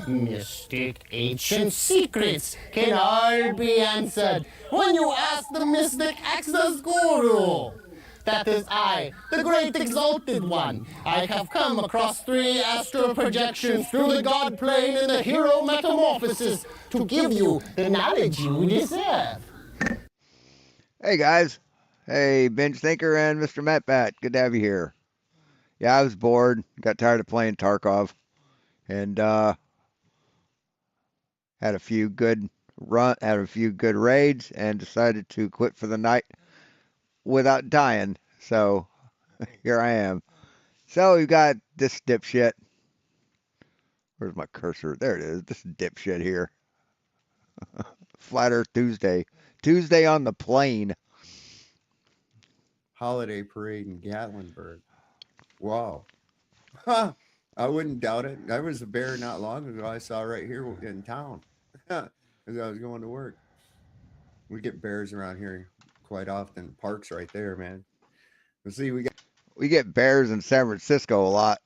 Mystic ancient secrets can all be answered when you ask the mystic access guru. That is I, the great exalted one. I have come across 3 astral projections through the god plane in the hero metamorphosis to give you the knowledge you deserve. Hey guys. Hey, Binge Thinker and Mr. Metbat. Good to have you here. Yeah, I was bored, got tired of playing Tarkov, and had a few good raids, and decided to quit for the night without dying. So here I am. So we got this dipshit. Where's my cursor? There it is. This dipshit here. Flat Earth Tuesday. Tuesday on the plane. Holiday parade in Gatlinburg. Wow. Huh. I wouldn't doubt it. There was a bear not long ago I saw right here in town as I was going to work. We get bears around here quite often. Park's right there, man. Let's see, We get bears in San Francisco a lot.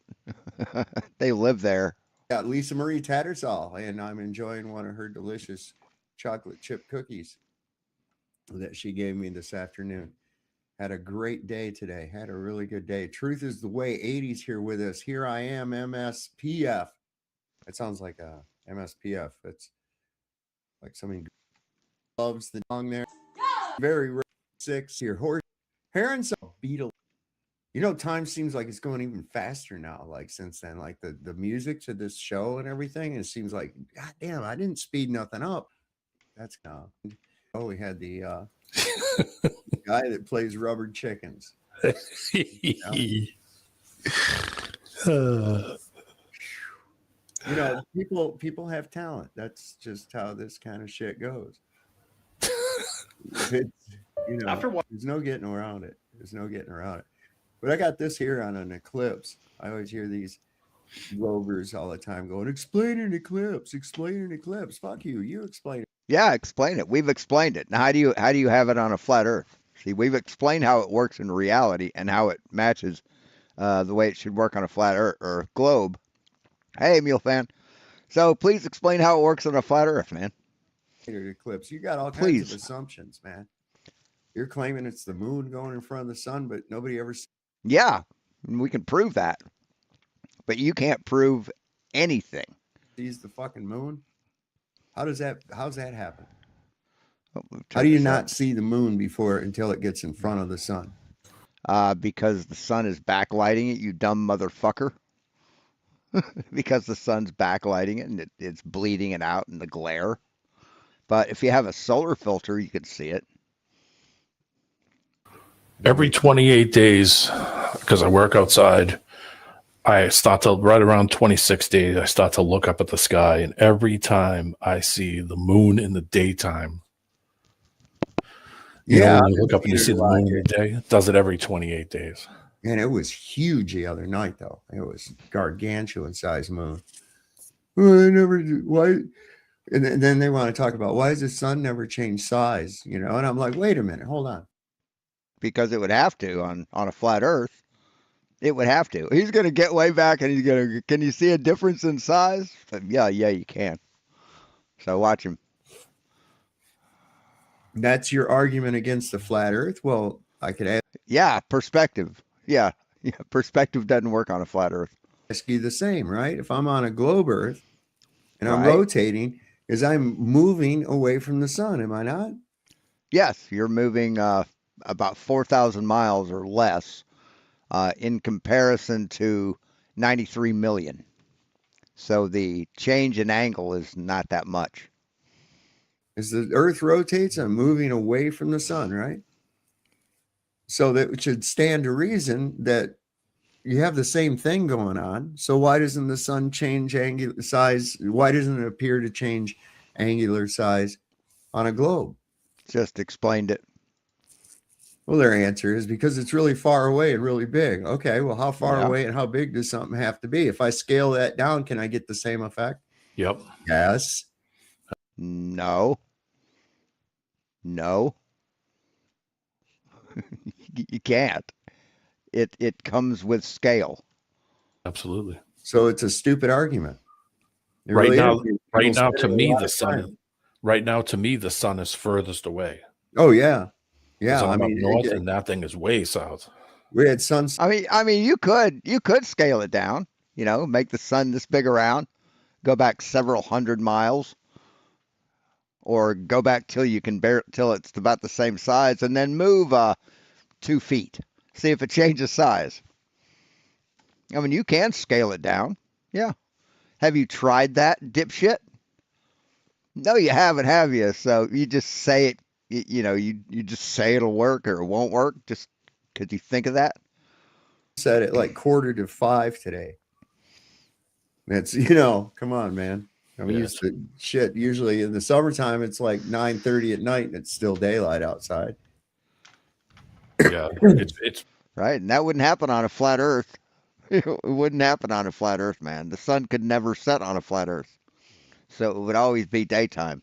They live there. got Lisa Marie Tattersall, and I'm enjoying one of her delicious chocolate chip cookies that she gave me this afternoon. Had a great day today. Had a really good day. Truth is the way. 80s here with us. Here I am, MSPF. It sounds like a MSPF. It's like somebody loves the song there. Very rare. 6 here. Horse Heron Beetle. You know, time seems like it's going even faster now, like since then. Like the music to this show and everything. It seems like, God damn, I didn't speed nothing up. That's oh, we had the guy that plays rubber chickens. You know, people have talent. That's just how this kind of shit goes. It's, you know, there's no getting around it. There's no getting around it. But I got this here on an eclipse. I always hear these rovers all the time going, explain an eclipse, explain an eclipse. Fuck you. You explain it. Yeah, explain it. We've explained it. Now, how do you have it on a flat Earth? See, we've explained how it works in reality and how it matches the way it should work on a flat Earth or globe. Hey, Mule fan. So please explain how it works on a flat Earth, man. Eclipse. You got all kinds of assumptions, man. You're claiming it's the moon going in front of the sun, but nobody ever. Yeah, we can prove that. But you can't prove anything. Sees the fucking moon? How's that happen? Oh, how do you not see the moon until it gets in front of the sun? Because the sun is backlighting it, you dumb motherfucker. Because the sun's backlighting it and it's bleeding it out in the glare. But if you have a solar filter, you could see it. Every 28 days, because I work outside, I start to, right around 26 days, I start to look up at the sky, and every time I see the moon in the daytime, you know, when you look up and you see the moon in the day, it does it every 28 days. And it was huge the other night, though. It was gargantuan size moon. Why? And then they want to talk about why does the sun never change size? You know, and I'm like, wait a minute, hold on. Because it would have to on a flat Earth. It would have to. He's going to get way back and he's going to, can you see a difference in size? Yeah, you can. So watch him. That's your argument against the flat Earth? Well, I could ask. Yeah, perspective. Yeah, perspective doesn't work on a flat Earth. Ask you the same, right? If I'm on a globe Earth and I'm rotating, is I'm moving away from the sun, am I not? Yes, you're moving about 4,000 miles or less in comparison to 93 million. So the change in angle is not that much. As the Earth rotates, I'm moving away from the sun, right? So that should stand to reason that you have the same thing going on. So why doesn't the sun change angular size? Why doesn't it appear to change angular size on a globe? Just explained it. Well, their answer is because it's really far away and really big. Okay, well, how far away and how big does something have to be? If I scale that down, can I get the same effect? Yep. Yes. No. You can't. It comes with scale. Absolutely. So it's a stupid argument. It Right really now, is. People right now, spend to a me, lot the of sun. time. Right now, to me, the sun is furthest away Oh yeah, because yeah. I I'm up mean, north, and that thing is way south. we had sunset. I mean, you could scale it down. You know, make the sun this big around, go back several hundred miles, or go back till you can bear till it's about the same size, and then move 2 feet. See if it changes size. I mean, you can scale it down. Yeah. Have you tried that, dipshit? No, you haven't, have you? So you just say it. You just say it'll work or it won't work just because you think of that. Set at like 4:45 today. That's come on, man. I'm Yeah, used to shit. Usually in the summertime, it's like 9:30 at night and it's still daylight outside. yeah, it's Right? And that wouldn't happen on a flat Earth. It wouldn't happen on a flat Earth, man. The sun could never set on a flat Earth. So it would always be daytime.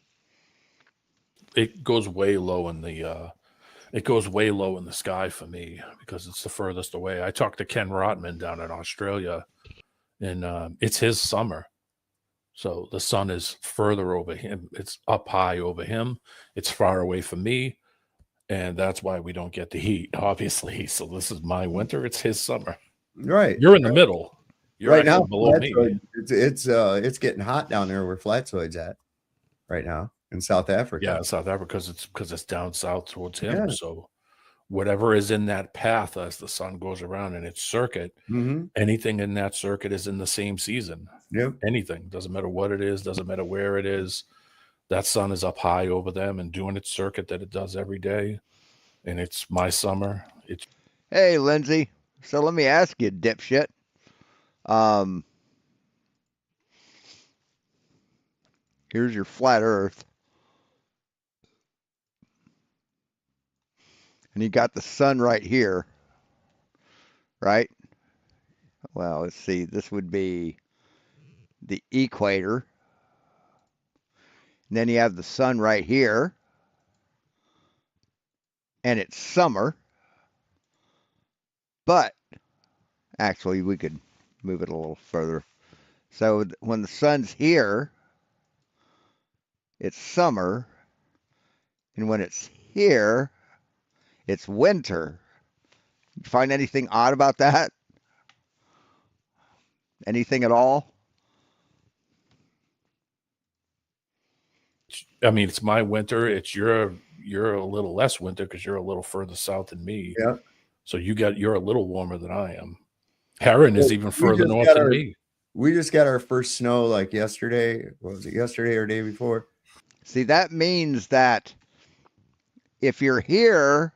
it goes way low in the it goes way low in the sky for me because it's the furthest away. I talked to Ken Rotman down in Australia, and it's his summer. So the sun is further over him. It's up high over him. It's far away from me. And that's why we don't get the heat, obviously. So this is my winter. It's his summer. Right. You're in the middle. You're Right actually now, below me. Flatsoid, it's getting hot down there where Flatsoid's at right now in South Africa. Yeah, South Africa because it's down south towards him. Yeah. So whatever is in that path as the sun goes around in its circuit, Mm-hmm. anything in that circuit is in the same season. Yep. Anything. Doesn't matter what it is, doesn't matter where it is. That sun is up high over them and doing its circuit that it does every day. And it's my summer. It's Hey, Lindsay. So let me ask you, dipshit. Here's your flat Earth, and you got the sun right here, right? Well, let's see. This would be the equator. And then you have the sun right here, and it's summer. But actually, we could move it a little further. So when the sun's here, it's summer, and when it's here, it's winter. You find anything odd about that? Anything at all? I mean, it's my winter. It's you're a little less winter because you're a little further south than me. Yeah. So you're a little warmer than I am. Heron is even We further just north got than our- me. We just got our first snow like yesterday. What was it, yesterday or day before? See, that means that if you're here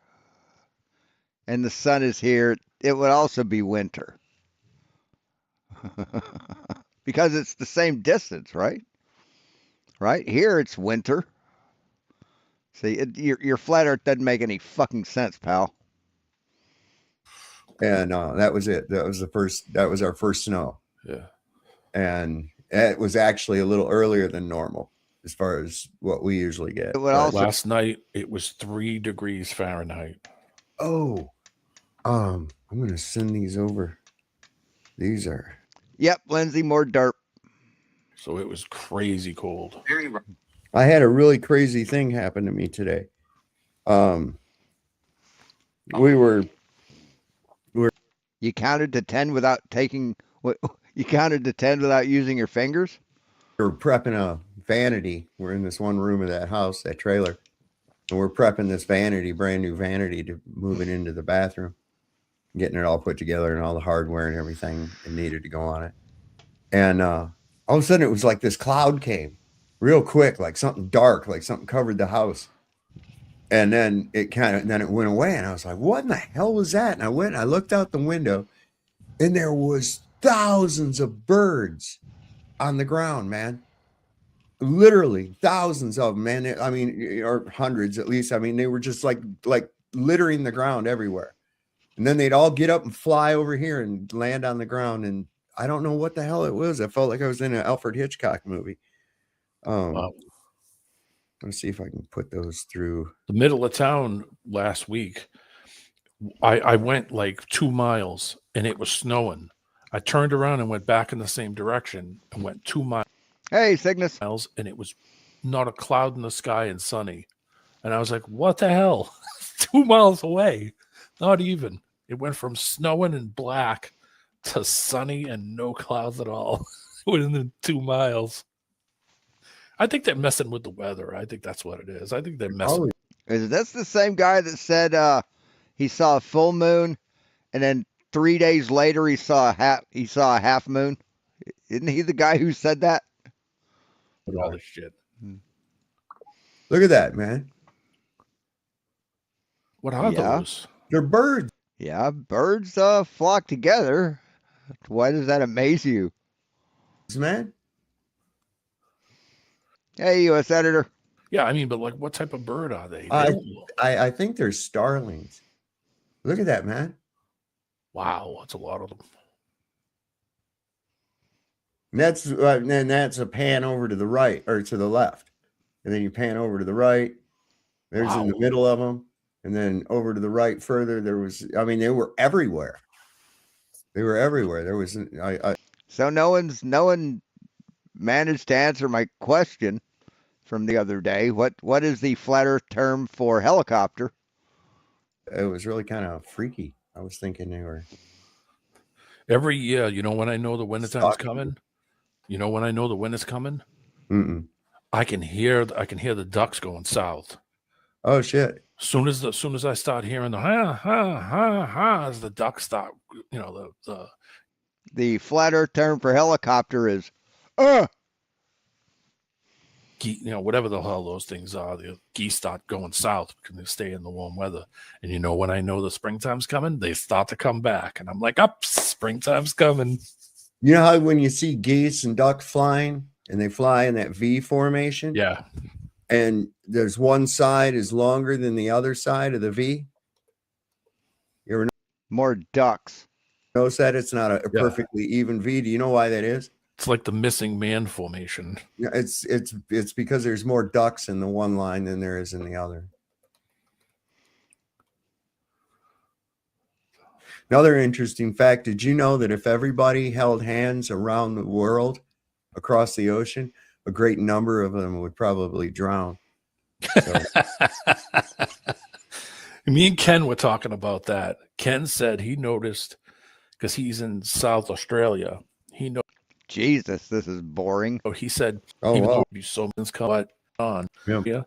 and the sun is here, it would also be winter. Because it's the same distance, right? Right? Here it's winter. See, your flat Earth doesn't make any fucking sense, pal. And that was it. That was our first snow. Yeah. And it was actually a little earlier than normal as far as what we usually get. It would But- also Last night it was 3 degrees Fahrenheit. Oh, I'm gonna send these over. These are Yep, Lindsay, more dirt. So it was crazy cold. I had a really crazy thing happen to me today. We were You counted to 10 without taking you counted to 10 without using your fingers? prepping a vanity. We're in this one room of that house, that trailer, and we're prepping this vanity, brand new vanity, to move it into the bathroom, getting it all put together and all the hardware and everything it needed to go on it. And all of a sudden, it was like this cloud came real quick, like something dark, like something covered the house. And then it went away, and I was like, "What in the hell was that?" And I looked out the window, and there was thousands of birds on the ground, man. Literally thousands of them, man. I mean, or hundreds at least. I mean, they were just like littering the ground everywhere. And then they'd all get up and fly over here and land on the ground. And I don't know what the hell it was. I felt like I was in an Alfred Hitchcock movie. Wow. Let's see if I can put those through. The middle of town last week, I went like 2 miles and it was snowing. I turned around and went back in the same direction and went 2 miles. Hey, Cygnus. miles, and it was not a cloud in the sky and sunny. And I was like, what the hell? 2 miles away. Not even. It went from snowing and black to sunny and no clouds at all within 2 miles. I think they're messing with the weather. I think that's what it is. I think they're messing. Oh, Is this the same guy that said he saw a full moon, and then 3 days later he saw a half moon? Isn't he the guy who said that? with all this shit. look at that, man. What are Yeah. those? They're birds, Yeah, birds flock together. Why does that amaze you? man. Hey, U.S. Editor. Yeah, I mean, but like, what type of bird are they? They I- don't look- I think they're starlings. Look at that, man. wow, that's a lot of them. And that's a pan over to the right or to the left, and then you pan over to the right. There's in the Wow. middle of them, and then over to the right further. There was, I mean, they were everywhere. They were everywhere. There was, So no one managed to answer my question from the other day. What is the flat Earth term for helicopter? it was really kind of freaky. I was thinking they were. Every year, you know when I know the wintertime's Stalking. coming? You know when I know the winter's coming? Mm-mm. I can hear the ducks going south. Oh shit! Soon as I start hearing the ha ha ha ha as the ducks start, you know, The flat Earth term for helicopter is you know, whatever the hell those things are, the geese start going south because they stay in the warm weather. And you know when I know the springtime's coming, they start to come back, and I'm like, up, springtime's coming. You know how when you see geese and ducks flying, and they fly in that V formation, Yeah, and there's one side is longer than the other side of the V. You ever more ducks. notice that it's not a Yeah. perfectly even V? Do you know why that is? it's like the missing man formation. Yeah, it's because there's more ducks in the one line than there is in the other. Another interesting fact, did you know that if everybody held hands around the world across the ocean, a great number of them would probably drown? So, Me and Ken were talking about that. Ken said he noticed because he's in South Australia. He know Jesus, this is boring. he said oh, even though wow. it'd be so much come on. Yeah. Yeah.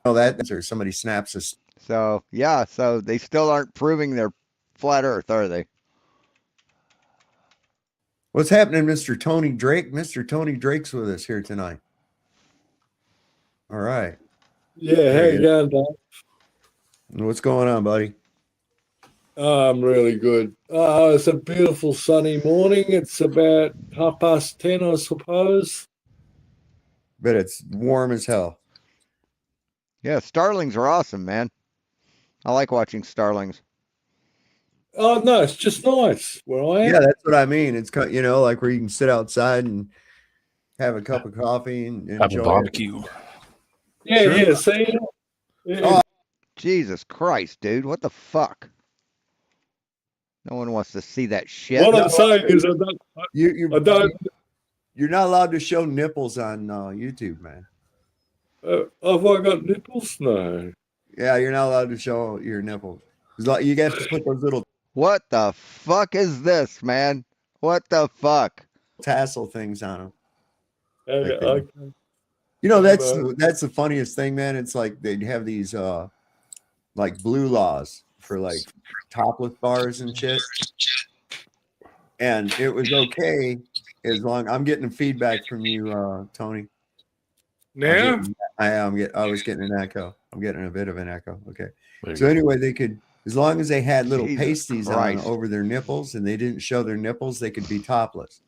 Oh, that or somebody snaps us. So yeah, so they still aren't proving they're flat Earth, are they? What's happening, Mr. Tony Drake? Mr. Tony Drake's with us here tonight. All right. Yeah, how you going, Dave? What's going on, buddy? I'm really good. It's a beautiful sunny morning. It's about 10:30, I suppose. But it's warm as hell. Yeah, starlings are awesome, man. I like watching starlings. Oh, no, it's just nice where I am. Yeah, that's what I mean. It's like where you can sit outside and have a cup of coffee and Have a enjoy it. barbecue. Yeah, Sure. yeah, see? Yeah, Oh, Jesus Christ, dude, what the fuck? No one wants to see that shit. what I'm saying is I you're don't, not allowed to show nipples on YouTube, man. have I got nipples? No. Yeah, you're not allowed to show your nipples. It's like you have to put those little What the fuck is this, man? What the fuck? tassel things on them. Okay, Okay. You know, that's the funniest thing, man. It's like they'd have these like blue laws for like topless bars and shit. And it was okay as long I'm getting feedback from you, Tony. Now? I was getting an echo. I'm getting a bit of an echo. Okay. There you So go. anyway, they could, as long as they had little Jesus pasties on Christ. over their nipples and they didn't show their nipples, they could be topless.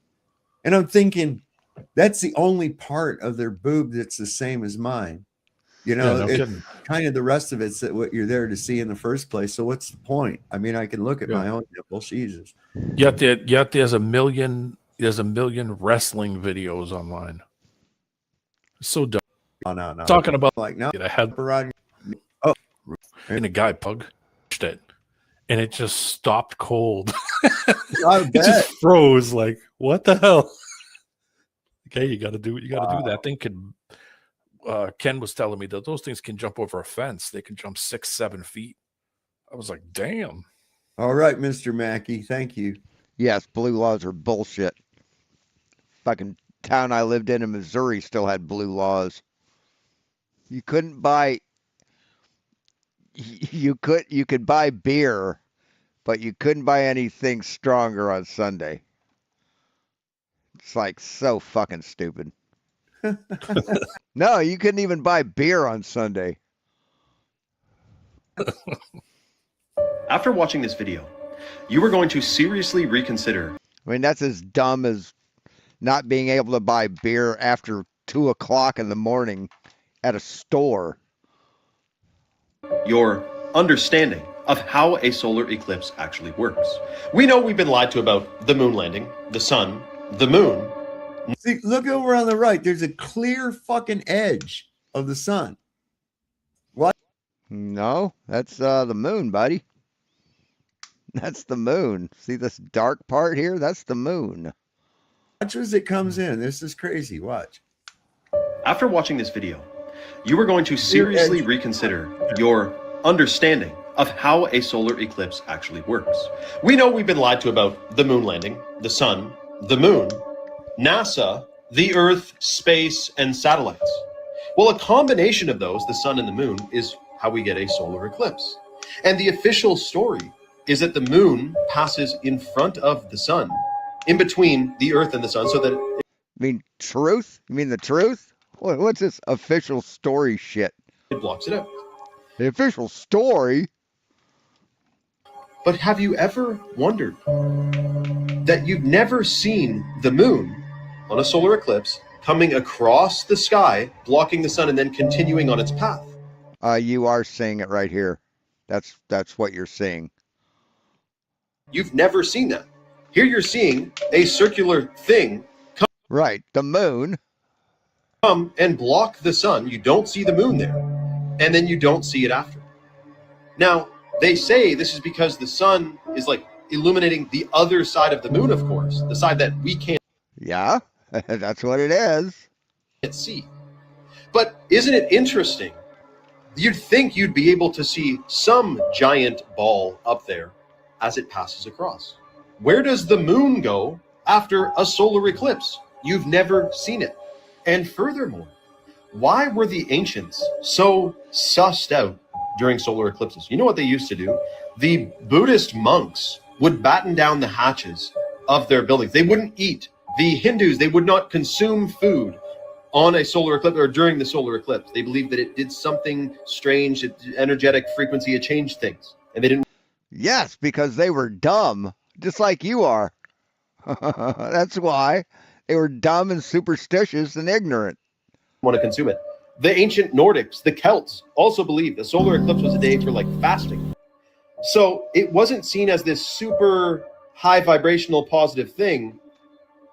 And I'm thinking that's the only part of their boob that's the same as mine. You know, Yeah, no it's kidding. kind of the rest of it's what you're there to see in the first place. So what's the point? I mean, I can look at my own nipples. Jesus. Yet there's a million wrestling videos online. So dumb. Oh, no. Talking about Like now, get a head around and a guy punched it, and it just stopped cold. I It bet. just froze. Like, what the hell? Hey, you got to do that thing can. Ken was telling me that those things can jump over a fence. They can jump 6-7 feet. I was like, damn. All right, Mr. Mackey. Thank you. Yes, blue laws are bullshit. Fucking town I lived in Missouri still had blue laws. You couldn't buy. You could buy beer, but you couldn't buy anything stronger on Sunday. It's like so fucking stupid. No, you couldn't even buy beer on Sunday. After watching this video, you are going to seriously reconsider. I mean, that's as dumb as not being able to buy beer after 2 o'clock in the morning at a store. Your understanding of how a solar eclipse actually works. We know we've been lied to about the moon landing, the sun, the moon. See, look over on the right. There's a clear fucking edge of the sun. What? No, that's the moon, buddy. That's the moon. See this dark part here? That's the moon. Watch as it comes in. This is crazy. Watch. After watching this video, you are going to seriously reconsider your understanding of how a solar eclipse actually works. We know we've been lied to about the moon landing, the sun, the moon, NASA, the Earth, space, and satellites. Well, a combination of those, the sun and the moon, is how we get a solar eclipse. And the official story is that the moon passes in front of the sun, in between the Earth and the sun, so that I mean, truth? You mean the truth? What's this official story shit? it blocks it out. The official story? But have you ever wondered that you've never seen the moon on a solar eclipse coming across the sky, blocking the sun, and then continuing on its path? You are seeing it right here. That's what you're seeing. You've never seen that. Here you're seeing a circular thing Right, the moon. come and block the sun. You don't see the moon there, and then you don't see it after. Now, they say this is because the sun is like illuminating the other side of the moon, of course, the side that we can't Yeah, that's what it is. see. But isn't it interesting? You'd think you'd be able to see some giant ball up there as it passes across. Where does the moon go after a solar eclipse? You've never seen it. And furthermore, why were the ancients so sussed out during solar eclipses? You know what they used to do? The Buddhist monks would batten down the hatches of their buildings. They wouldn't eat. The Hindus, they would not consume food on a solar eclipse or during the solar eclipse. They believed that it did something strange, energetic frequency, it changed things. And they didn't Yes, because they were dumb, just like you are. That's why. They were dumb and superstitious and ignorant. want to consume it. The ancient Nordics, the Celts, also believed the solar eclipse was a day for like fasting. So it wasn't seen as this super high vibrational positive thing,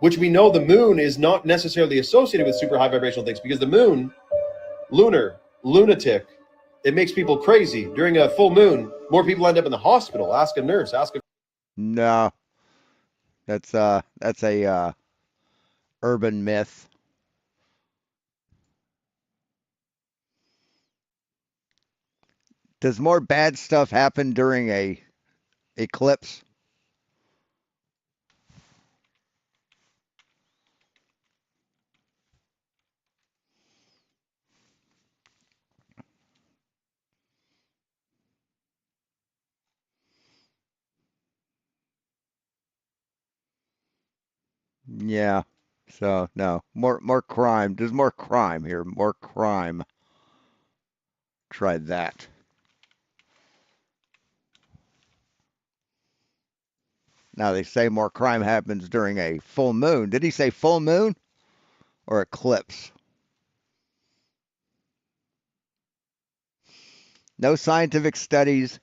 which we know the moon is not necessarily associated with super high vibrational things, because the moon, lunatic, it makes people crazy. During a full moon, more people end up in the hospital. Ask a nurse, ask a... No, that's a urban myth. Does more bad stuff happen during a eclipse? Yeah. So no, more crime. There's more crime here. More crime. Try that. Now they say more crime happens during a full moon. Did he say full moon or eclipse? No scientific studies.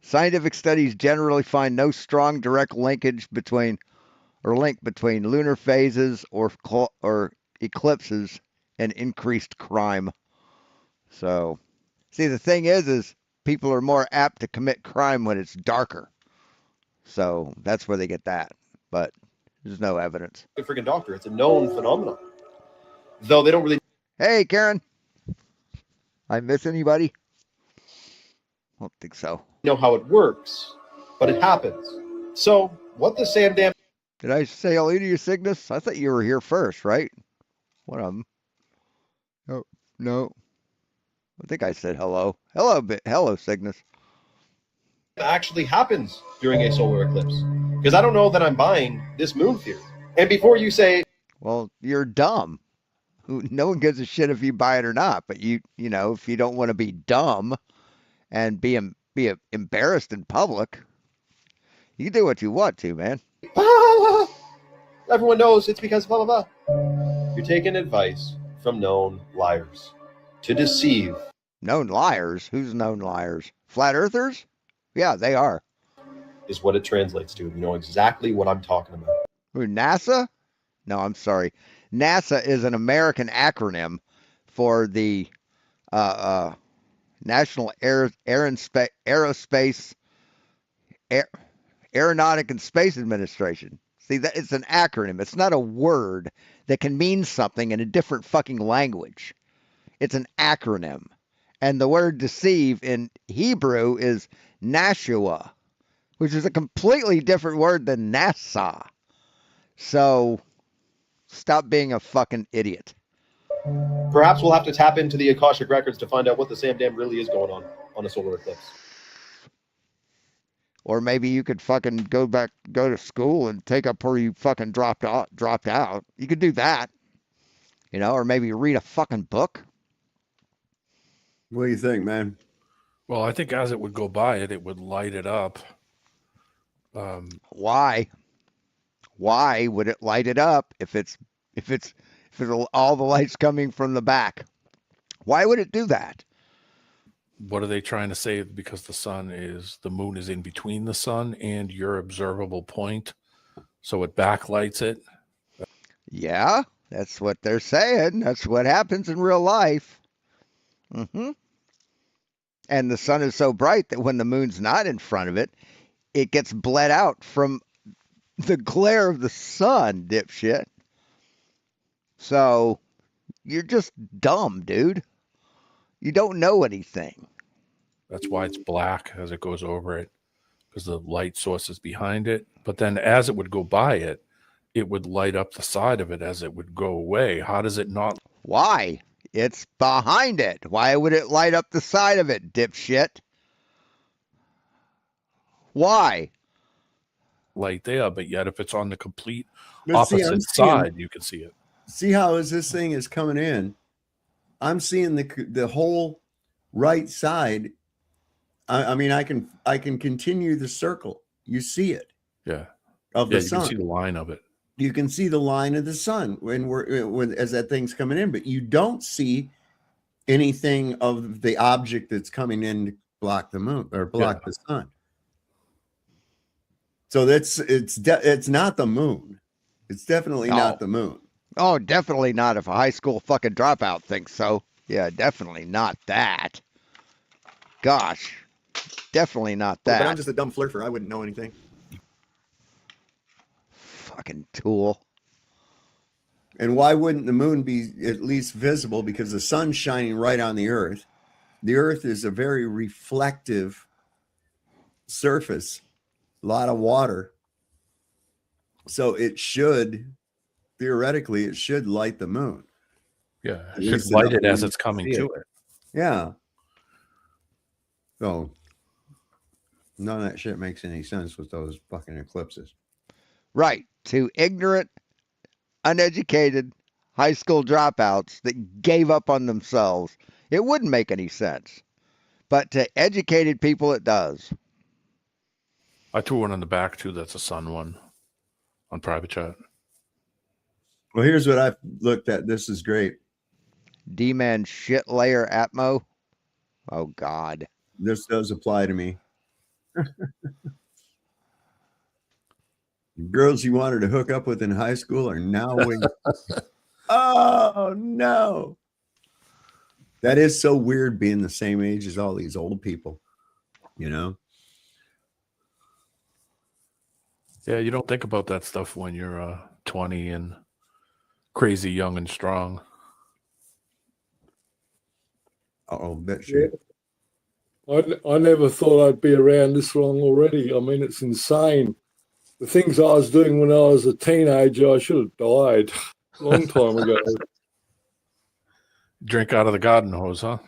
Scientific studies generally find no strong direct linkage between link between lunar phases or eclipses and increased crime. So, see, the thing is people are more apt to commit crime when it's darker. So that's where they get that. But there's no evidence. freaking doctor. It's a known phenomenon. though they don't really Hey, Karen. I miss anybody? I don't think so. know how it works, but it happens. So, what the Sam Dam Did I say hello to you, Cygnus? I thought you were here first, right? One of them. Oh, no. I think I said hello. Hello, Cygnus. actually happens during a solar eclipse? Because I don't know that I'm buying this moon theory. And before you say, Well, you're dumb. No one gives a shit if you buy it or not. But you know, if you don't want to be dumb and be embarrassed in public, you can do what you want to, man. ah, everyone knows it's because blah, blah, blah. You're taking advice from known liars to deceive. Known liars? Who's known liars? Flat earthers? Yeah, they are. Is what it translates to. You know exactly what I'm talking about. Who, NASA? No, I'm sorry. NASA is an American acronym for the National Aerospace Aeronautic and Space Administration. See, that it's an acronym. It's not a word that can mean something in a different fucking language. It's an acronym. And the word deceive in Hebrew is Nashua, which is a completely different word than NASA. So stop being a fucking idiot. Perhaps we'll have to tap into the Akashic records to find out what the Sam Dam really is going on a solar eclipse. Or maybe you could fucking go to school and take up where you fucking dropped out. You could do that. You know, or maybe read a fucking book. What do you think, man? Well, I think as it would go by it would light it up. Why? Why would it light it up if it's all the lights coming from the back? Why would it do that? What are they trying to say? Because the moon is in between the sun and your observable point, so it backlights it. Yeah, that's what they're saying. That's what happens in real life. And the sun is so bright that when the moon's not in front of it, it gets bled out from the glare of the sun, dipshit. So you're just dumb, dude. You don't know anything. That's why it's black as it goes over it, because the light source is behind it. But then as it would go by it, it would light up the side of it as it would go away. How does it not? Why? It's behind it. Why would it light up the side of it, dipshit? Why? Light there, but yet if it's on the complete But see, opposite side, you can see it. See how as this thing is coming in, I'm seeing the whole right side. I mean, I can continue the circle. You see it. Yeah. Of the You sun. can see the line of it. You can see the line of the sun as that thing's coming in, but you don't see anything of the object that's coming in to block the moon or block the sun. So it's not the moon. It's definitely not the moon. Oh, definitely not if a high school fucking dropout thinks so. Yeah, definitely not that. Gosh, definitely not that. But I'm just a dumb flirter. I wouldn't know anything. Fucking tool. And why wouldn't the moon be at least visible? Because the sun's shining right on the earth. The earth is a very reflective surface, a lot of water. So it should, theoretically, it should light the moon. Yeah, it should light it as it's coming to it. Yeah. So none of that shit makes any sense with those fucking eclipses. Right. To ignorant, uneducated high school dropouts that gave up on themselves, it wouldn't make any sense. But to educated people, it does. I threw one on the back too. That's a sun one on private chat. Well, here's what I've looked at. This is great. D-man shit layer Atmo. Oh, God. This does apply to me. Girls you wanted to hook up with in high school are now waiting. Oh, no. That is so weird being the same age as all these old people, you know? Yeah, you don't think about that stuff when you're 20 and crazy young and strong. Oh, bet Yeah. you. I never thought I'd be around this long already. I mean, it's insane. The things I was doing when I was a teenager, I should have died a long time ago. Drink out of the garden hose, huh?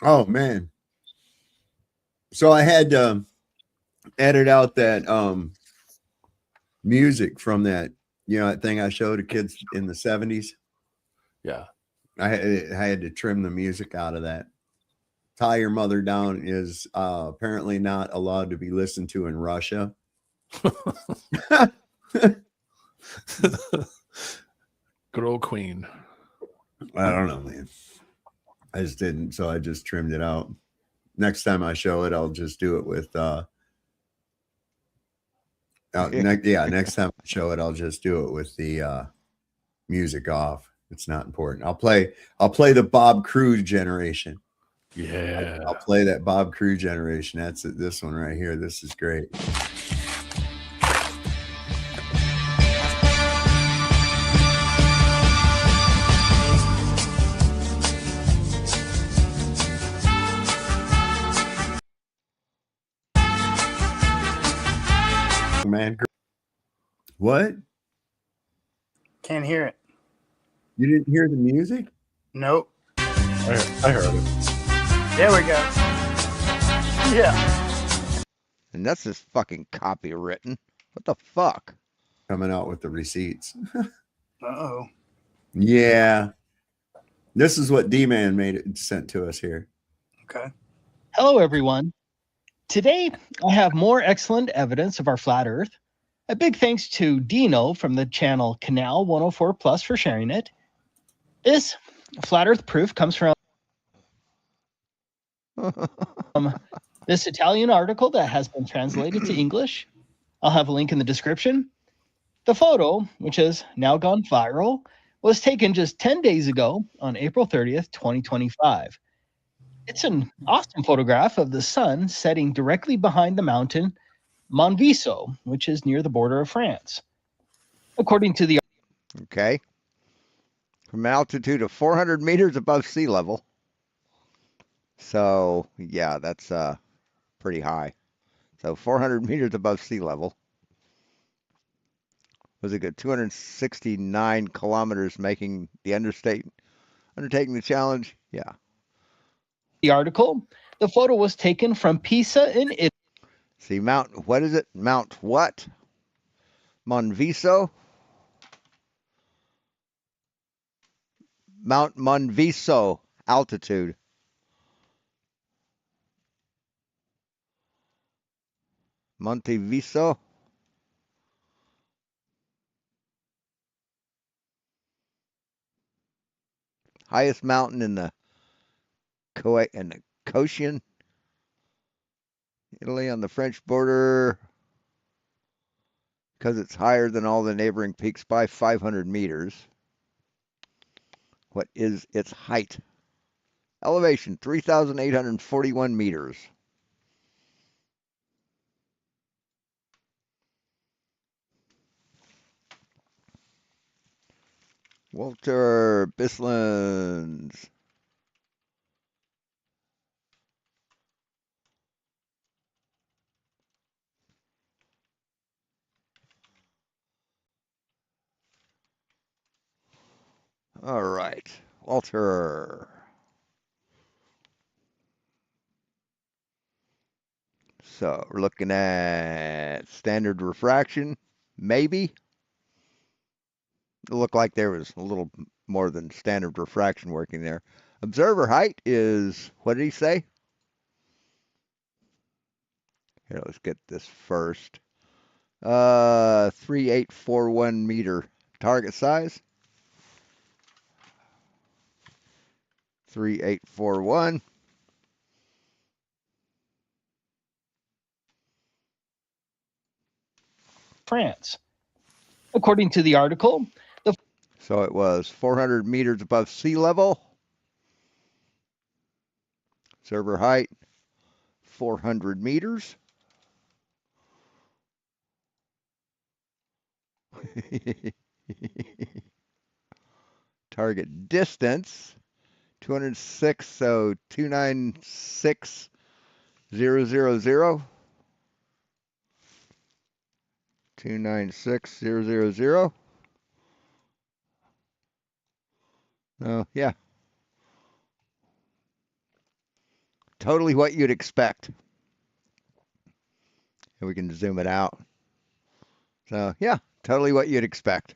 Oh man. So I had to edit out that music from that, that thing I showed to kids in the 70s. Yeah. I had to trim the music out of that. Tie Your Mother Down is apparently not allowed to be listened to in Russia. Good old Queen. I don't know, man. I just didn't, so I just trimmed it out. Next time I show it, I'll just do it with next time I show it, I'll just do it with the music off. It's not important. I'll play the Bob Cruz generation. Yeah. I'll play that Bob Cruz generation. That's it. This one right here. This is great. Man, what? Can't hear it. You didn't hear the music? Nope. I heard it. There we go. Yeah. And that's just fucking copywritten. What the fuck? Coming out with the receipts. Uh-oh. Yeah. This is what D-Man made it sent to us here. Okay. Hello, everyone. Today, I have more excellent evidence of our flat Earth. A big thanks to Dino from the channel Canal 104 Plus for sharing it. This flat Earth proof comes from this Italian article that has been translated to English. I'll have a link in the description. The photo, which has now gone viral, was taken just 10 days ago on April 30th, 2025. It's an awesome photograph of the sun setting directly behind the mountain Monviso, which is near the border of France. According to the Okay. From an altitude of 400 meters above sea level. So, yeah, that's pretty high. So 400 meters above sea level. Was it good? 269 kilometers making the undertaking the challenge? Yeah. article, the photo was taken from Pisa in Italy. See, what is it? Mount what? Monviso? Mount Monviso altitude. Monteviso? Highest mountain in the Cochin, Italy on the French border, because it's higher than all the neighboring peaks by 500 meters. What is its height? Elevation 3,841 meters. Walter Bislands. All right, Walter. So we're looking at standard refraction, maybe. It looked like there was a little more than standard refraction working there. Observer height is, what did he say? Here, let's get this first. 3841 meter target size. 3841. France. According to the article, So it was 400 meters above sea level. Observer height, 400 meters. Target distance, 206, so 296,000. 296,000. Oh, yeah. Totally what you'd expect. And we can zoom it out. So, yeah, totally what you'd expect.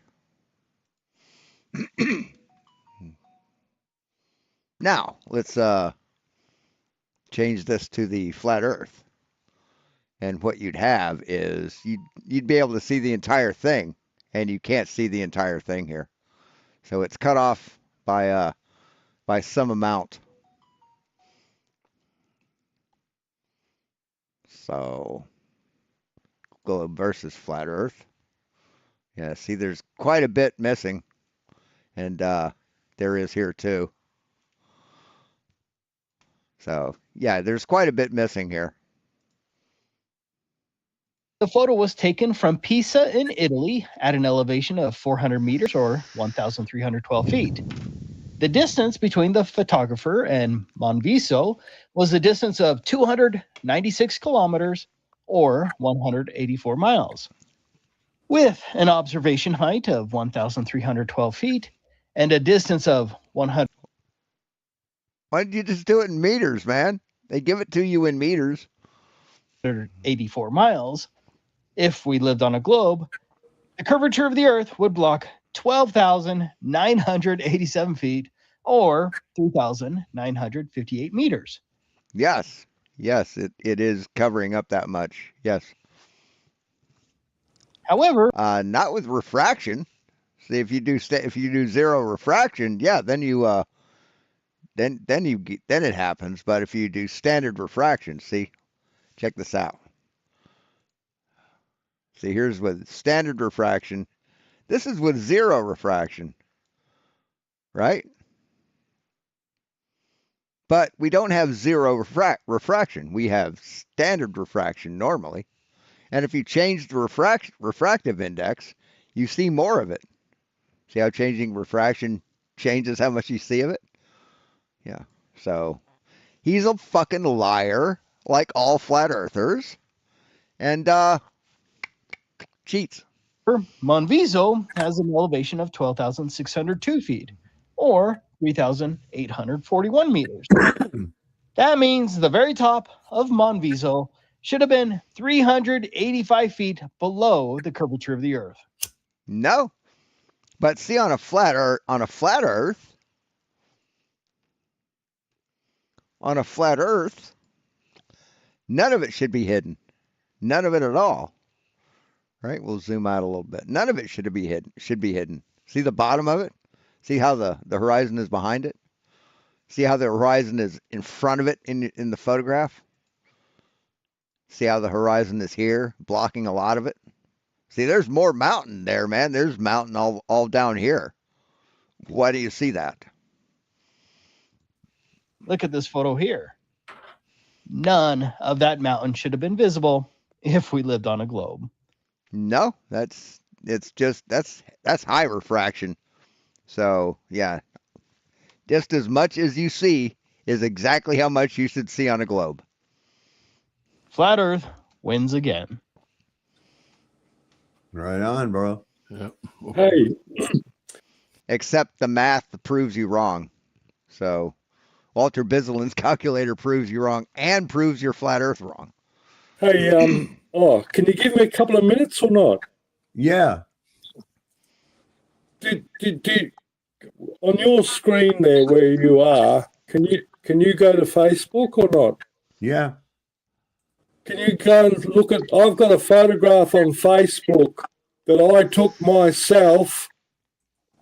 Now, let's change this to the flat Earth. And what you'd have is you'd be able to see the entire thing, and you can't see the entire thing here. So it's cut off by some amount. So globe versus flat Earth. Yeah, see, there's quite a bit missing, and there is here too. So yeah, there's quite a bit missing here. The photo was taken from Pisa in Italy at an elevation of 400 meters or 1,312 feet. The distance between the photographer and Monviso was a distance of 296 kilometers or 184 miles. With an observation height of 1,312 feet and a distance of 100. Why didn't you just do it in meters, man? They give it to you in meters. 184 miles. If we lived on a globe, the curvature of the Earth would block 12,987 feet or 3,958 meters. Yes, it is covering up that much. Yes. However, not with refraction. See, if you do zero refraction, yeah, then it happens. But if you do standard refraction, see, check this out. See, here's with standard refraction. This is with zero refraction, right? But we don't have zero refraction. We have standard refraction normally. And if you change the refractive index, you see more of it. See how changing refraction changes how much you see of it? Yeah. So he's a fucking liar, like all flat earthers, and cheats. Monviso has an elevation of 12,602 feet or 3,841 meters. That means the very top of Monviso should have been 385 feet below the curvature of the Earth. No. But see, on a flat Earth, none of it should be hidden. None of it at all. Right? We'll zoom out a little bit. None of it should be hidden. See the bottom of it? See how the horizon is behind it? See how the horizon is in front of it in the photograph? See how the horizon is here, blocking a lot of it? See, there's more mountain there, man. There's mountain all down here. Why do you see that? Look at this photo here. None of that mountain should have been visible if we lived on a globe. No, that's high refraction. So, yeah. Just as much as you see is exactly how much you should see on a globe. Flat Earth wins again. Right on, bro. Yep. Hey, Except the math proves you wrong. So, Walter Biselin's calculator proves you wrong and proves your flat Earth wrong. hey, can you give me a couple of minutes or not? Yeah. Did on your screen there where you are, can you go to Facebook or not? Yeah. Can you go and look at? I've got a photograph on Facebook that I took myself,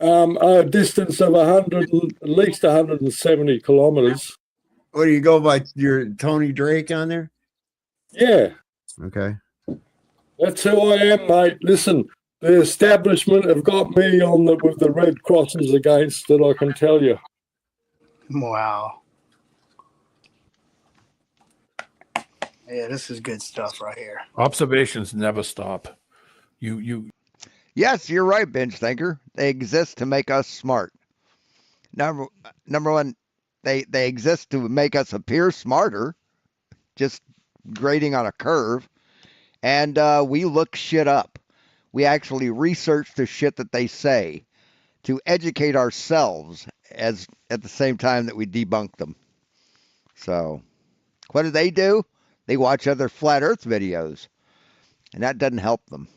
a distance of at least 170 kilometers. What do you go by your Tony Drake on there? Yeah, Okay. that's who I am, mate. Listen, the establishment have got me on with the red crosses against it, I can tell you. Wow. Yeah, this is good stuff right here. Observations never stop. You Yes, you're right, Bench Thinker. They exist to make us smart. Number one, they exist to make us appear smarter, just grading on a curve. And we look shit up. We actually research the shit that they say to educate ourselves as at the same time that we debunk them. So, what do? They watch other flat Earth videos, and that doesn't help them.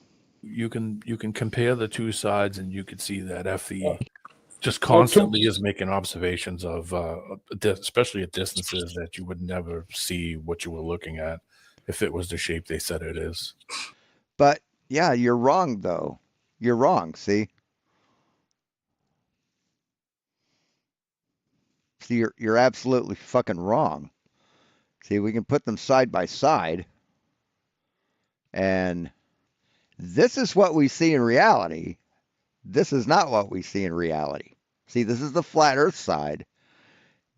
You can compare the two sides, and you can see that FE just constantly is making observations of, especially at distances that you would never see what you were looking at if it was the shape they said it is. But yeah, you're wrong though. You're wrong. See, you're absolutely fucking wrong. See, we can put them side by side, and this is what we see in reality. This is not what we see in reality. See, this is the flat Earth side.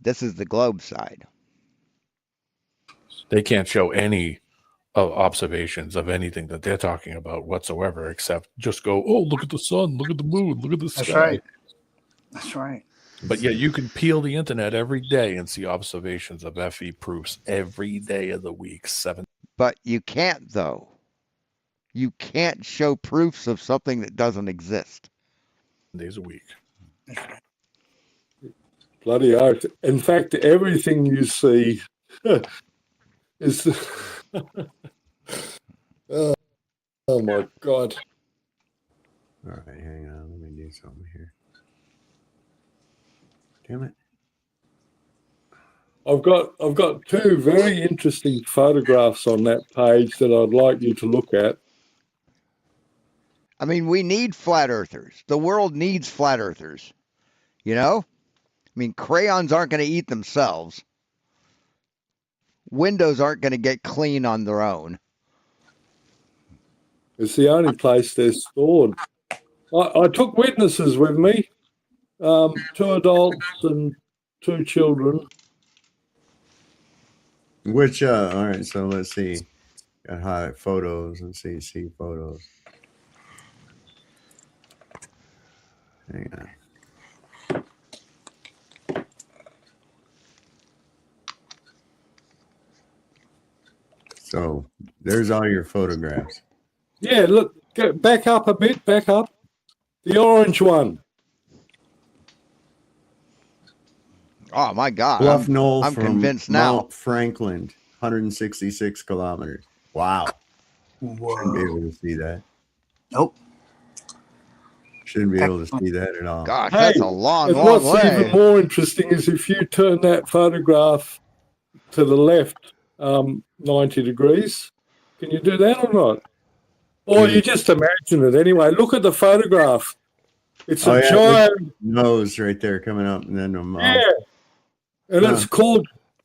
This is the globe side. They can't show any observations of anything that they're talking about whatsoever, except just go, oh, look at the sun, look at the moon, look at the sky. That's right. That's right. But yeah, you can peel the internet every day and see observations of FE proofs every day of the week. 7 But you can't, though. You can't show proofs of something that doesn't exist. days a week. Bloody oath. In fact, everything you see is. Oh my God. All right, hang on. Let me do something here. Damn it. I've got two very interesting photographs on that page that I'd like you to look at. I mean, we need flat earthers. The world needs flat earthers. You know? I mean, crayons aren't going to eat themselves. Windows aren't going to get clean on their own. It's the only place they're stored. I took witnesses with me, 2 adults and 2 children. Which, all right, so let's see. Got high photos and see photos. Hang on. So there's all your photographs. Yeah, look, go back up a bit, back up. The orange one. Oh, my God. Bluff Knoll I'm from convinced now. Mount Franklin, 166 kilometers. Wow. Shouldn't be able to see that. Nope. Shouldn't be able to see that at all. Gosh, that's a long, And long what's way. even more interesting is if you turn that photograph to the left 90 degrees. Can you do that or not? Or you just imagine it anyway. Look at the photograph. It's a giant nose right there coming up, and then the mouth. Yeah. And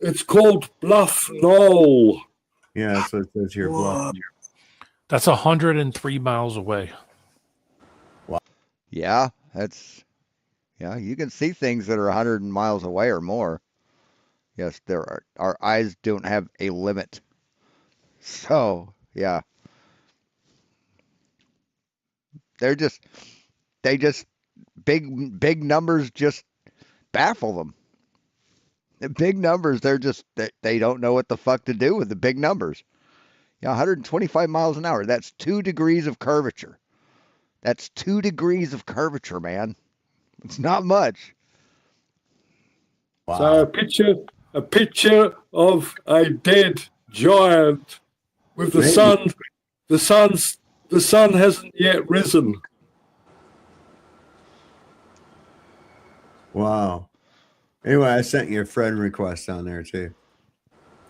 it's called Bluff Knoll. Yeah, that's what it says here. Bluff. That's 103 miles away. Yeah, you can see things that are 100 miles away or more. Yes, our eyes don't have a limit. So, yeah. They just big numbers just baffle them. The big numbers, they don't know what the fuck to do with the big numbers. Yeah, 125 miles an hour. That's 2 degrees of curvature. That's 2 degrees of curvature, man. It's not much. Wow. So a picture of a dead giant with the sun. The sun hasn't yet risen. Wow. Anyway, I sent you a friend request on there too.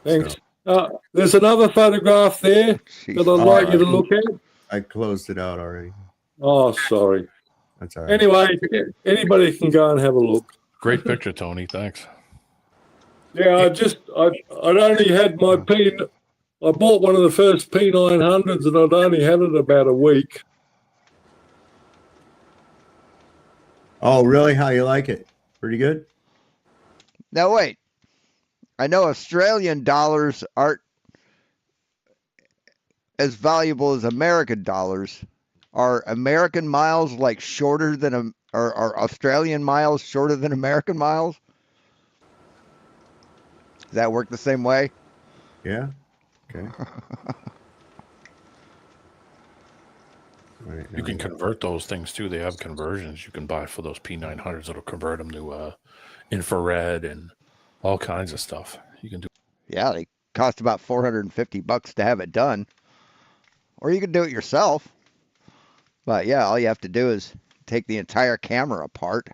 Thanks. So. There's another photograph there that I'd like you to look at. I closed it out already. Oh, sorry. That's all right. Anyway, anybody can go and have a look. Great picture, Tony. Thanks. Yeah, I'd only had my I bought one of the first P900s and I'd only had it about a week. Oh, really? How you like it? Pretty good? Now, wait. I know Australian dollars aren't as valuable as American dollars. Are American miles like shorter than are Australian miles shorter than American miles? Does that work the same way? Yeah. Okay. Right, You can convert those things too. They have conversions you can buy for those P900s that'll convert them to infrared and all kinds of stuff. You can do. Yeah, they cost about $450 to have it done. Or you can do it yourself. But yeah, all you have to do is take the entire camera apart.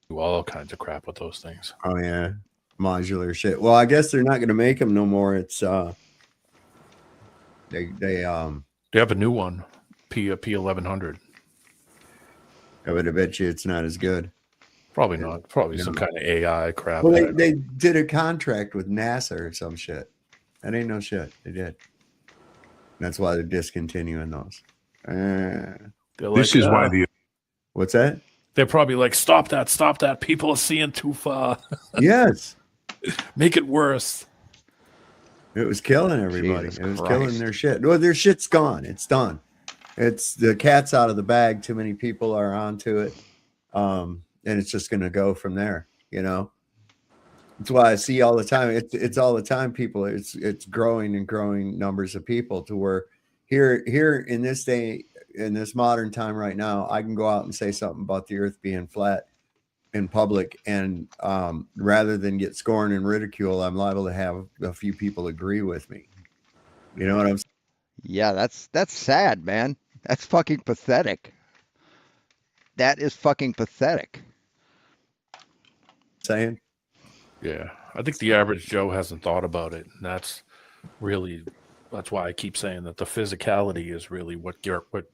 Do all kinds of crap with those things. Oh yeah, modular shit. Well, I guess they're not going to make them no more. It's they They have a new one, P1100. I would bet you it's not as good. Probably not. Probably some kind of AI crap. Well, they did a contract with NASA or some shit. That ain't no shit. They did. That's why they're discontinuing those. This is why What's that? they're probably like, stop that. People are seeing too far. Yes. Make it worse. It was killing everybody. Jesus it was Christ. killing their shit. Well, their shit's gone. It's done. It's the cat's out of the bag. Too many people are onto it. And it's just going to go from there, you know? That's why I see all the time. It's all the time. People, it's growing and growing numbers of people to where here in this day, in this modern time right now, I can go out and say something about the earth being flat in public. And rather than get scorn and ridicule, I'm liable to have a few people agree with me. You know what I'm saying? Yeah, that's sad, man. That's fucking pathetic. That is fucking pathetic. Yeah. I think the average Joe hasn't thought about it. And that's why I keep saying that the physicality is really what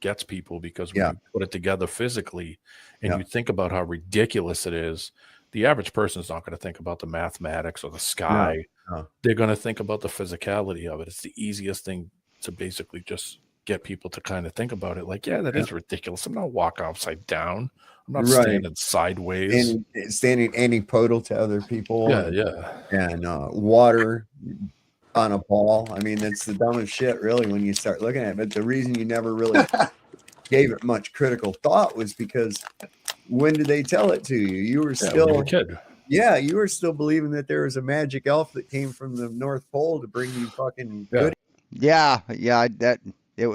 gets people, because when you put it together physically and you think about how ridiculous it is, the average person's not going to think about the mathematics or the sky. No. They're going to think about the physicality of it. It's the easiest thing to basically just get people to kind of think about it. Like, yeah, that is ridiculous. I'm not walking upside down. I'm not standing sideways. And standing antipodal to other people. Yeah. And water on a ball. I mean, that's the dumbest shit, really, when you start looking at it. But the reason you never really gave it much critical thought was because when did they tell it to you? You were still when you were a kid. Yeah, you were still believing that there was a magic elf that came from the North Pole to bring you fucking good. Yeah, that it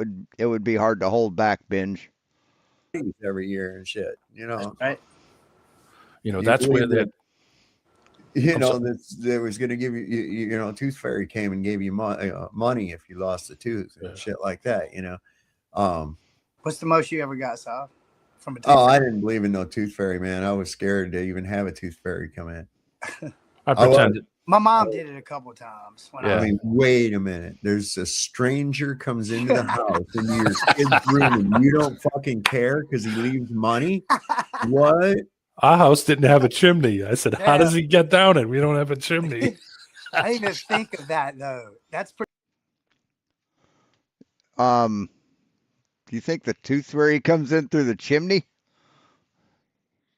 would be hard to hold back, Binge. Every year and shit, you know. Right. You know, that's where that. There was going to give you, Tooth Fairy came and gave you money if you lost a tooth and shit like that, you know. What's the most you ever got, Sav? From a tooth I didn't believe in no Tooth Fairy, man. I was scared to even have a Tooth Fairy come in. I pretended. My mom did it a couple times. I mean, wait a minute. There's a stranger comes into the house into your kid's room and you don't fucking care because he leaves money? What? Our house didn't have a chimney. I said, how does he get down it? We don't have a chimney. I didn't even think of that, though. That's pretty. Do you think the Tooth Fairy comes in through the chimney?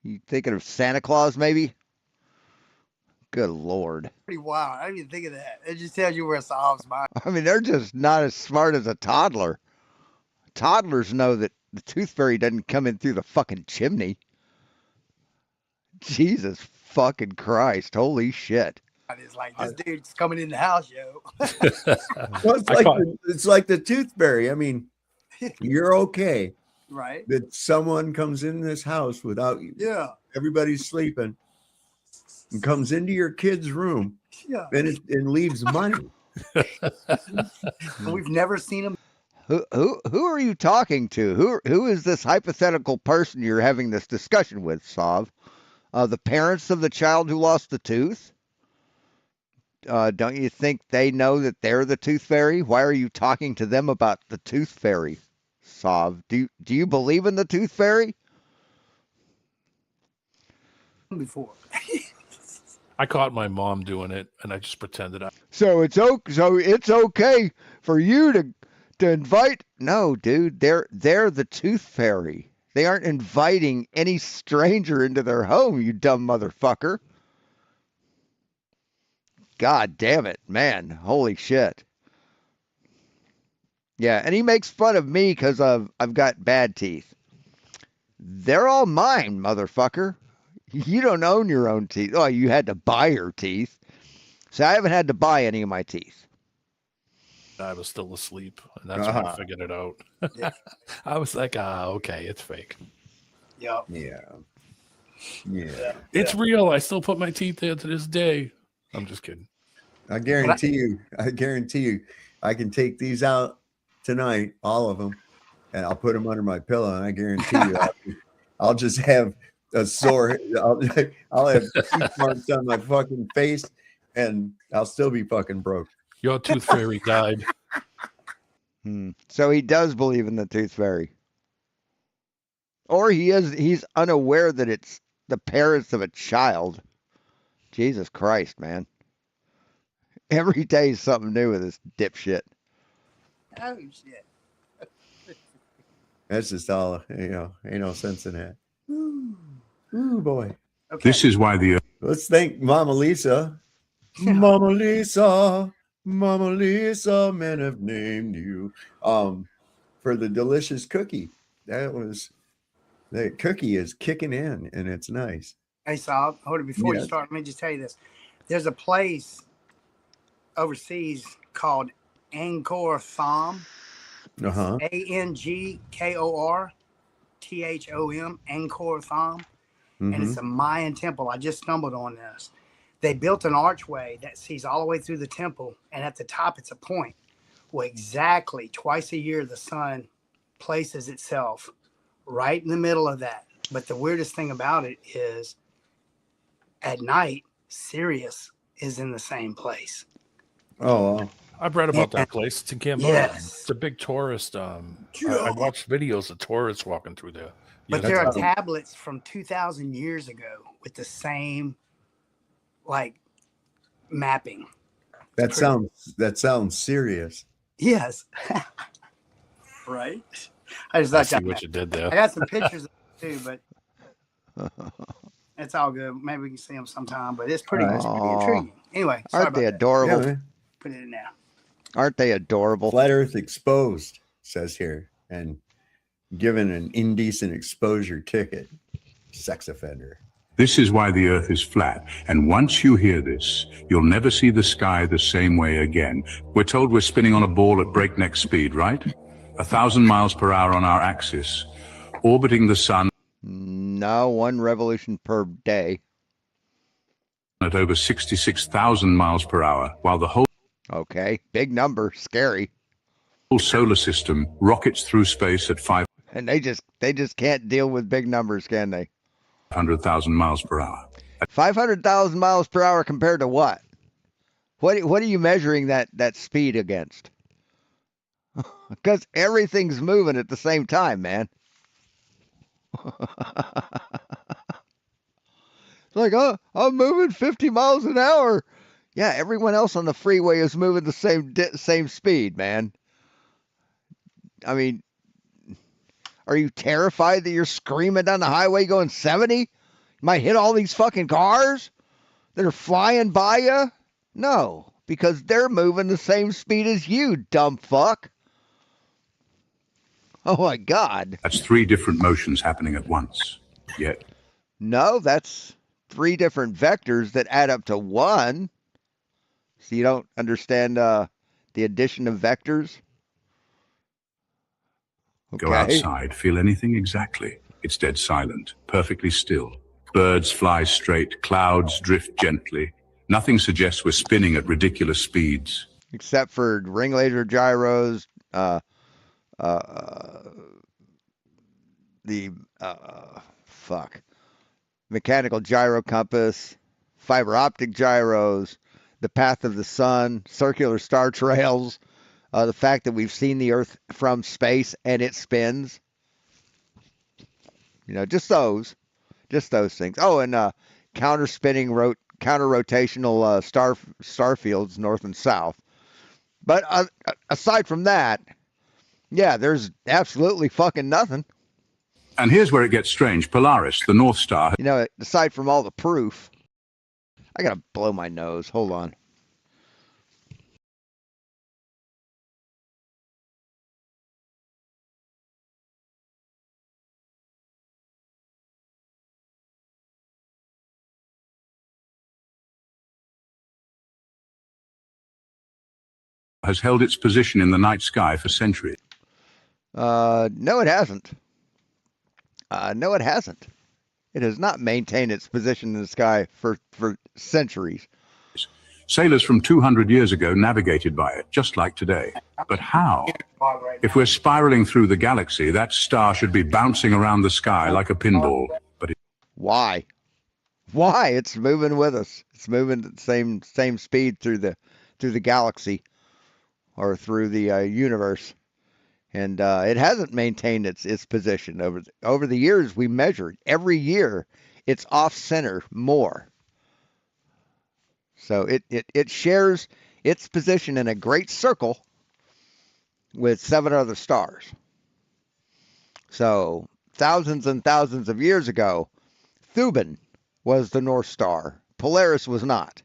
You thinking of Santa Claus, maybe? Good Lord. Pretty wild. I didn't even think of that. It just tells you where Sav's mind. I mean, they're just not as smart as a toddler. Toddlers know that the Tooth Fairy doesn't come in through the fucking chimney. Jesus fucking Christ. Holy shit. It's like, this dude's coming in the house, yo. Well, it's like the Tooth Fairy. I mean, you're okay. Right. That someone comes in this house without you. Yeah. Everybody's sleeping. And comes into your kid's room and leaves money. We've never seen him. Who are you talking to? Who is this hypothetical person you're having this discussion with, Sav? The parents of the child who lost the tooth? Don't you think they know that they're the Tooth Fairy? Why are you talking to them about the Tooth Fairy, Sav? Do you believe in the Tooth Fairy? Before. I caught my mom doing it, and I just pretended. So it's okay for you to invite? No, dude, they're the Tooth Fairy. They aren't inviting any stranger into their home, you dumb motherfucker. God damn it, man. Holy shit. Yeah, and he makes fun of me because I've got bad teeth. They're all mine, motherfucker. You don't own your own teeth. Oh, you had to buy your teeth. So I haven't had to buy any of my teeth. I was still asleep, and that's when I figured it out. I was like, okay, it's fake. Yep. Yeah. It's real. I still put my teeth there to this day. I'm just kidding. I guarantee you, I can take these out tonight, all of them, and I'll put them under my pillow, and I guarantee you, I'll just have a sore. I'll have teeth marks on my fucking face, and I'll still be fucking broke. Your tooth fairy died. So he does believe in the tooth fairy. Or he's unaware that it's the parents of a child. Jesus Christ, man. Every day is something new with this dipshit. Oh shit. That's just all, ain't no sense in that. Ooh, boy. Okay. This is why the Let's thank Mama Lisa. Mama Lisa, men have named you. For the delicious cookie. The cookie is kicking in, and it's nice. Hey, Saul, hold it before you Yes. start. Let me just tell you this. There's a place overseas called Angkor Thom. Uh-huh. Angkor Thom, Angkor Thom. And Mm-hmm. it's a Mayan temple. I just stumbled on this. They built an archway that sees all the way through the temple, and at the top it's a point. Well, exactly twice a year the sun places itself right in the middle of that. But the weirdest thing about it is at night, Sirius is in the same place. Oh, wow. I've read about that place. It's in Cambodia. Yes. It's a big tourist. I watched videos of tourists walking through there. But there are tablets from 2,000 years ago with the same mapping. That sounds serious. Yes. Right. I just I thought see that. what you did there. I got some pictures of it too, but it's all good. Maybe we can see them sometime. But it's pretty intriguing. Anyway, sorry Aren't they about that. adorable? Yeah, man. Put it in now. Aren't they adorable? Flat Earth exposed, says here, and given an indecent exposure ticket. Sex offender. This is why the earth is flat. And once you hear this, you'll never see the sky the same way again. We're told we're spinning on a ball at breakneck speed, right? 1,000 miles per hour on our axis, orbiting the sun No, 1 revolution per day. at over 66,000 miles per hour, while the whole Okay, big number, scary. solar system rockets through space at And they just can't deal with big numbers, can they? 500,000 miles per hour. 500,000 miles per hour compared to what? What are you measuring that speed against? Because everything's moving at the same time, man. It's like, oh, I'm moving 50 miles an hour. Yeah, everyone else on the freeway is moving the same speed, man. I mean, are you terrified that you're screaming down the highway going 70? You might hit all these fucking cars that are flying by you? No, because they're moving the same speed as you, dumb fuck. Oh my God. That's 3 different motions happening at once. Yet No, that's 3 different vectors that add up to 1. So you don't understand the addition of vectors? Okay. go outside, feel anything exactly. It's dead silent, perfectly still. Birds fly straight, clouds drift gently. Nothing suggests we're spinning at ridiculous speeds. Except for ring laser gyros, mechanical gyro compass, fiber optic gyros, the path of the sun, circular star trails, the fact that we've seen the Earth from space and it spins. Just those things. Oh, and counter spinning counter rotational star fields north and south. But aside from that, yeah, there's absolutely fucking nothing. And here's where it gets strange. Polaris, the North Star, Aside from all the proof. I gotta blow my nose. Hold on. has held its position in the night sky for centuries. No, it hasn't. No, it hasn't. It has not maintained its position in the sky for centuries. Sailors from 200 years ago navigated by it, just like today. But how? If we're spiraling through the galaxy, that star should be bouncing around the sky like a pinball. But Why? Why? It's moving with us. It's moving at the same speed through the galaxy or through the universe, and it hasn't maintained its position over the years. We measured every year it's off center more. So it shares its position in a great circle with 7 other stars. So thousands and thousands of years ago, Thuban was the North Star. Polaris was not.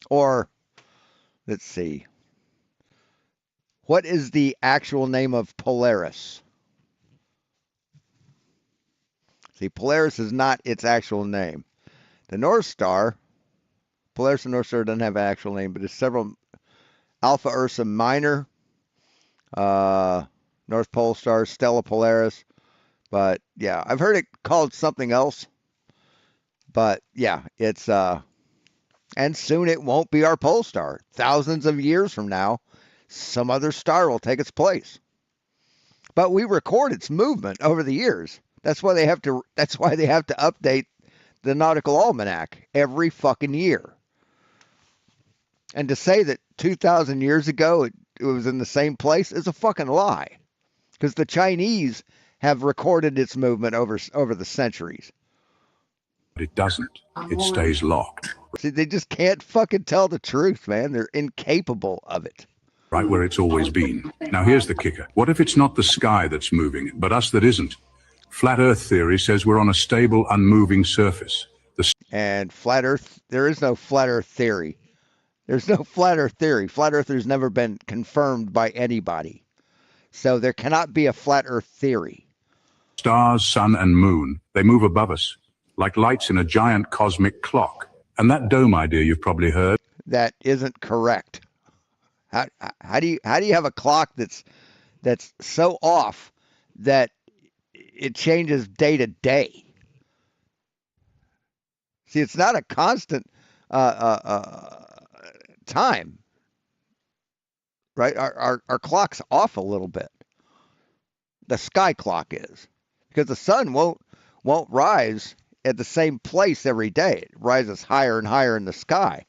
Or, let's see. What is the actual name of Polaris? See, Polaris is not its actual name. The North Star, Polaris and North Star doesn't have an actual name, but it's several Alpha Ursa Minor, North Pole Star, Stella Polaris. But yeah, I've heard it called something else. But yeah, it's and soon it won't be our pole star. Thousands of years from now, some other star will take its place. But we record its movement over the years. That's why they have to update the Nautical Almanac every fucking year. And to say that 2,000 years ago it was in the same place is a fucking lie. Because the Chinese have recorded its movement over the centuries. But it doesn't. It stays locked. See, they just can't fucking tell the truth, man. They're incapable of it. Right where it's always been. Now here's the kicker. What if it's not the sky that's moving, but us that isn't? Flat Earth theory says we're on a stable, unmoving surface. And flat Earth, there is no flat Earth theory. There's no flat Earth theory. Flat Earth has never been confirmed by anybody. So there cannot be a flat Earth theory. Stars, sun, and moon, they move above us, like lights in a giant cosmic clock. And that dome idea you've probably heard? That isn't correct. How do you have a clock that's so off that it changes day to day? See, it's not a constant time, right? Our clock's off a little bit. The sky clock is, because the sun won't rise at the same place every day. It rises higher and higher in the sky,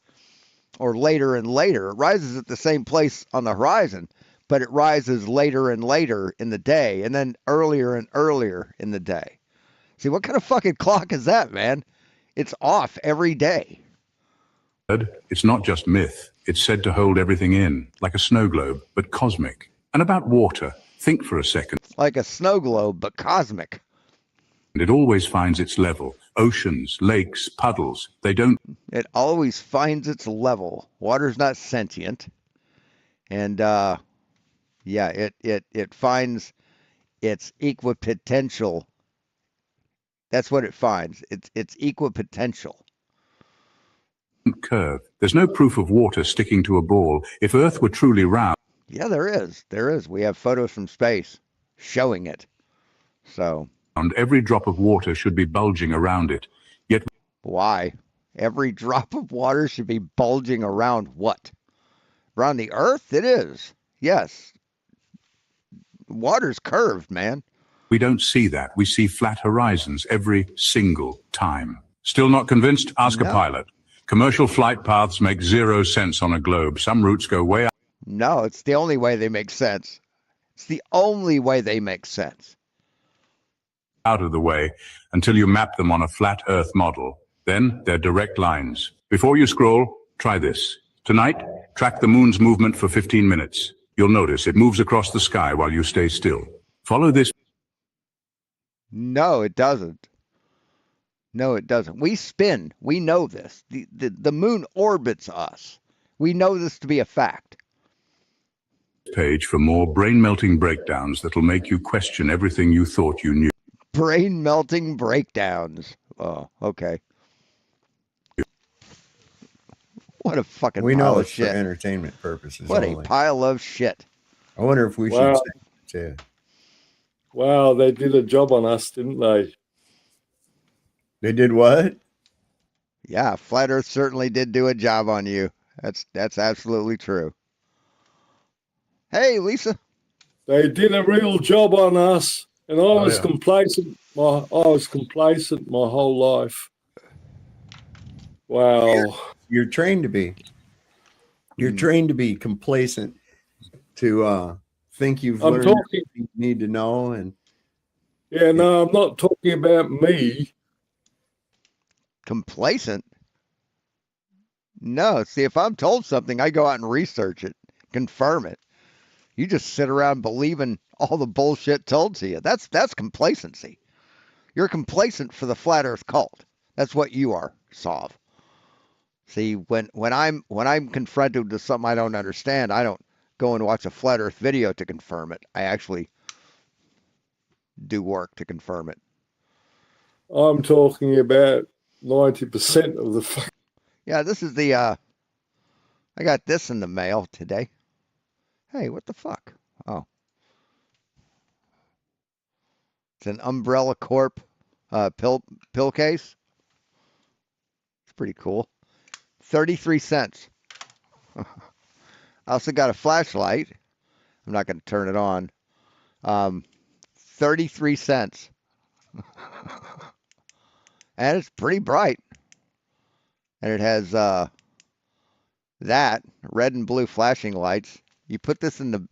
or later and later. It rises at the same place on the horizon, but it rises later and later in the day, and then earlier and earlier in the day. See, what kind of fucking clock is that, man? It's off every day. It's not just myth. It's said to hold everything in, like a snow globe, but cosmic. And about water, think for a second. Like a snow globe, but cosmic. And it always finds its level. Oceans, lakes, puddles, they don't... It always finds its level. Water's not sentient. And, yeah, it finds its equipotential. That's what it finds. It's equipotential. Curve. There's no proof of water sticking to a ball. If Earth were truly round... Yeah, there is. There is. We have photos from space showing it. So... And every drop of water should be bulging around it. Yet... Why? Every drop of water should be bulging around what? Around the Earth? It is. Yes. Water's curved, man. We don't see that. We see flat horizons every single time. Still not convinced? Ask a pilot. Commercial flight paths make zero sense on a globe. Some routes go way up. No, it's the only way they make sense. It's the only way they make sense. Out of the way until you map them on a flat Earth model. Then they're direct lines. Before you scroll, try this. Tonight, track the moon's movement for 15 minutes. You'll notice it moves across the sky while you stay still. Follow this. No, it doesn't. No, it doesn't. We spin. We know this. The moon orbits us. We know this to be a fact. Page for more brain-melting breakdowns that'll make you question everything you thought you knew. Brain-melting breakdowns. Oh, okay. What a fucking We pile know of it's for shit. entertainment purposes What only. a pile of shit. I wonder if we Wow. should say it too. Wow, they did a job on us, didn't they? They did what? Yeah, Flat Earth certainly did do a job on you. That's absolutely true. Hey, Lisa. They did a real job on us, and I was yeah. complacent. I was complacent my whole life. Wow. You're trained to be. You're trained to be complacent, to think you've I'm learned talking. everything you need to know, and Yeah, no, I'm not talking about me. Complacent? No, see, if I'm told something, I go out and research it, confirm it. You just sit around believing all the bullshit told to you. That's complacency. You're complacent for the flat Earth cult. That's what you are, Sov. See, when I'm confronted with something I don't understand, I don't go and watch a flat Earth video to confirm it. I actually do work to confirm it. I'm talking about 90% of the. Yeah, this is the. I got this in the mail today. Hey, what the fuck? Oh, it's an Umbrella Corp pill case. It's pretty cool. 33 cents. I also got a flashlight. I'm not going to turn it on. 33 cents. And it's pretty bright. And it has that red and blue flashing lights. You put this in the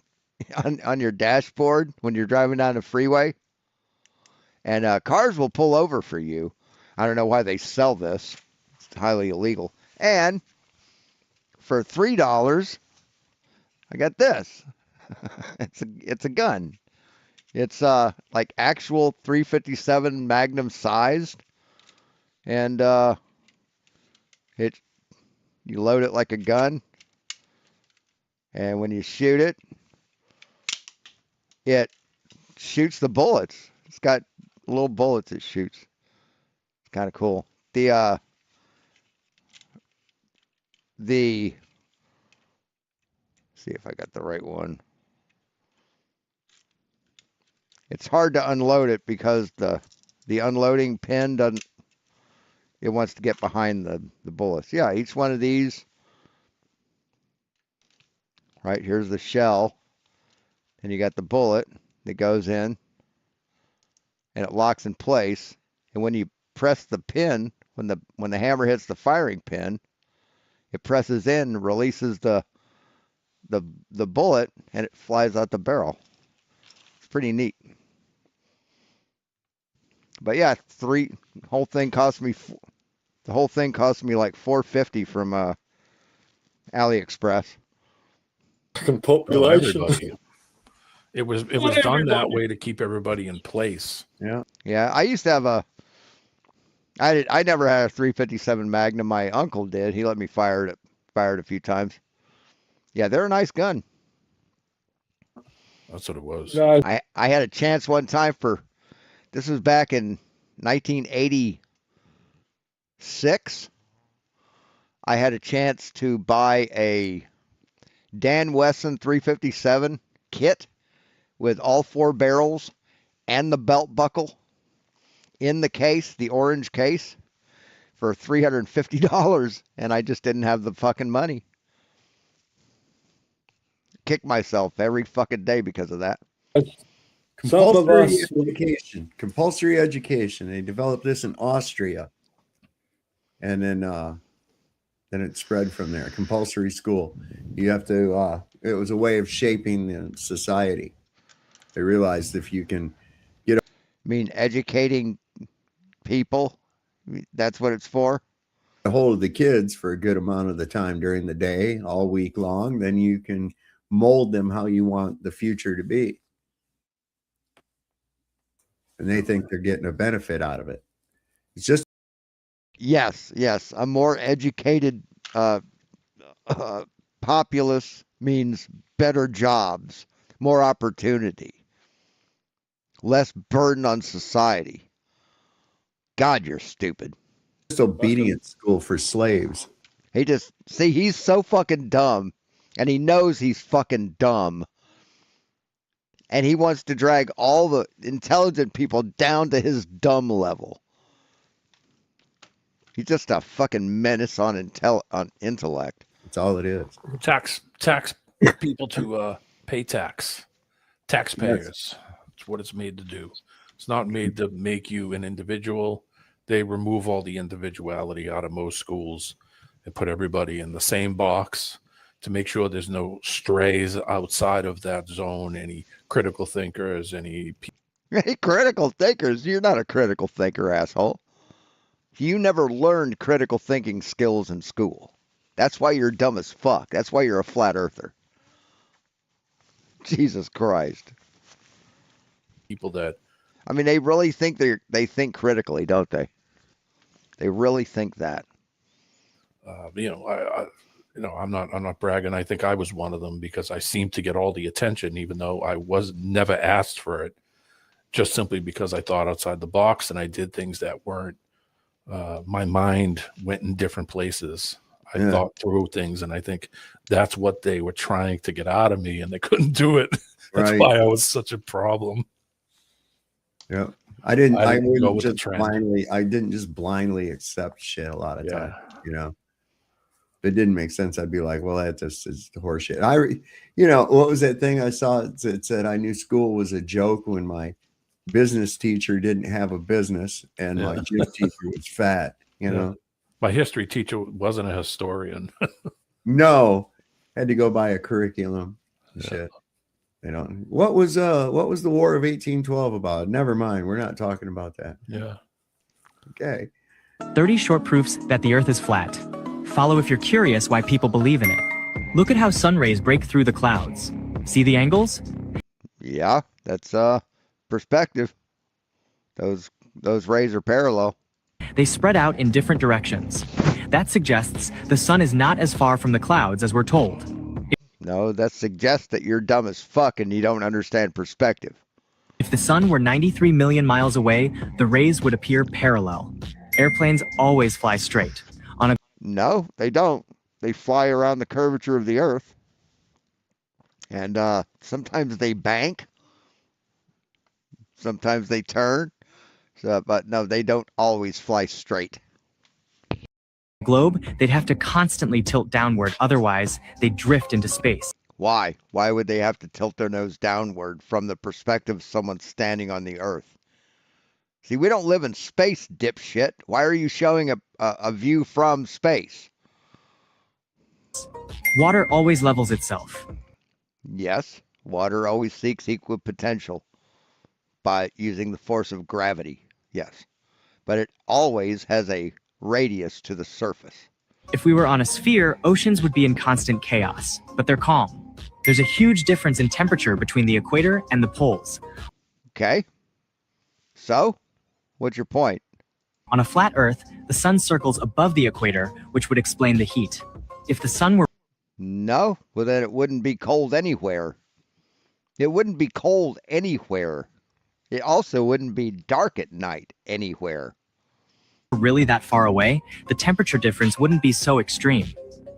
on your dashboard when you're driving down the freeway, and cars will pull over for you. I don't know why they sell this. It's highly illegal. And for $3, I got this. It's a gun. It's like actual 357 Magnum sized, and you load it like a gun, and when you shoot it, it shoots the bullets. It's got little bullets it shoots. It's kind of cool. The see if I got the right one. It's hard to unload it because the unloading pin doesn't. It wants to get behind the bullets. Yeah, each one of these. Right here's the shell, and you got the bullet that goes in, and it locks in place. And when you press the pin, when the hammer hits the firing pin, it presses in and releases the bullet, and it flies out the barrel. It's pretty neat. But yeah, the whole thing cost me like $4.50 from AliExpress. Population. Everybody. It was done that way to keep everybody in place. yeah. Yeah, I used to have I never had a 357 Magnum. My uncle did. He let me fire it a few times. Yeah, they're a nice gun. That's what it was. No, I had a chance one time this was back in 1986. I had a chance to buy a Dan Wesson 357 kit with all 4 barrels and the belt buckle in the case, the orange case, for $350, and I just didn't have the fucking money. Kick myself every fucking day because of that. Compulsory education. Compulsory education. They developed this in Austria, and then it spread from there. Compulsory school. You have to. It was a way of shaping the society. They realized if you can I mean, educating people. That's what it's for. a hold of the kids for a good amount of the time during the day, all week long, then you can mold them how you want the future to be. And they think they're getting a benefit out of it. It's just Yes. A more educated populace means better jobs, more opportunity, less burden on society. God, you're stupid. obedience school for slaves. He's so fucking dumb, and he knows he's fucking dumb, and he wants to drag all the intelligent people down to his dumb level. He's just a fucking menace on intellect. That's all it is. Tax people to pay tax. Taxpayers. It's what it's made to do. It's not made to make you an individual. They remove all the individuality out of most schools and put everybody in the same box to make sure there's no strays outside of that zone, any critical thinkers, any Critical thinkers? You're not a critical thinker, asshole. You never learned critical thinking skills in school. That's why you're dumb as fuck. That's why you're a flat earther. Jesus Christ. people that I mean, they really think they think critically, don't they? They really think that. I'm not bragging. I think I was one of them because I seemed to get all the attention, even though I was never asked for it, just simply because I thought outside the box and I did things that weren't. My mind went in different places. I thought through things, and I think that's what they were trying to get out of me, and they couldn't do it. That's why I was such a problem. Yeah, I didn't go with the trend. I didn't just blindly accept shit a lot of times. If it didn't make sense, I'd be like, well, that just is horseshit. What was that thing I saw? It said I knew school was a joke when my business teacher didn't have a business and my gym teacher was fat. You know, my history teacher wasn't a historian. No, had to go by a curriculum. Shit. What was the War of 1812 about? Never mind. We're not talking about that. Yeah. Okay. 30 short proofs that the Earth is flat. Follow if you're curious why people believe in it. Look at how sun rays break through the clouds. See the angles? Yeah, that's perspective. Those rays are parallel. They spread out in different directions. That suggests the sun is not as far from the clouds as we're told. No, that suggests that you're dumb as fuck and you don't understand perspective. If the sun were 93 million miles away, the rays would appear parallel. Airplanes always fly straight. No, they don't. They fly around the curvature of the Earth. And sometimes they bank. Sometimes they turn. But no, they don't always fly straight. Globe, they'd have to constantly tilt downward, otherwise they'd drift into space. Why? Why would they have to tilt their nose downward from the perspective of someone standing on the Earth? See, we don't live in space, dipshit. Why are you showing a view from space? Water always levels itself. Yes, water always seeks equipotential by using the force of gravity. Yes, but it always has a radius to the surface. If we were on a sphere, oceans would be in constant chaos, but they're calm. There's a huge difference in temperature between the equator and the poles. Okay. So, what's your point? On a flat Earth, the sun circles above the equator, which would explain the heat. If the sun were... No, well then it wouldn't be cold anywhere. It wouldn't be cold anywhere. It also wouldn't be dark at night anywhere. Really that far away, the temperature difference wouldn't be so extreme.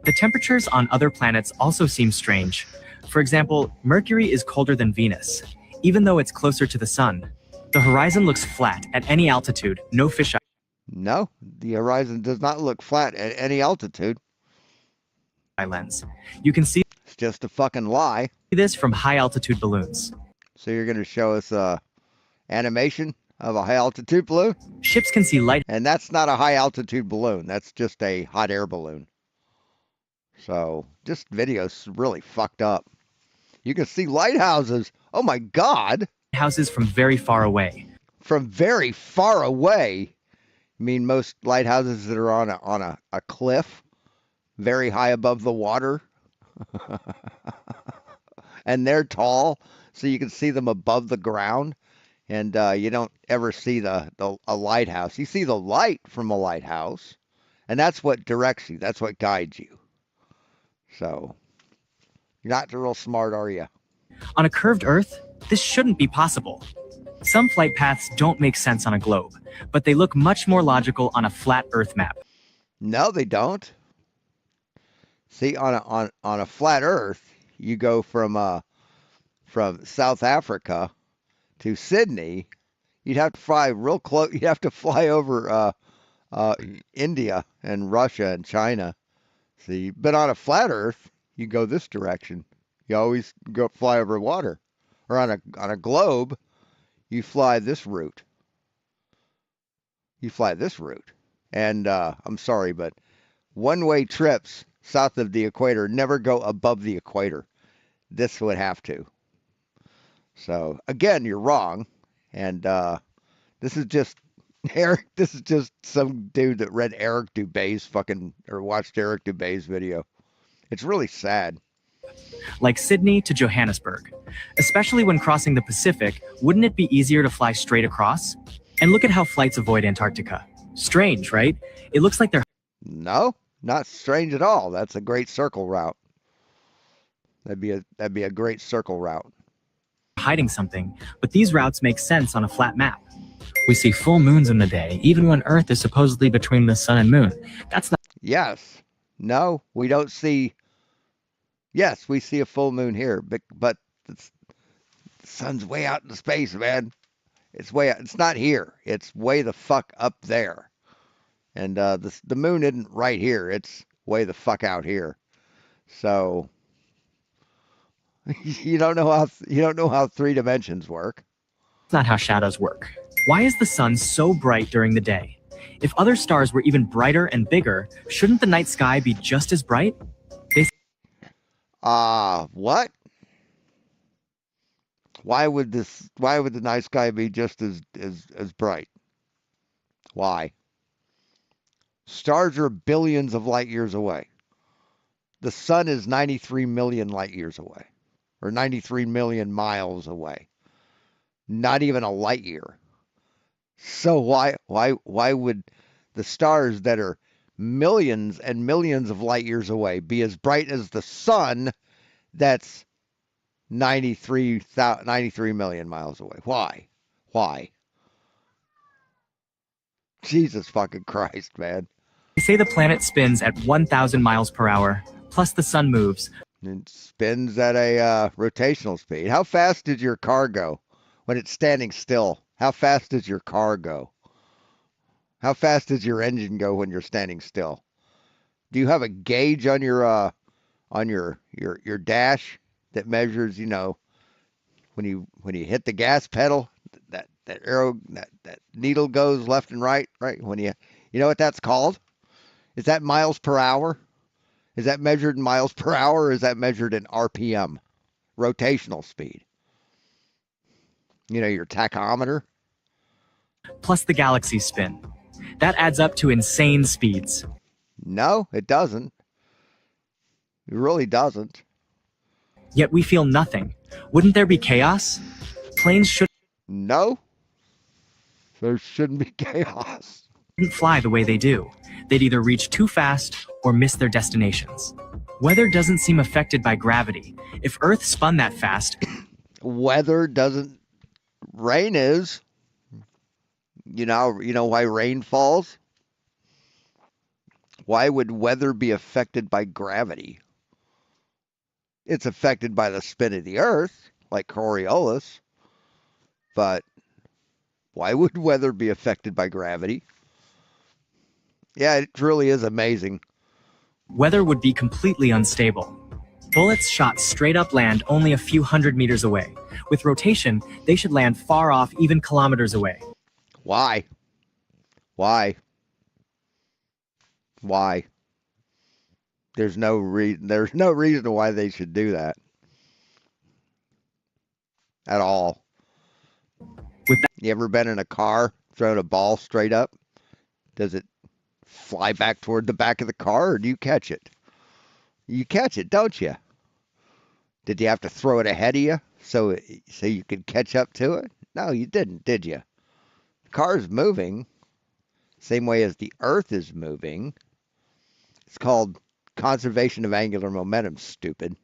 The temperatures on other planets also seem strange. For example, Mercury is colder than Venus, even though it's closer to the sun. The horizon looks flat at any altitude, no fisheye. No, the horizon does not look flat at any altitude. Lens. You can see It's just a fucking lie. this from high altitude balloons. So you're going to show us animation of a high altitude balloon? Ships can see light. And that's not a high altitude balloon. That's just a hot air balloon. So this video's really fucked up. You can see lighthouses. Oh my God. Houses from very far away. From very far away. I mean, most lighthouses that are on a cliff, very high above the water. And they're tall, so you can see them above the ground. And you don't ever see a lighthouse. You see the light from a lighthouse, and that's what directs you. That's what guides you. So, you're not real smart, are you? On a curved Earth, this shouldn't be possible. Some flight paths don't make sense on a globe, but they look much more logical on a flat Earth map. No, they don't. See, on a flat Earth, you go from South Africa to Sydney. You'd have to fly real close. You'd have to fly over uh, India and Russia and China. See, but on a flat Earth, you go this direction. You always go fly over water, or on a globe, you fly this route. You fly this route, and I'm sorry, but one-way trips south of the equator never go above the equator. This would have to. So again, you're wrong, and this is just Eric. This is just some dude that read Eric Dubé's fucking or watched Eric Dubé's video. It's really sad. like Sydney to Johannesburg. Especially when crossing the Pacific, wouldn't it be easier to fly straight across? And look at how flights avoid Antarctica. Strange, right? It looks like they're No, not strange at all. That's a great circle route. That'd be a great circle route. hiding something, but these routes make sense on a flat map. We see full moons in the day, even when Earth is supposedly between the sun and moon. That's not Yes. No, we don't see. Yes, we see a full moon here, but the sun's way out in space, man. It's way out. It's not here. It's way the fuck up there. And the moon isn't right here. It's way the fuck out here. So you don't know how 3 dimensions work. not how shadows work. Why is the sun so bright during the day? If other stars were even brighter and bigger, shouldn't the night sky be just as bright? What? Why would the night sky be just as bright? Why? Stars are billions of light years away. The sun is 93 million light years away, or 93 million miles away. Not even a light year. So why would the stars that are millions and millions of light years away be as bright as the sun that's 93 million miles away? Why? Jesus fucking Christ, man. They say the planet spins at 1,000 miles per hour, plus the sun moves. It spins at a rotational speed. How fast did your car go when it's standing still? How fast does your car go? How fast does your engine go when you're standing still? Do you have a gauge on your dash that measures, when you hit the gas pedal, that needle goes left and right, when you know what that's called? Is that miles per hour? Is that measured in miles per hour, or is that measured in RPM, rotational speed? Your tachometer. Plus the galaxies spin. That adds up to insane speeds. No, it doesn't. It really doesn't. Yet we feel nothing. Wouldn't there be chaos? Planes shouldn't No, there shouldn't be chaos. fly the way they do. They'd either reach too fast or miss their destinations. Weather doesn't seem affected by gravity. If Earth spun that fast, Weather doesn't. Rain is. You know why rain falls? Why would weather be affected by gravity? It's affected by the spin of the Earth, like Coriolis. But why would weather be affected by gravity? Yeah, it really is amazing. weather would be completely unstable. Bullets shot straight up land only a few hundred meters away. With rotation, they should land far off, even kilometers away. Why? Why? Why? There's no reason why they should do that. At all. With that, You ever been in a car throwing a ball straight up? Does it fly back toward the back of the car, or do you catch it? You catch it, don't you? Did you have to throw it ahead of you so you could catch up to it? No, you didn't, did you? The car's moving, same way as the Earth is moving. It's called conservation of angular momentum, stupid.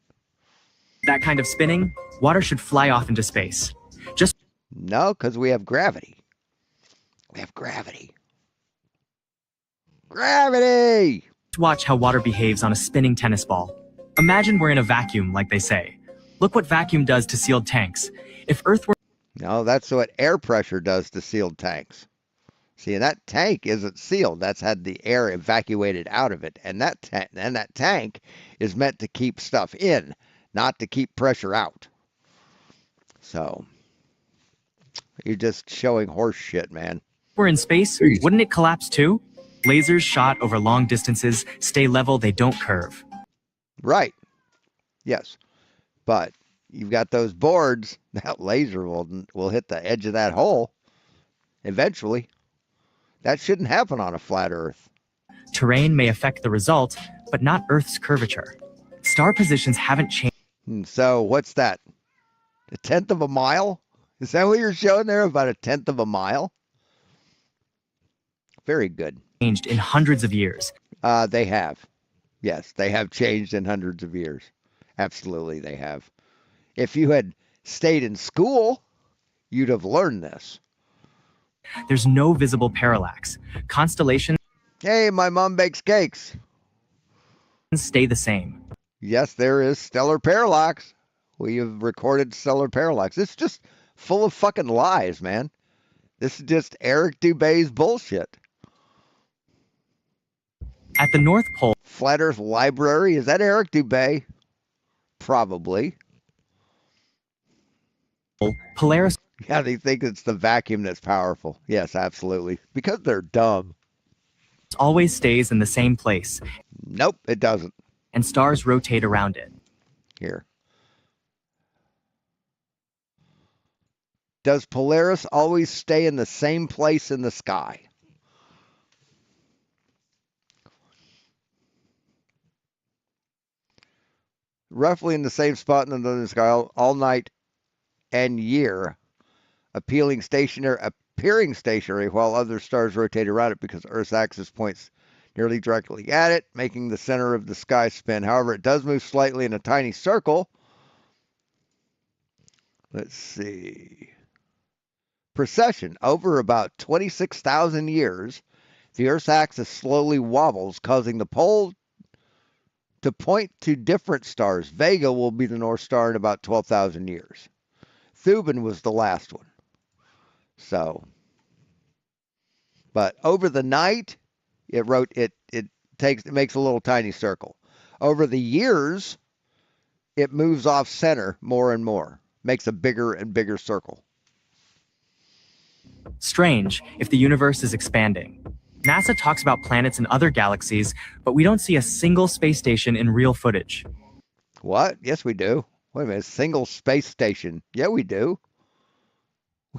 that kind of spinning, water should fly off into space. Just No, because we have gravity. We have gravity. Gravity! Watch how water behaves on a spinning tennis ball. Imagine we're in a vacuum, like they say. Look what vacuum does to sealed tanks. If Earth were No, that's what air pressure does to sealed tanks. See, and that tank isn't sealed. That's had the air evacuated out of it. And that tank is meant to keep stuff in, not to keep pressure out. So, you're just showing horse shit, man. we're in space, wouldn't it collapse too? Lasers shot over long distances stay level, they don't curve. Right. Yes. But you've got those boards, that laser will hit the edge of that hole eventually. That shouldn't happen on a flat Earth. Terrain may affect the result, but not Earth's curvature. Star positions haven't So what's that? A tenth of a mile? Is that what you're showing there? About a tenth of a mile? Very good. changed in hundreds of years. They have. Yes, they have changed in hundreds of years. Absolutely, they have. If you had stayed in school, you'd have learned this. There's no visible parallax. Constellations Hey, my mom bakes cakes. stay the same. Yes, there is stellar parallax. We have recorded stellar parallax. It's just full of fucking lies, man. This is just Eric Dubé's bullshit. At the North Pole, Flat Earth Library, is that Eric Dubé? Probably. Polaris Yeah, they think it's the vacuum that's powerful. Yes, absolutely. Because they're dumb. always stays in the same place, Nope, it doesn't. and stars rotate around it. Here. Does Polaris always stay in the same place in the sky? Roughly in the same spot in the northern sky all night and year, appearing stationary while other stars rotate around it because Earth's axis points nearly directly at it, making the center of the sky spin. However, it does move slightly in a tiny circle. Let's see. Precession. Over about 26,000 years, the Earth's axis slowly wobbles, causing the pole to point to different stars. Vega will be the North Star in about 12,000 years. Thuban was the last one. So, but over the night, it makes a little tiny circle. Over the years, it moves off center more and more, makes a bigger and bigger circle. Strange if the universe is expanding. NASA talks about planets in other galaxies, but we don't see a single space station in real footage. What? Yes, we do. Wait a minute, single space station. Yeah, we do.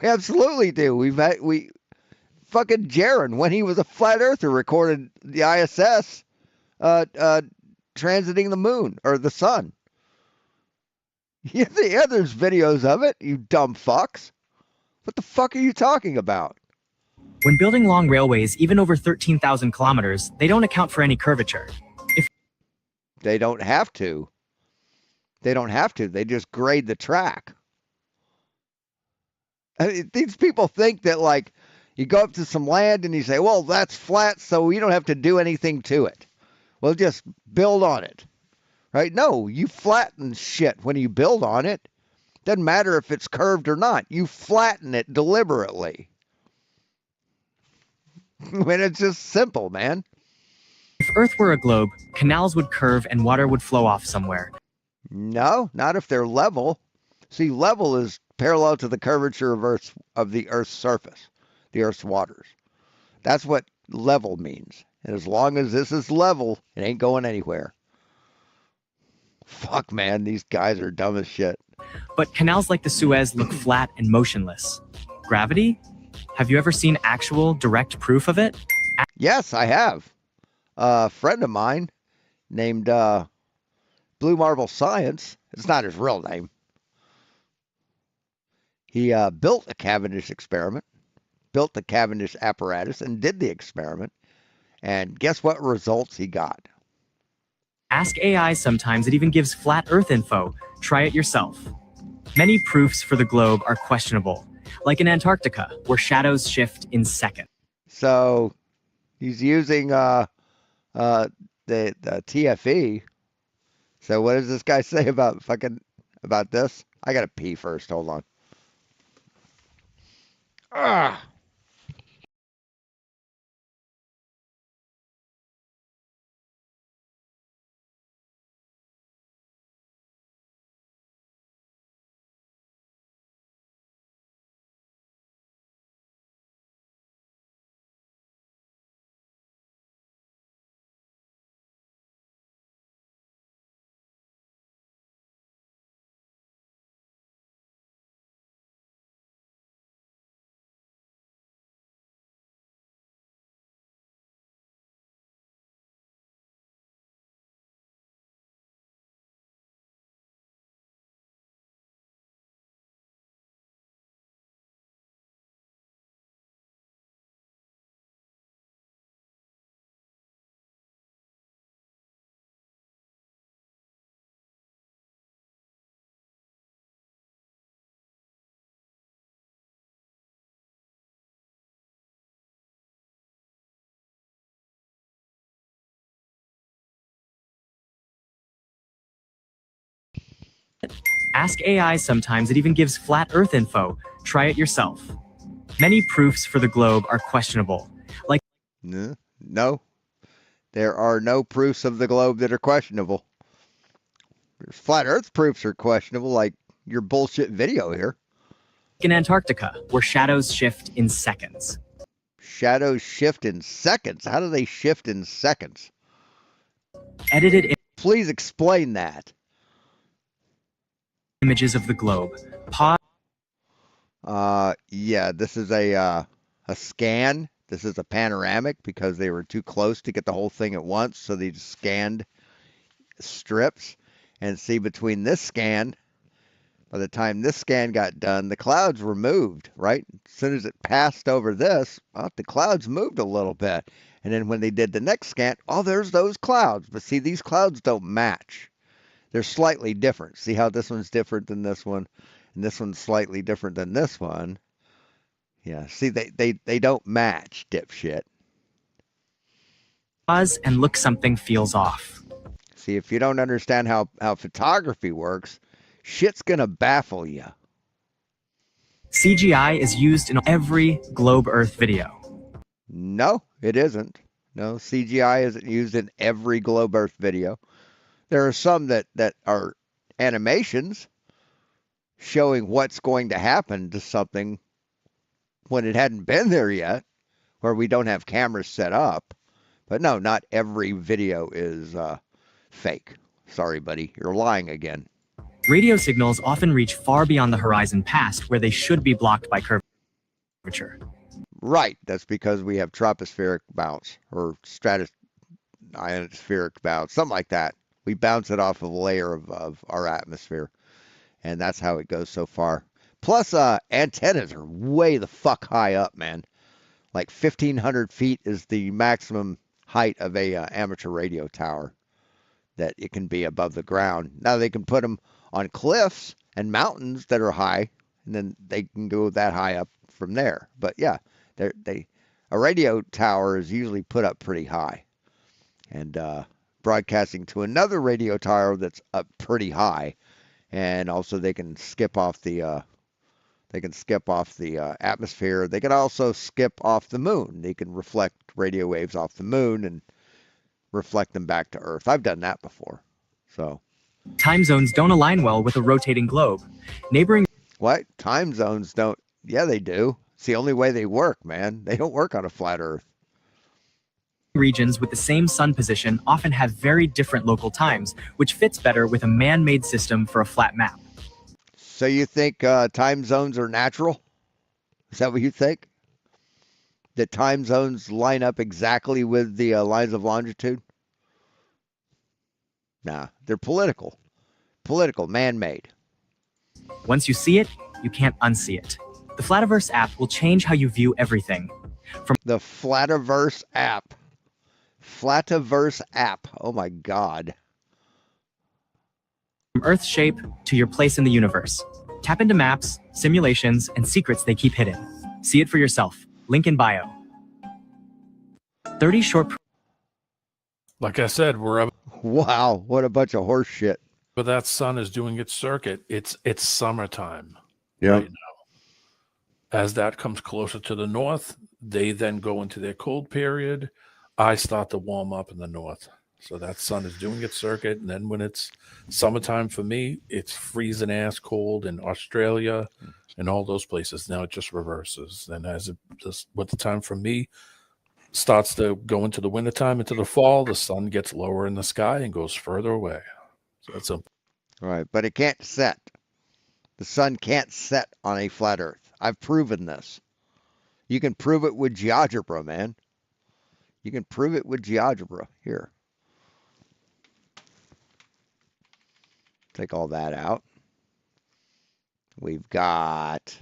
We absolutely do. We fucking Jaron, when he was a flat earther, recorded the ISS transiting the moon or the sun. Yeah, there's videos of it, you dumb fucks. What the fuck are you talking about? When building long railways, even over 13,000 kilometers, they don't account for any curvature. They don't have to. They don't have to. They just grade the track. I mean, these people think that, like, you go up to some land and you say, well, that's flat, so we don't have to do anything to it. Well, just build on it. Right? No, you flatten shit when you build on it. Doesn't matter if it's curved or not. You flatten it deliberately. When it's just simple, man. If Earth were a globe, canals would curve and water would flow off somewhere. No, not if they're level. See, level is parallel to the curvature of the Earth's surface, the Earth's waters. That's what level means. And as long as this is level, it ain't going anywhere. Fuck, man, these guys are dumb as shit. But canals like the Suez look flat and motionless. Gravity? Have you ever seen actual, direct proof of it? Yes, I have. A friend of mine named Blue Marble Science. It's not his real name. He built a Cavendish experiment, built the Cavendish apparatus, and did the experiment. And guess what results he got? Ask AI sometimes, it even gives flat Earth info. Try it yourself. Many proofs for the globe are questionable, like in Antarctica, where shadows shift in seconds. So he's using the TFE. So what does this guy say about about this? I gotta pee first. Hold on. Ah. Ask AI sometimes, it even gives flat Earth info. Try it yourself. Many proofs for the globe are questionable. Like No, there are no proofs of the globe that are questionable. There's flat Earth proofs are questionable, like your bullshit video here. in Antarctica, where shadows shift in seconds. Shadows shift in seconds. How do they shift in seconds? Edited Please explain that. images of the globe. Pause. Yeah, this is a scan. This is a panoramic because they were too close to get the whole thing at once, so they just scanned strips. And see, between this scan, by the time this scan got done, the clouds were moved, right? As soon as it passed over this, well, the clouds moved a little bit. And then when they did the next scan, oh, there's those clouds. But see, these clouds don't match. They're slightly different. See how this one's different than this one, and this one's slightly different than this one. Yeah, see, they don't match, dipshit. Pause and look, something feels off. See, if you don't understand how photography works, shit's gonna baffle you. CGI is used in every Globe Earth video. No, it isn't. No, CGI isn't used in every Globe Earth video. There are some that are animations showing what's going to happen to something when it hadn't been there yet, where we don't have cameras set up. But no, not every video is fake. Sorry, buddy, you're lying again. Radio signals often reach far beyond the horizon past where they should be blocked by curvature. Right, that's because we have tropospheric bounce or ionospheric bounce, something like that. We bounce it off of a layer of our atmosphere, and that's how it goes so far. Plus, antennas are way the fuck high up, man. Like 1,500 feet is the maximum height of a amateur radio tower that it can be above the ground. Now they can put them on cliffs and mountains that are high, and then they can go that high up from there. But yeah, a radio tower is usually put up pretty high, and broadcasting to another radio tower that's up pretty high, and also they can skip off the atmosphere. They can also skip off the moon. They can reflect radio waves off the moon and reflect them back to Earth. I've done that before. So Time zones don't align well with a rotating globe. Neighboring what? Time zones don't? Yeah, they do. It's the only way they work, man. They don't work on a flat Earth. regions with the same sun position often have very different local times, which fits better with a man-made system for a flat map. So you think time zones are natural? Is that what you think? That time zones line up exactly with the lines of longitude? Nah, they're political. Political, man-made. Once you see it, you can't unsee it. The Flativerse app will change how you view everything. From the Flativerse app. Flativerse app. Oh my God. Earth's shape to your place in the universe. Tap into maps, simulations, and secrets they keep hidden. See it for yourself. Link in bio. 30 short Like I said, wherever Wow, what a bunch of horse shit. that sun is doing its circuit, it's summertime Yep. right now. As that comes closer to the north, they then go into their cold period. I start to warm up in the north. So that sun is doing its circuit. And then when it's summertime for me, it's freezing ass cold in Australia and all those places. Now it just reverses. And as it just what the time for me starts to go into the wintertime, into the fall, the sun gets lower in the sky and goes further away. So that's a Right, but it can't set. The sun can't set on a flat Earth. I've proven this. You can prove it with GeoGebra, man. You can prove it with GeoGebra. Here. Take all that out. We've got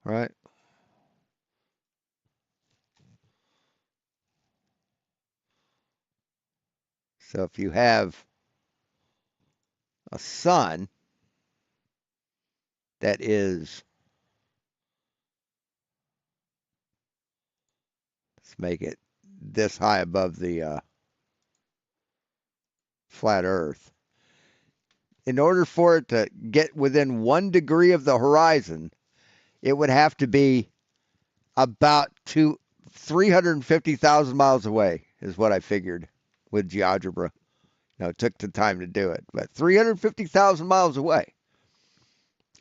right. So if you have a sun that is, let's make it this high above the flat Earth. In order for it to get within 1 degree of the horizon, it would have to be about 350,000 miles away, is what I figured with GeoGebra. Now, it took the time to do it, but 350,000 miles away.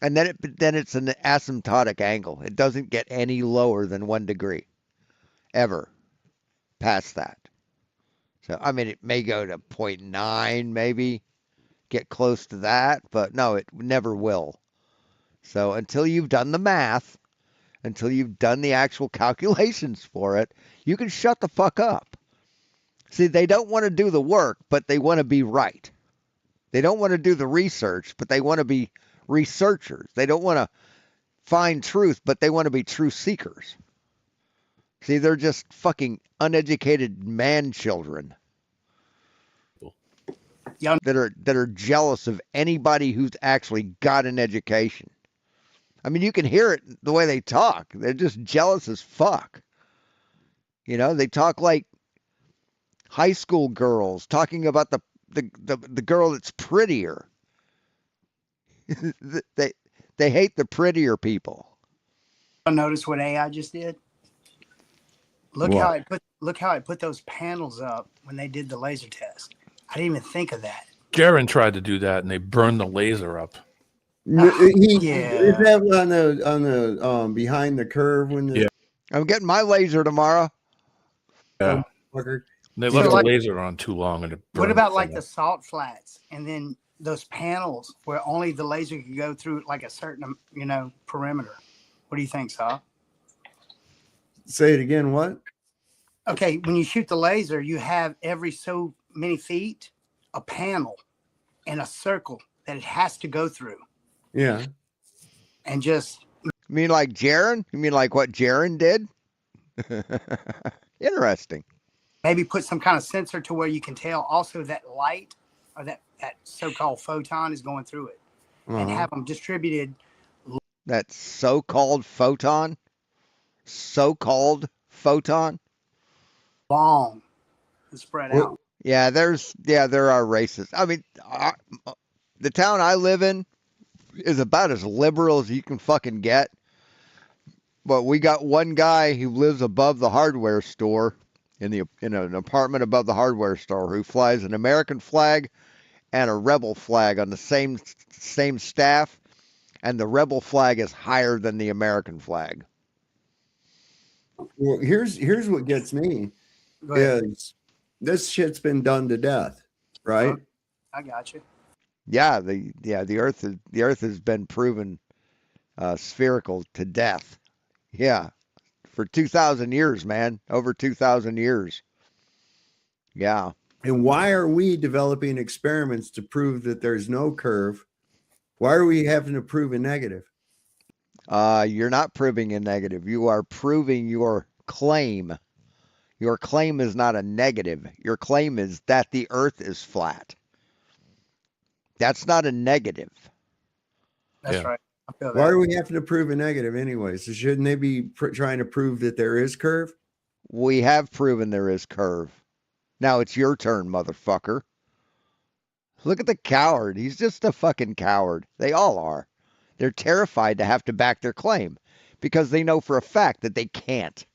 And then it's an asymptotic angle. It doesn't get any lower than 1 degree, ever, past that. So, I mean, it may go to 0.9, maybe, get close to that, but no, it never will. So until you've done the math, until you've done the actual calculations for it, you can shut the fuck up. See, they don't want to do the work, but they want to be right. They don't want to do the research, but they want to be researchers. They don't want to find truth, but they want to be truth seekers. See, they're just fucking uneducated man children that are jealous of anybody who's actually got an education. I mean, you can hear it the way they talk. They're just jealous as fuck. You know, they talk like high school girls talking about the girl that's prettier. they hate the prettier people. Notice what AI just did. Look What? how it put those panels up when they did the laser test. I didn't even think of that. Jaron tried to do that and they burned the laser up. Yeah. Is that on the behind the curve when the Yeah. I'm getting my laser tomorrow. Yeah. fucker? They So left like- the laser on too long and it burned What about the like thing the up. salt flats and then those panels where only the laser could go through like a certain, perimeter? What do you think, Saw? Say it again. What? Okay, when you shoot the laser, you have every so many feet a panel and a circle that it has to go through. Yeah. And just You mean like Jaron? You mean like what Jaron did? Interesting. maybe put some kind of sensor to where you can tell also that light or that so-called photon is going through it, and have them distributed. That so-called photon? So-called photon? Long and spread out. Yeah, there are races. I mean, the town I live in is about as liberal as you can fucking get. But we got one guy who lives above the hardware store in an apartment above the hardware store who flies an American flag and a rebel flag on the same staff, and the rebel flag is higher than the American flag. Well, here's what gets me Go ahead. is this shit's been done to death, right? I got you. Yeah, the Earth has been proven spherical to death. Yeah, for 2,000 years, man, over 2,000 years. Yeah. And why are we developing experiments to prove that there's no curve? Why are we having to prove a negative? You're not proving a negative. You are proving your claim. Your claim is not a negative. Your claim is that the Earth is flat. That's not a negative. That's Yeah. right. I feel Why that. are we having to prove a negative anyway? So shouldn't they be trying to prove that there is curve? We have proven there is curve. Now it's your turn, motherfucker. Look at the coward. He's just a fucking coward. They all are. They're terrified to have to back their claim because they know for a fact that they can't.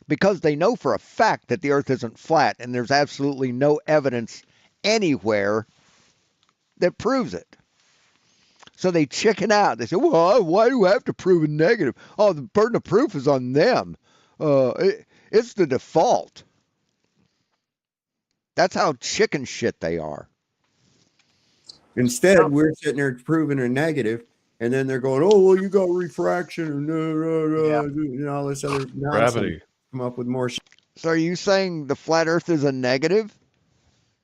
Because they know for a fact that the earth isn't flat and there's absolutely no evidence anywhere that proves it. So they chicken out. They say, well, why do I have to prove a negative? Oh, the burden of proof is on them. It's the default. That's how chicken shit they are. Instead, we're sitting there proving a negative, and then they're going, "Oh, well, you got refraction and all this other nonsense." Gravity. Come up with more shit. So are you saying the flat earth is a negative?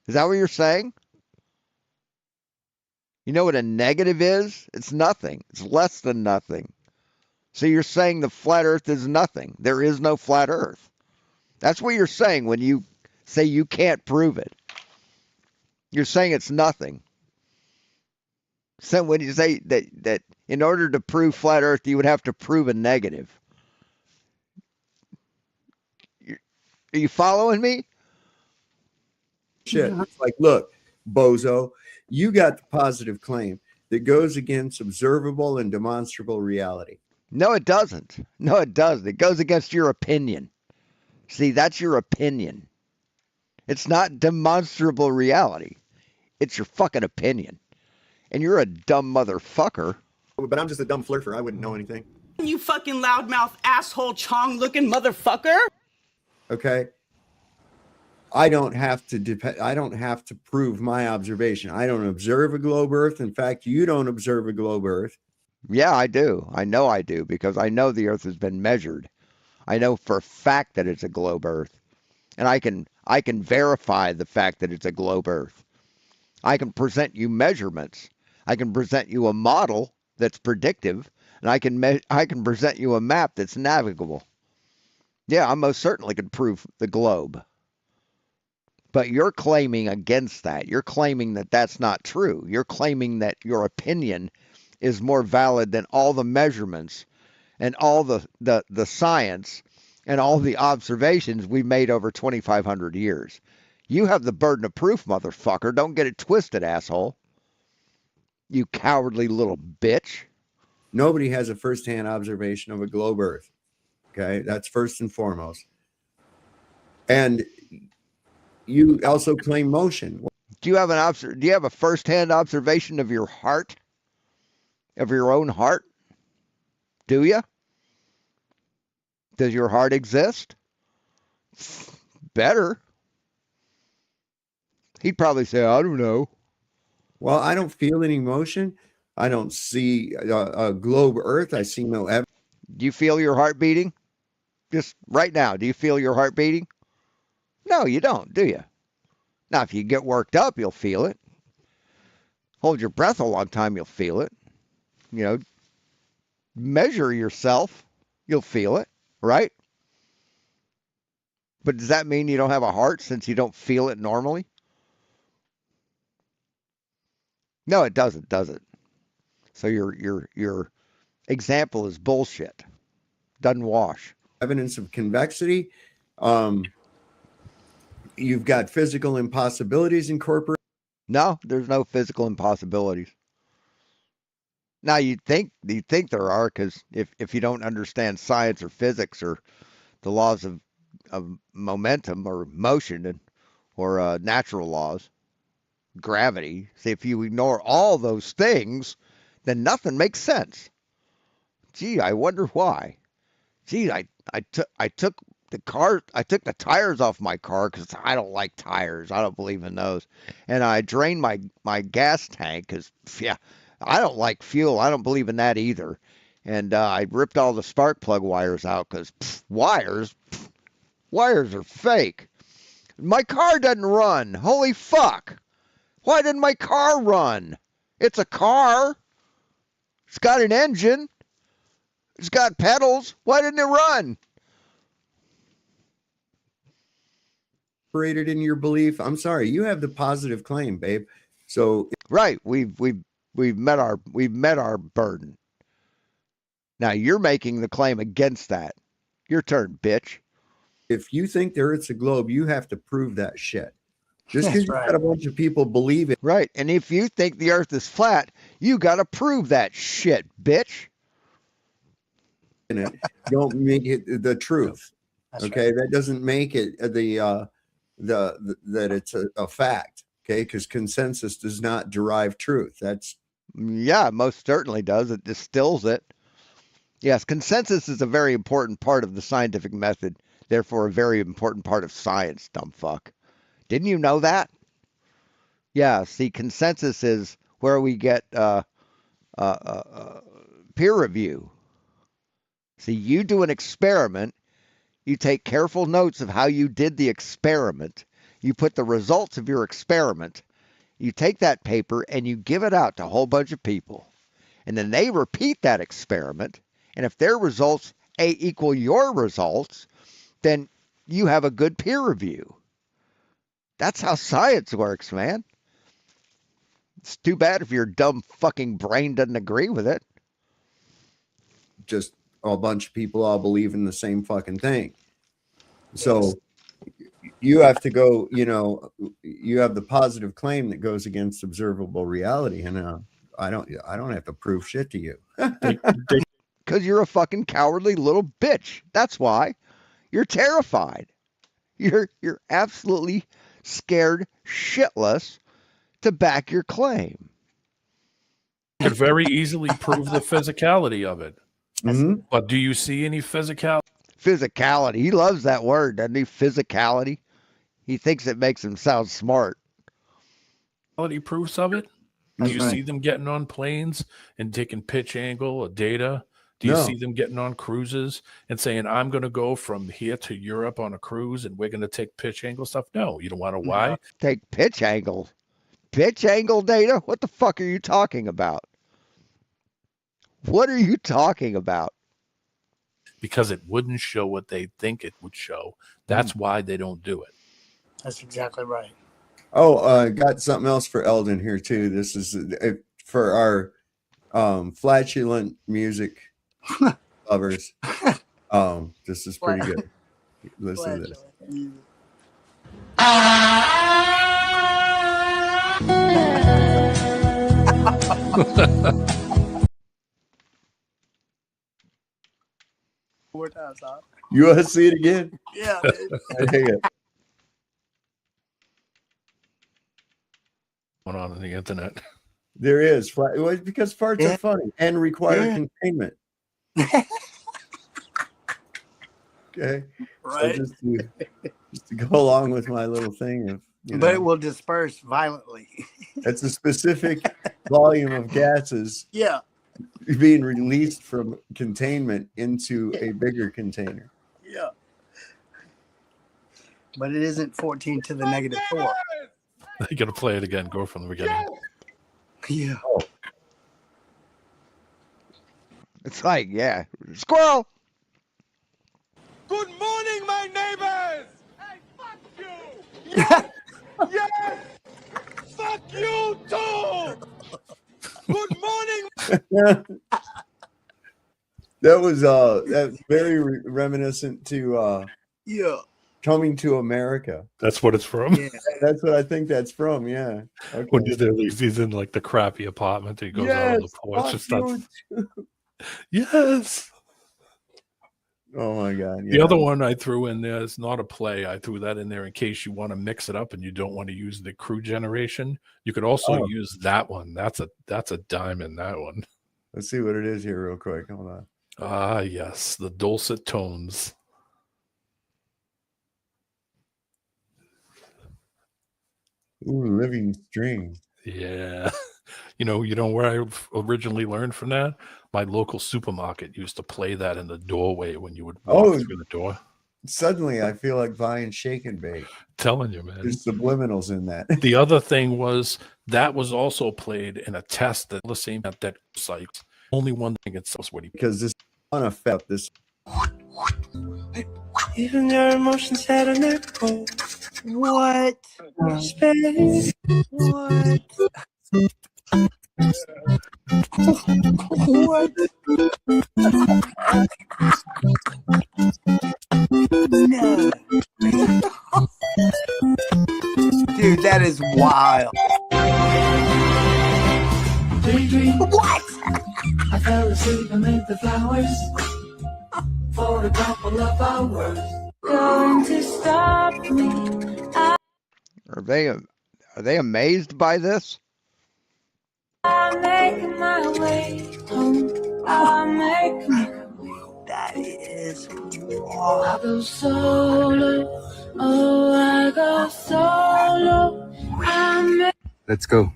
Is that what you're saying? You know what a negative is? It's nothing. It's less than nothing. So you're saying the flat earth is nothing. There is no flat earth. That's what you're saying when you say you can't prove it. You're saying it's nothing. So when you say that in order to prove flat earth, you would have to prove a negative. Are you following me? Shit. It's like, look, bozo, you got the positive claim that goes against observable and demonstrable reality. No, it doesn't. No, it doesn't. It goes against your opinion. See, that's your opinion. It's not demonstrable reality. It's your fucking opinion. And you're a dumb motherfucker. But I'm just a dumb flirter. I wouldn't know anything. You fucking loudmouth asshole chong looking motherfucker. Okay. I don't have to prove my observation. I don't observe a globe Earth. In fact, you don't observe a globe Earth. Yeah, I do. I know I do because I know the Earth has been measured. I know for a fact that it's a globe Earth. And I can verify the fact that it's a globe Earth. I can present you measurements. I can present you a model that's predictive, and I can present you a map that's navigable. Yeah, I most certainly can prove the globe. But you're claiming against that. You're claiming that that's not true. You're claiming that your opinion is more valid than all the measurements and all the science and all the observations we made over 2,500 years. You have the burden of proof, motherfucker. Don't get it twisted, asshole. You cowardly little bitch. Nobody has a firsthand observation of a globe Earth. Okay, that's first and foremost. And you also claim motion. Do you have a firsthand observation of your heart? Of your own heart? Do you? Does your heart exist? Better. He'd probably say, I don't know. Well, I don't feel any motion. I don't see a globe Earth. I see no evidence. Do you feel your heart beating? Just right now, do you feel your heart beating? No, you don't, do you? Now, if you get worked up, you'll feel it. Hold your breath a long time, you'll feel it. You know, measure yourself, you'll feel it, right? But does that mean you don't have a heart since you don't feel it normally? No, it doesn't, does it? So your example is bullshit. Doesn't wash. Evidence of convexity. You've got physical impossibilities incorporated. No, there's no physical impossibilities. Now you'd think there are, because if you don't understand science or physics or the laws of momentum or motion or natural laws, gravity, see, if you ignore all those things, then nothing makes sense. Gee, I wonder why. Gee, I took the tires off my car because I don't like tires. I don't believe in those. And I drained my gas tank because, yeah, I don't like fuel. I don't believe in that either. And I ripped all the spark plug wires out because wires are fake. My car doesn't run. Holy fuck. Why didn't my car run? It's a car. It's got an engine. It's got pedals. Why didn't it run? In your belief. I'm sorry, you have the positive claim, babe. So right, we've met our burden. Now you're making the claim against that. Your turn, bitch. If you think the Earth's a globe, you have to prove that shit. Just because That's you right. got a bunch of people believe it. Right. And if you think the Earth is flat, you got to prove that shit, bitch. In it, don't make it the truth. That's Okay, right. that doesn't make it the that it's a fact. Okay, because consensus does not derive truth. That's Yeah, most certainly does. It distills it. Yes, consensus is a very important part of the scientific method, therefore a very important part of science, dumb fuck. Didn't you know that? Yeah, see, consensus is where we get peer review. See, you do an experiment, you take careful notes of how you did the experiment, you put the results of your experiment, you take that paper and you give it out to a whole bunch of people. And then they repeat that experiment. And if their results equal your results, then you have a good peer review. That's how science works, man. It's too bad if your dumb fucking brain doesn't agree with it. just a bunch of people all believe in the same fucking thing. So you have to go, you have the positive claim that goes against observable reality. And I don't have to prove shit to you. Because you're a fucking cowardly little bitch. That's why. You're terrified. You're absolutely scared shitless to back your claim. You could very easily prove the physicality of it. Mm-hmm. But do you see any physicality? Physicality. He loves that word, doesn't he? Physicality. He thinks it makes him sound smart. Proofs of it? Do you see them getting on planes and taking pitch angle or data? Do you see them getting on cruises and saying, I'm going to go from here to Europe on a cruise and we're going to take pitch angle stuff? No, you don't want to. Why? Take pitch angle. Pitch angle data? What the fuck are you talking about? What are you talking about? Because it wouldn't show what they think it would show. That's why they don't do it. That's exactly right. Oh, got something else for Eldon here too. This is for our flatulent music lovers. This is pretty good. Listen to this. Four times, huh? You want to see it again? Yeah. Going on the internet. There is, because farts are funny and require containment. Okay, Right. So just to go along with my little thing of, But it will disperse violently. It's a specific volume of gases. Yeah. Being released from containment into a bigger container. Yeah. But it isn't 14 to the negative 4. You got to play it again. Go from the beginning. Yeah. Oh. It's like, yeah, squirrel. Good morning, my neighbors. Hey, fuck you. Yes. Yes. Fuck you too. Good morning. That was that's very reminiscent to Coming to America. That's what it's from. Yeah. That's what I think that's from. Yeah. Okay. When he's in like the crappy apartment, he goes out on the porch and starts. Yes. Oh my God. The other one I threw in there is not a play. I threw that in there in case you want to mix it up and you don't want to use the crew generation. You could also use that one. That's a diamond, that one. Let's see what it is here real quick. Hold on. Ah, yes, the dulcet tones. Ooh, living string. Yeah. You know where I originally learned from that? My local supermarket used to play that in the doorway when you would walk through the door. Suddenly I feel like buying Shake and Bake. Telling you, man. There's subliminals in that. The other thing was that was also played in a test that the same at that site. Only one thing it sells what he because this on effect this Even your emotions had an echo. What? Space. What? What? No. Dude, that is wild. What? I fell asleep amid the flowers for a couple of hours. Going to stop me. Are they amazed by this? I'm making my way home. I'm making my way. That is I wild. go solo. Oh, I go solo. Let's go.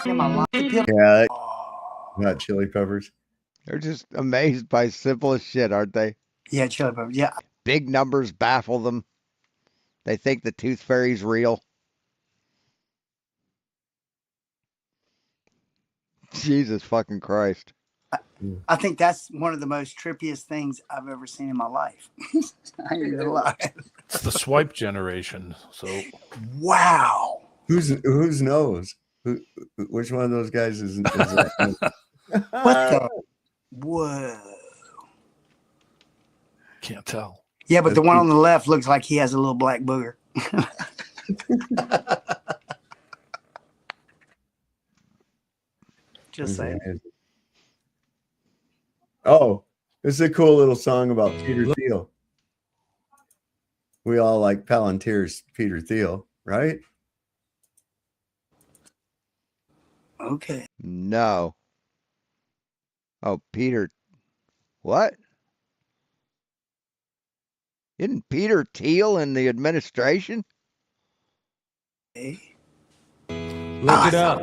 In my life. Yeah, not Chili Peppers. They're just amazed by simplest shit, aren't they? Yeah, Chili Peppers. Yeah. Big numbers baffle them. They think the tooth fairy's real. Jesus fucking Christ. I think that's one of the most trippiest things I've ever seen in my life. I ain't gonna lie. It's the swipe generation. So Wow. Who's knows? Which one of those guys is that? What the? Whoa. can't tell. Yeah, but the one on the left looks like he has a little black booger. Just saying. Oh, this is a cool little song about Peter Thiel. We all like Palantir's Peter Thiel, right? Okay. No. Oh, Peter. What? Isn't Peter Thiel in the administration? Hey. Look it up.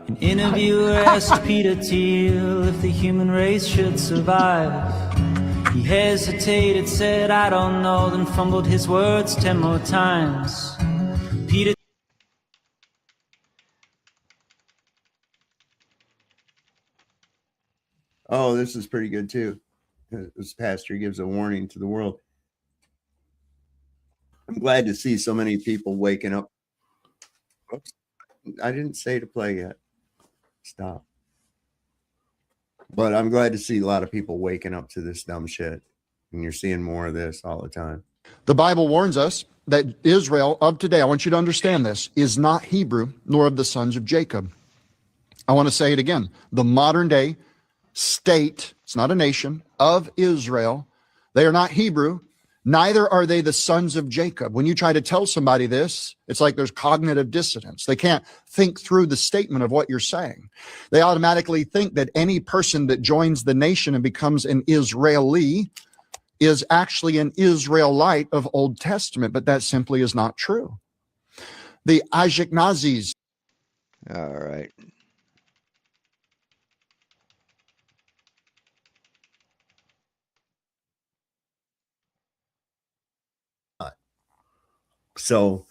An interviewer asked Peter Thiel if the human race should survive. He hesitated, said, I don't know, then fumbled his words 10 more times. Peter. Oh, this is pretty good too. This pastor gives a warning to the world. I'm glad to see so many people waking up. Oops. I didn't say to play yet. Stop. But I'm glad to see a lot of people waking up to this dumb shit. And you're seeing more of this all the time. The Bible warns us that Israel of today, I want you to understand this, is not Hebrew, nor of the sons of Jacob. I want to say it again. The modern day state, it's not a nation, of Israel, they are not Hebrew, neither are they the sons of Jacob. When you try to tell somebody this, it's like there's cognitive dissonance. They can't think through the statement of what you're saying. They automatically think that any person that joins the nation and becomes an Israeli is actually an Israelite of Old Testament, but that simply is not true. The Ashkenazis. All right. So,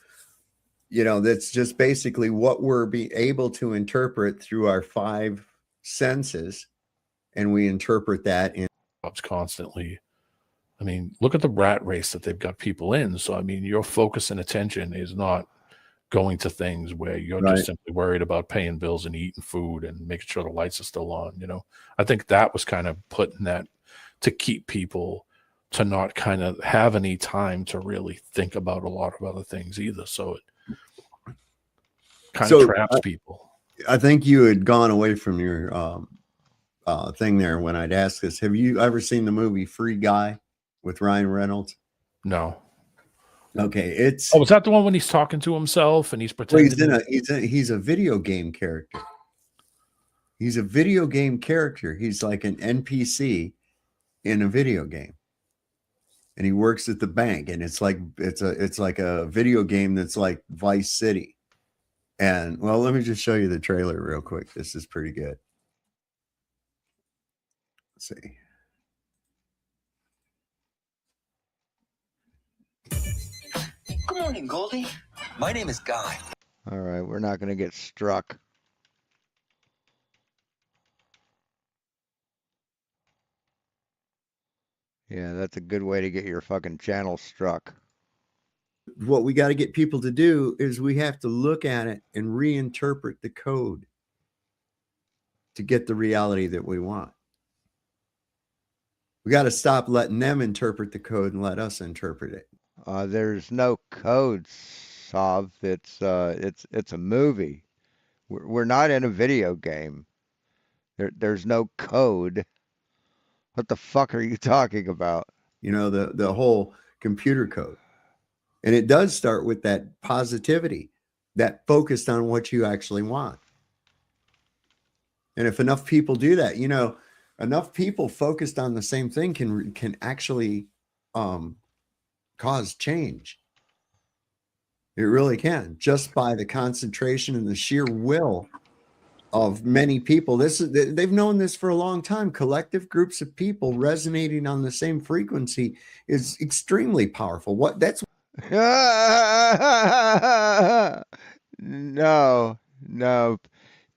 that's just basically what we're being able to interpret through our five senses. And we interpret that in constantly. I mean, look at the rat race that they've got people in. So, I mean, your focus and attention is not going to things where you're just simply worried about paying bills and eating food and making sure the lights are still on. I think that was kind of put in that to keep people to not kind of have any time to really think about a lot of other things either. So it kind of traps people. I think you had gone away from your thing there when I'd asked this. Have you ever seen the movie Free Guy with Ryan Reynolds? No. Okay, was that the one when he's talking to himself and he's pretending? He's a video game character. He's a video game character. He's like an NPC in a video game. And he works at the bank, and it's like a video game that's like Vice City. And well, let me just show you the trailer real quick. This is pretty good. Let's see. Good morning, Goldie. My name is Guy. All right, we're not going to get struck. Yeah, that's a good way to get your fucking channel struck. What we got to get people to do is we have to look at it and reinterpret the code to get the reality that we want. We got to stop letting them interpret the code and let us interpret it. There's no code, Sav. It's a movie. We're not in a video game. There's no code. What the fuck are you talking about? You know, the whole computer code. And it does start with that positivity, that focused on what you actually want. And if enough people do that, you know, enough people focused on the same thing can actually cause change. It really can, just by the concentration and the sheer will of many people. They've known this for a long time. Collective groups of people resonating on the same frequency is extremely powerful. No.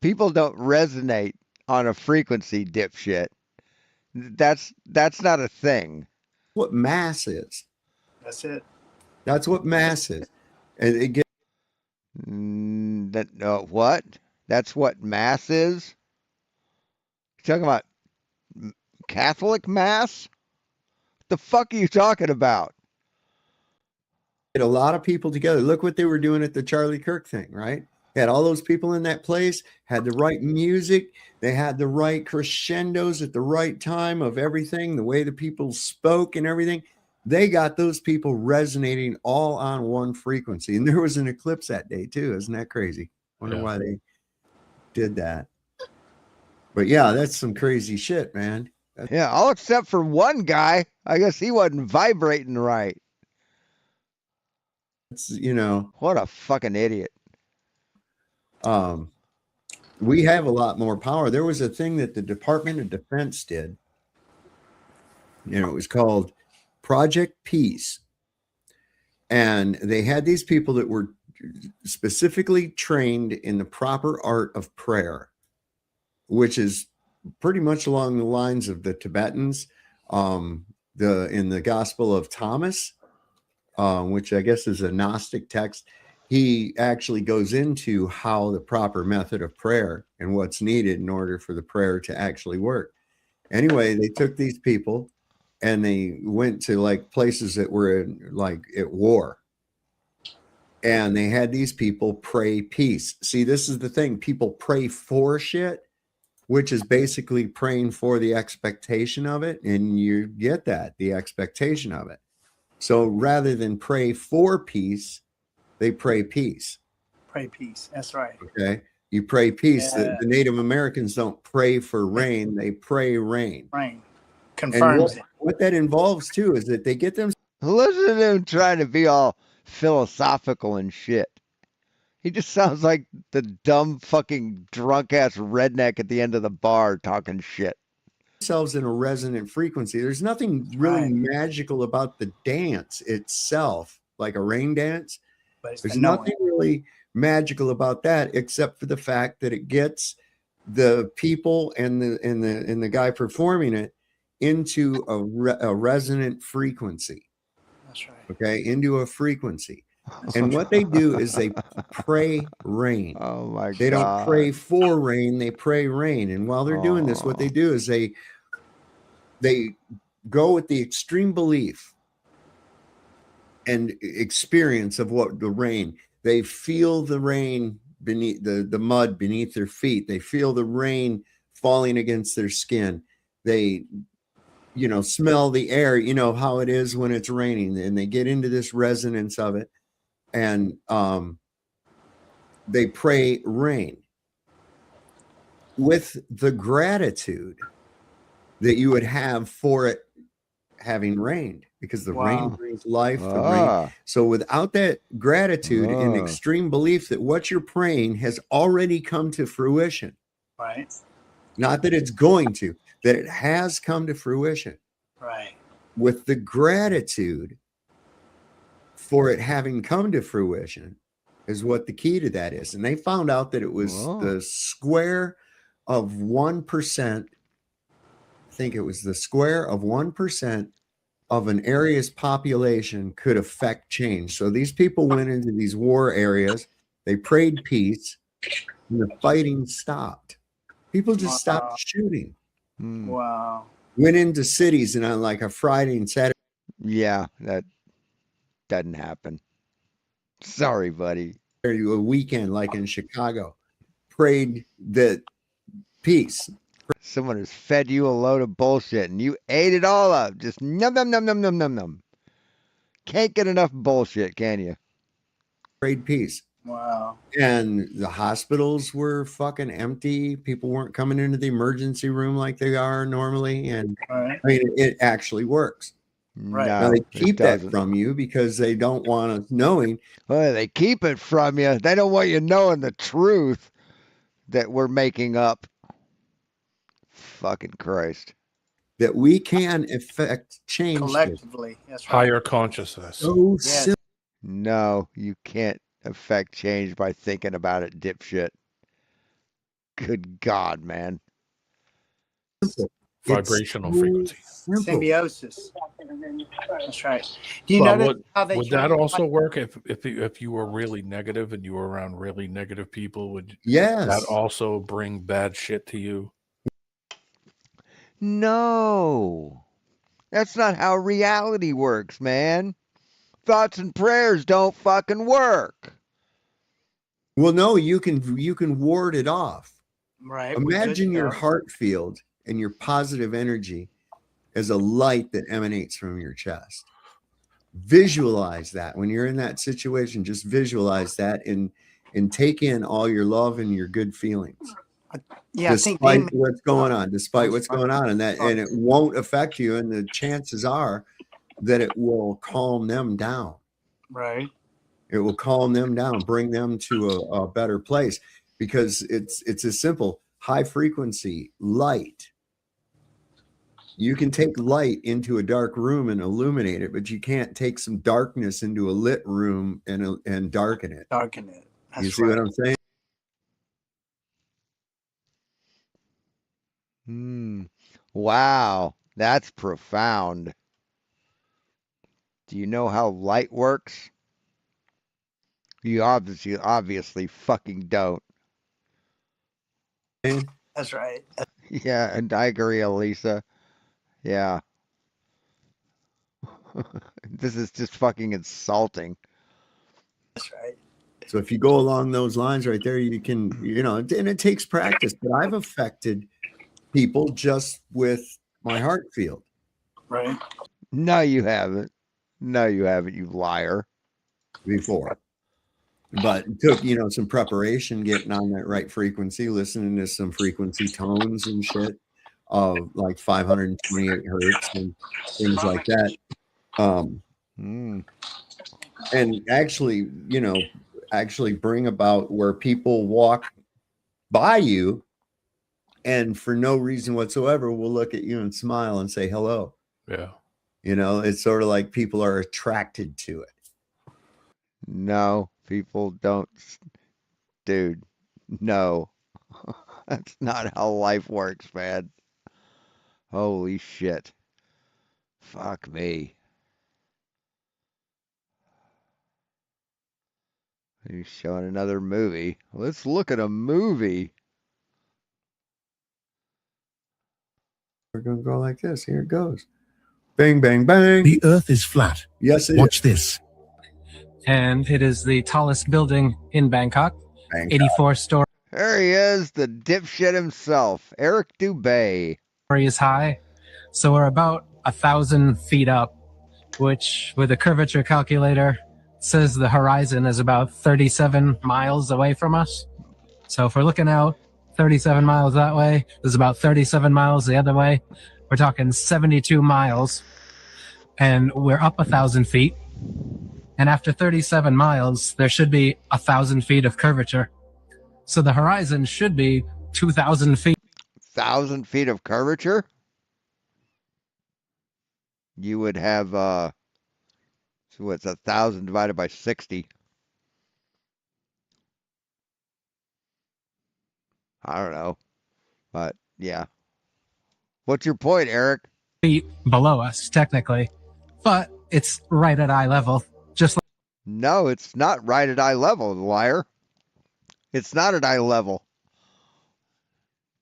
People don't resonate on a frequency, dipshit. That's not a thing. What mass is. That's it. That's what mass is. And it gets what? That's what mass is? You're talking about Catholic mass? What the fuck are you talking about? a lot of people together. Look what they were doing at the Charlie Kirk thing, right? Had all those people in that place, had the right music, they had the right crescendos at the right time of everything, the way the people spoke and everything. They got those people resonating all on one frequency. And there was an eclipse that day too. Isn't that crazy? Wonder why they did that. But yeah, that's some crazy shit, man. Yeah, all except for one guy. I guess he wasn't vibrating right. It's, you know, what a fucking idiot. We have a lot more power. There was a thing that the Department of Defense did. You know, it was called Project Peace. And they had these people that were specifically trained in the proper art of prayer, which is pretty much along the lines of the Tibetans. In the Gospel of Thomas, which I guess is a Gnostic text, he actually goes into how the proper method of prayer and what's needed in order for the prayer to actually work. Anyway, they took these people and they went to like places that were like at war. And they had these people pray peace. See, this is the thing. People pray for shit, which is basically praying for the expectation of it. And you get that, the expectation of it. So rather than pray for peace, they pray peace. Pray peace. That's right. Okay. You pray peace. Yeah. The Native Americans don't pray for rain. They pray rain. Rain. Confirms it. What that involves too is that they get them. Listen to him trying to be all philosophical and shit. He just sounds like the dumb fucking drunk ass redneck at the end of the bar talking shit. Themselves in a resonant frequency. There's nothing really magical about the dance itself, like a rain dance. There's nothing really magical about that, except for the fact that it gets the people and the guy performing it into a resonant frequency. That's right. Okay, into a frequency. And what they do is they pray rain. Oh my God. They don't pray for rain, they pray rain. And while they're doing this, what they do is they go with the extreme belief and experience of what the rain. They feel the rain beneath the mud beneath their feet. They feel the rain falling against their skin. They, you know, smell the air, you know how it is when it's raining, and they get into this resonance of it. And they pray rain with the gratitude that you would have for it having rained, because the rain brings life. The rain. So without that gratitude and extreme belief that what you're praying has already come to fruition, right? Not that it's going to, that it has come to fruition. Right. With the gratitude for it having come to fruition is what the key to that is. And they found out that it was the square of 1%. I think it was the square of 1% of an area's population could affect change. So these people went into these war areas, they prayed peace, and the fighting stopped. People just stopped shooting. Wow. Went into cities and on like a Friday and Saturday. Yeah, that doesn't happen. Sorry, buddy. A weekend like in Chicago, prayed that peace. Someone has fed you a load of bullshit and you ate it all up. Just num num num num num num num. Can't get enough bullshit, can you? Prayed peace. Wow. And the hospitals were fucking empty. People weren't coming into the emergency room like they are normally. And Right. I mean, it actually works. Right. Now No, they it keep that doesn't. from you because they don't want us knowing. Well, they keep it from you. They don't want you knowing the truth that we're making up. Fucking Christ. That we can affect change Collectively. That's right. Higher consciousness. So Yes. simple. No, you can't affect change by thinking about it, dipshit. Good God, man. Vibrational It's frequency. simple. Symbiosis. That's right. Do you Well, notice how they would try that to also fight- work if you were really negative and you were around really negative people? Would Yes. that also bring bad shit to you? No. That's not how reality works, man. Thoughts and prayers don't fucking work. Well, no, you can ward it off. Right. with good Imagine your stuff. heart field and your positive energy as a light that emanates from your chest. Visualize that when you're in that situation. Just visualize that and take in all your love and your good feelings. Yeah, I think despite they- what's going on, and it won't affect you. And the chances are that it will calm them down. Right. It will calm them down, bring them to a better place, because it's as simple. High frequency light. You can take light into a dark room and illuminate it, but you can't take some darkness into a lit room and darken it. Darken it. That's You see right. what I'm saying? Wow, that's profound. Do you know how light works? You obviously fucking don't. That's right. Yeah, and I agree, Elisa. Yeah. This is just fucking insulting. That's right. So if you go along those lines right there, you can, and it takes practice, but I've affected people just with my heart field. Right. No, you haven't. No, you haven't, you liar. Before. But it took, some preparation, getting on that right frequency, listening to some frequency tones and shit of like 528 hertz and things like that. And actually bring about where people walk by you and for no reason whatsoever will look at you and smile and say hello. Yeah. It's sort of like people are attracted to it. No, people don't. Dude, no. That's not how life works, man. Holy shit. Fuck me. He's showing another movie. Let's look at a movie. We're going to go like this. Here it goes. Bang, bang, bang. The Earth is flat. Yes, it Watch is. this. And it is the tallest building in Bangkok. 84 stories There he is, the dipshit himself, Eric Dubay. high. So we're about 1,000 feet up, which with a curvature calculator says the horizon is about 37 miles away from us. So if we're looking out 37 miles that way, there's about 37 miles the other way. We're talking 72 miles. And we're up 1,000 feet. And after 37 miles, there should be 1,000 feet of curvature. So the horizon should be 2,000 feet. 1,000 feet of curvature? You would have, so what's 1,000 divided by 60? I don't know. But, yeah. What's your point, Eric? Feet below us, technically. but it's right at eye level. Just No, it's not right at eye level, liar. It's not at eye level.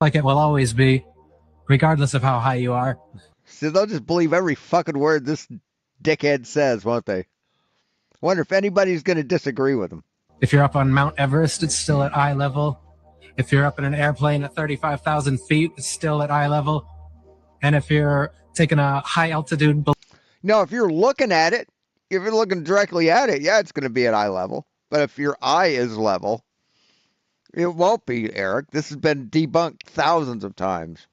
like it will always be, regardless of how high you are. So they'll just believe every fucking word this dickhead says, won't they? Wonder if anybody's going to disagree with him. If you're up on Mount Everest, it's still at eye level. If you're up in an airplane at 35,000 feet, it's still at eye level. And if you're taking a high altitude... No, if you're looking at it, if you're looking directly at it, yeah, it's going to be at eye level. But if your eye is level, it won't be, Eric. This has been debunked thousands of times.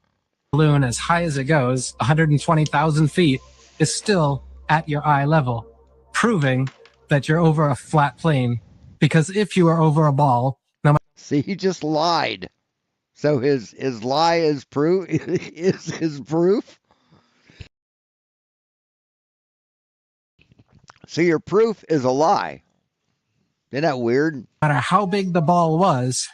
Balloon as high as it goes, 120,000 feet, is still at your eye level, proving that you're over a flat plane. Because if you are over a ball, no matter... See, he just lied. So his lie is proof. Is his proof. So your proof is a lie. Isn't that weird? No matter how big the ball was,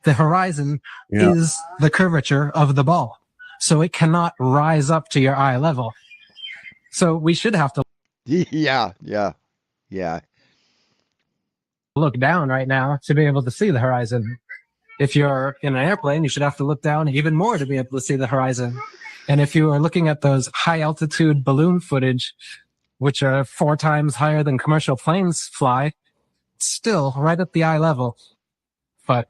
the horizon is the curvature of the ball. So it cannot rise up to your eye level. So we should have to Yeah. look down right now to be able to see the horizon. If you're in an airplane, you should have to look down even more to be able to see the horizon. And if you are looking at those high altitude balloon footage, which are 4 times higher than commercial planes fly, still right at the eye level. But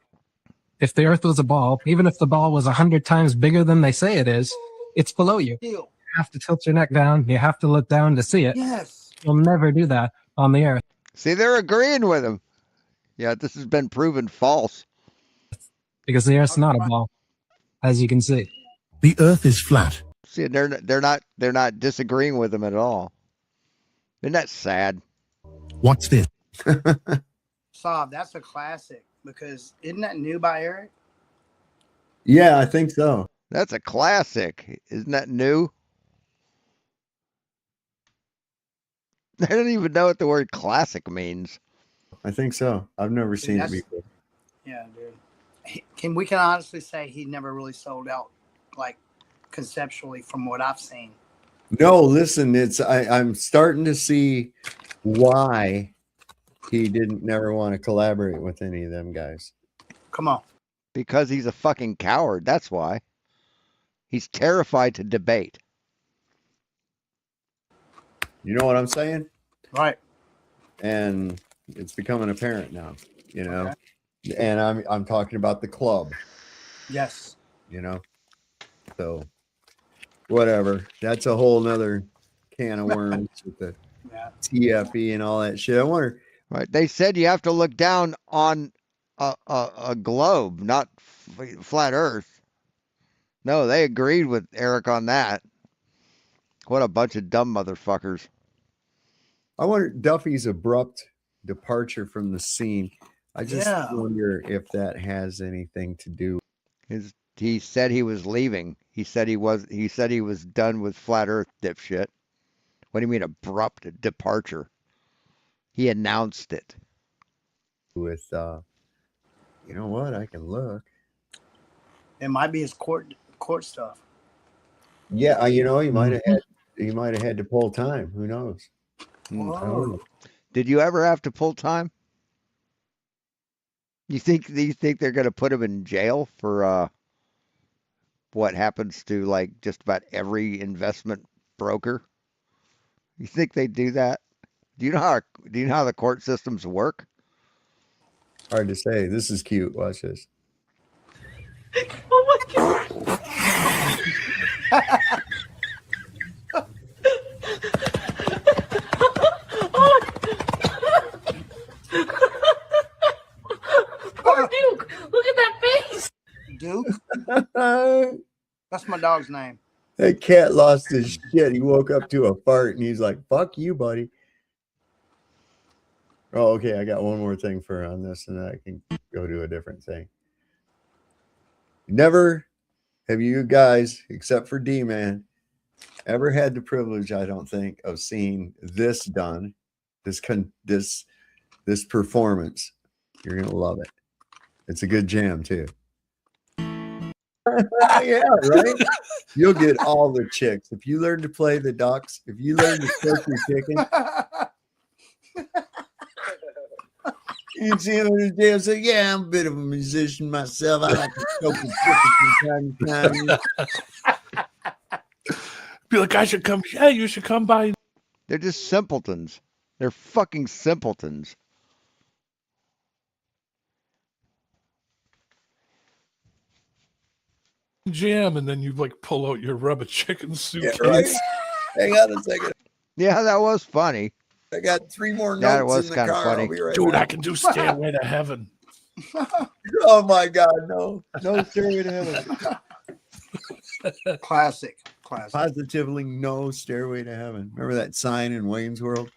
if the Earth was a ball, even if the ball was 100 times bigger than they say it is, it's below you. You have to tilt your neck down. You have to look down to see it. Yes. You'll never do that on the Earth. See, they're agreeing with him. Yeah, this has been proven false. Because the Earth's not a ball, as you can see. The Earth is flat. See, they're not disagreeing with him at all. Isn't that sad? What's this? Sob, that's a classic because isn't that new by Eric? Yeah, I think so. That's a classic. Isn't that new? I don't even know what the word classic means. I think so. I've never seen it before. Yeah, dude. We can honestly say he never really sold out, like conceptually, from what I've seen. No, listen, I'm starting to see why he didn't never want to collaborate with any of them guys. Come on. Because he's a fucking coward. That's why. He's terrified to debate. You know what I'm saying? Right. And it's becoming apparent now, you know. Okay. And I'm talking about the club. Yes. You know. So whatever. That's a whole nother can of worms with the TFE and all that shit. I wonder. Right. They said you have to look down on a globe, not flat Earth. No, they agreed with Eric on that. What a bunch of dumb motherfuckers. I wonder Duffy's abrupt departure from the scene. I just wonder if that has anything to do. He said he was leaving. He said he was done with flat Earth, dipshit. What do you mean abrupt departure? He announced it. With you know what? I can look. It might be his court stuff. Yeah, you know, he might have had to pull time. Who knows? I don't know. Did you ever have to pull time? You think they're going to put him in jail for what happens to like just about every investment broker? You think they do that? Do you know how the court systems work? Hard to say. This is cute. Watch this. Oh my God. Poor Duke. Look at that face. Duke? That's my dog's name. That cat lost his shit. He woke up to a fart and he's like, fuck you, buddy. Oh, okay. I got one more thing for on this and then I can go to a different thing. Never have you guys, except for D-Man, ever had the privilege, I don't think, of seeing this done, this performance. You're going to love it. It's a good jam, too. Yeah, right. You'll get all the chicks if you learn to play the ducks. If you learn to cook your chicken. You see him in his day and say, "Yeah, I'm a bit of a musician myself. I like to cook the chicken from time to time." Be like, I should come. Yeah, you should come by. They're just simpletons. They're fucking simpletons. Jam, and then you like pull out your rubber chicken suitcase. Yeah, right. Hang on a second. Yeah, that was funny. I got 3 more notes Yeah, it was in the kind of car. funny. I'll be right Dude, back. I can do Stairway to Heaven. Oh my God, no Stairway to Heaven. Classic. Positively no Stairway to Heaven. Remember that sign in Wayne's World?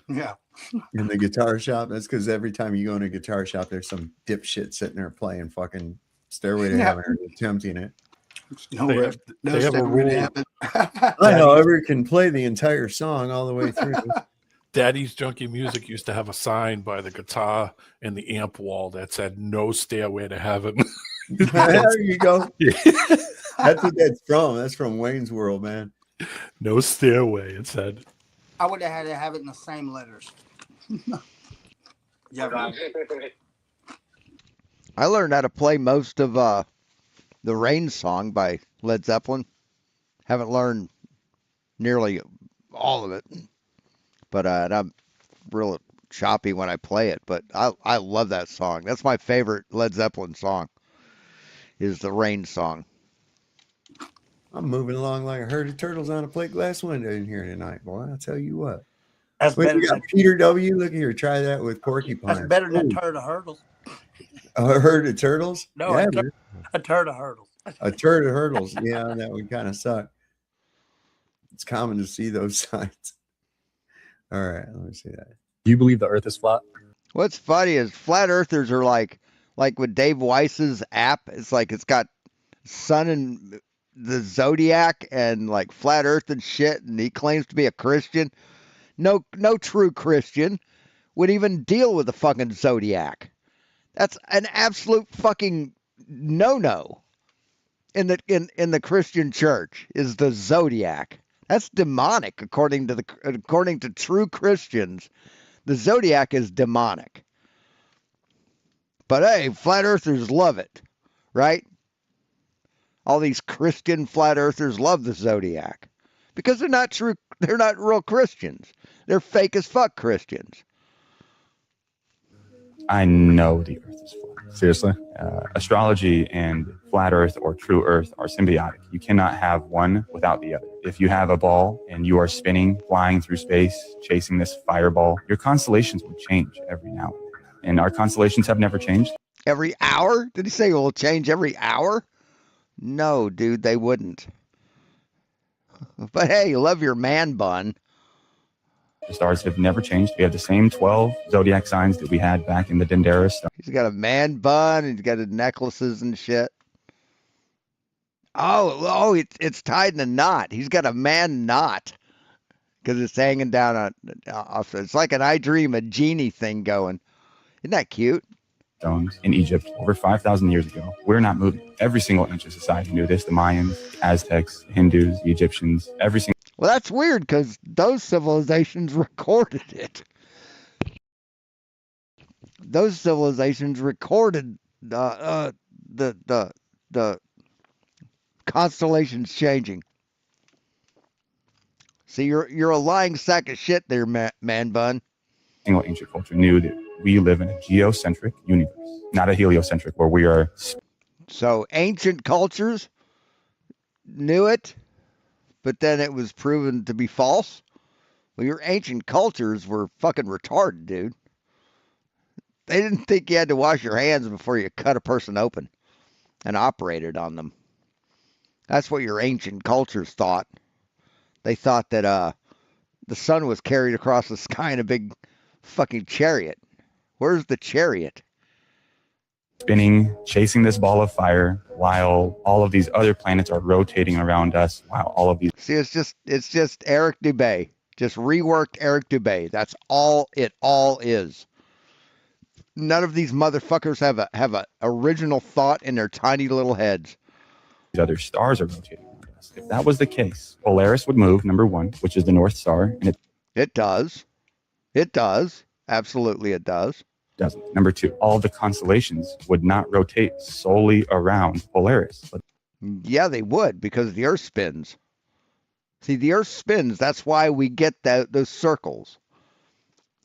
Yeah. In the guitar shop? That's because every time you go in a guitar shop, there's some dipshit sitting there playing fucking Stairway to Heaven or attempting it. They have a rule. I know, everyone can play the entire song all the way through. Daddy's Junkie Music used to have a sign by the guitar and the amp wall that said "No Stairway to Heaven." There you go. Yeah. That's what that's from. That's from Wayne's World, man. No stairway, it said. I would have had to have it in the same letters. Yeah, right. I learned how to play most of the Rain Song by Led Zeppelin. Haven't learned nearly all of it, but and I'm real choppy when I play it. But I love that song. That's my favorite Led Zeppelin song. Is the Rain Song. I'm moving along like a herd of turtles on a plate glass window in here tonight, boy. I'll tell you what. That's Wait, better you got than Peter W. Look here, try that with porcupine. that's better than a turd of hurdles. A herd of turtles? No, Yeah, a turd of hurdles. a turd of hurdles. Yeah, that would kind of suck. It's common to see those signs. All right, let me see that. Do you believe the Earth is flat? What's funny is flat earthers are like with Dave Weiss's app. It's like it's got sun and the zodiac and like flat earth and shit, and he claims to be a Christian. No true Christian would even deal with the fucking zodiac. That's an absolute fucking no in the Christian church is the zodiac. That's demonic according to true Christians. The zodiac is demonic. But hey, flat earthers love it, right? All these Christian flat earthers love the zodiac because they're not real Christians. They're fake as fuck Christians. I know the Earth is flat. Seriously? Astrology and flat Earth or true Earth are symbiotic. You cannot have one without the other. If you have a ball and you are spinning, flying through space, chasing this fireball, your constellations will change every now and then. And our constellations have never changed. Every hour? Did he say it will change every hour? No, dude, they wouldn't. But hey, you love your man bun. The stars have never changed. We have the same 12 zodiac signs that we had back in the Dendera star. He's got a man bun. He's got his necklaces and shit. Oh, it's tied in a knot. He's got a man knot because it's hanging down off. It's like an I Dream a Genie thing going. Isn't that cute? Stones in Egypt over 5,000 years ago. We're not moving. Every single inch of society knew this. The Mayans, the Aztecs, the Hindus, the Egyptians, every single. Well, that's weird because those civilizations recorded it. Those civilizations recorded the constellations changing. See, you're a lying sack of shit there, man bun. Single ancient culture knew that we live in a geocentric universe, not a heliocentric where we are. So ancient cultures knew it, but then it was proven to be false. Well, your ancient cultures were fucking retarded, dude. They didn't think you had to wash your hands before you cut a person open and operated on them. That's what your ancient cultures thought. They thought that the sun was carried across the sky in a big fucking chariot. Where's the chariot? Spinning, chasing this ball of fire while all of these other planets are rotating around us. While all of these. See, it's just Eric Dubay. Just reworked Eric Dubay. That's all it all is. None of these motherfuckers have a original thought in their tiny little heads. other stars are rotating around us. If that was the case, Polaris would move, number one, which is the North Star, and It does. It does. Absolutely, it does. doesn't. Number two, all the constellations would not rotate solely around Polaris. Yeah, they would, because the Earth spins. See, the Earth spins. That's why we get those circles.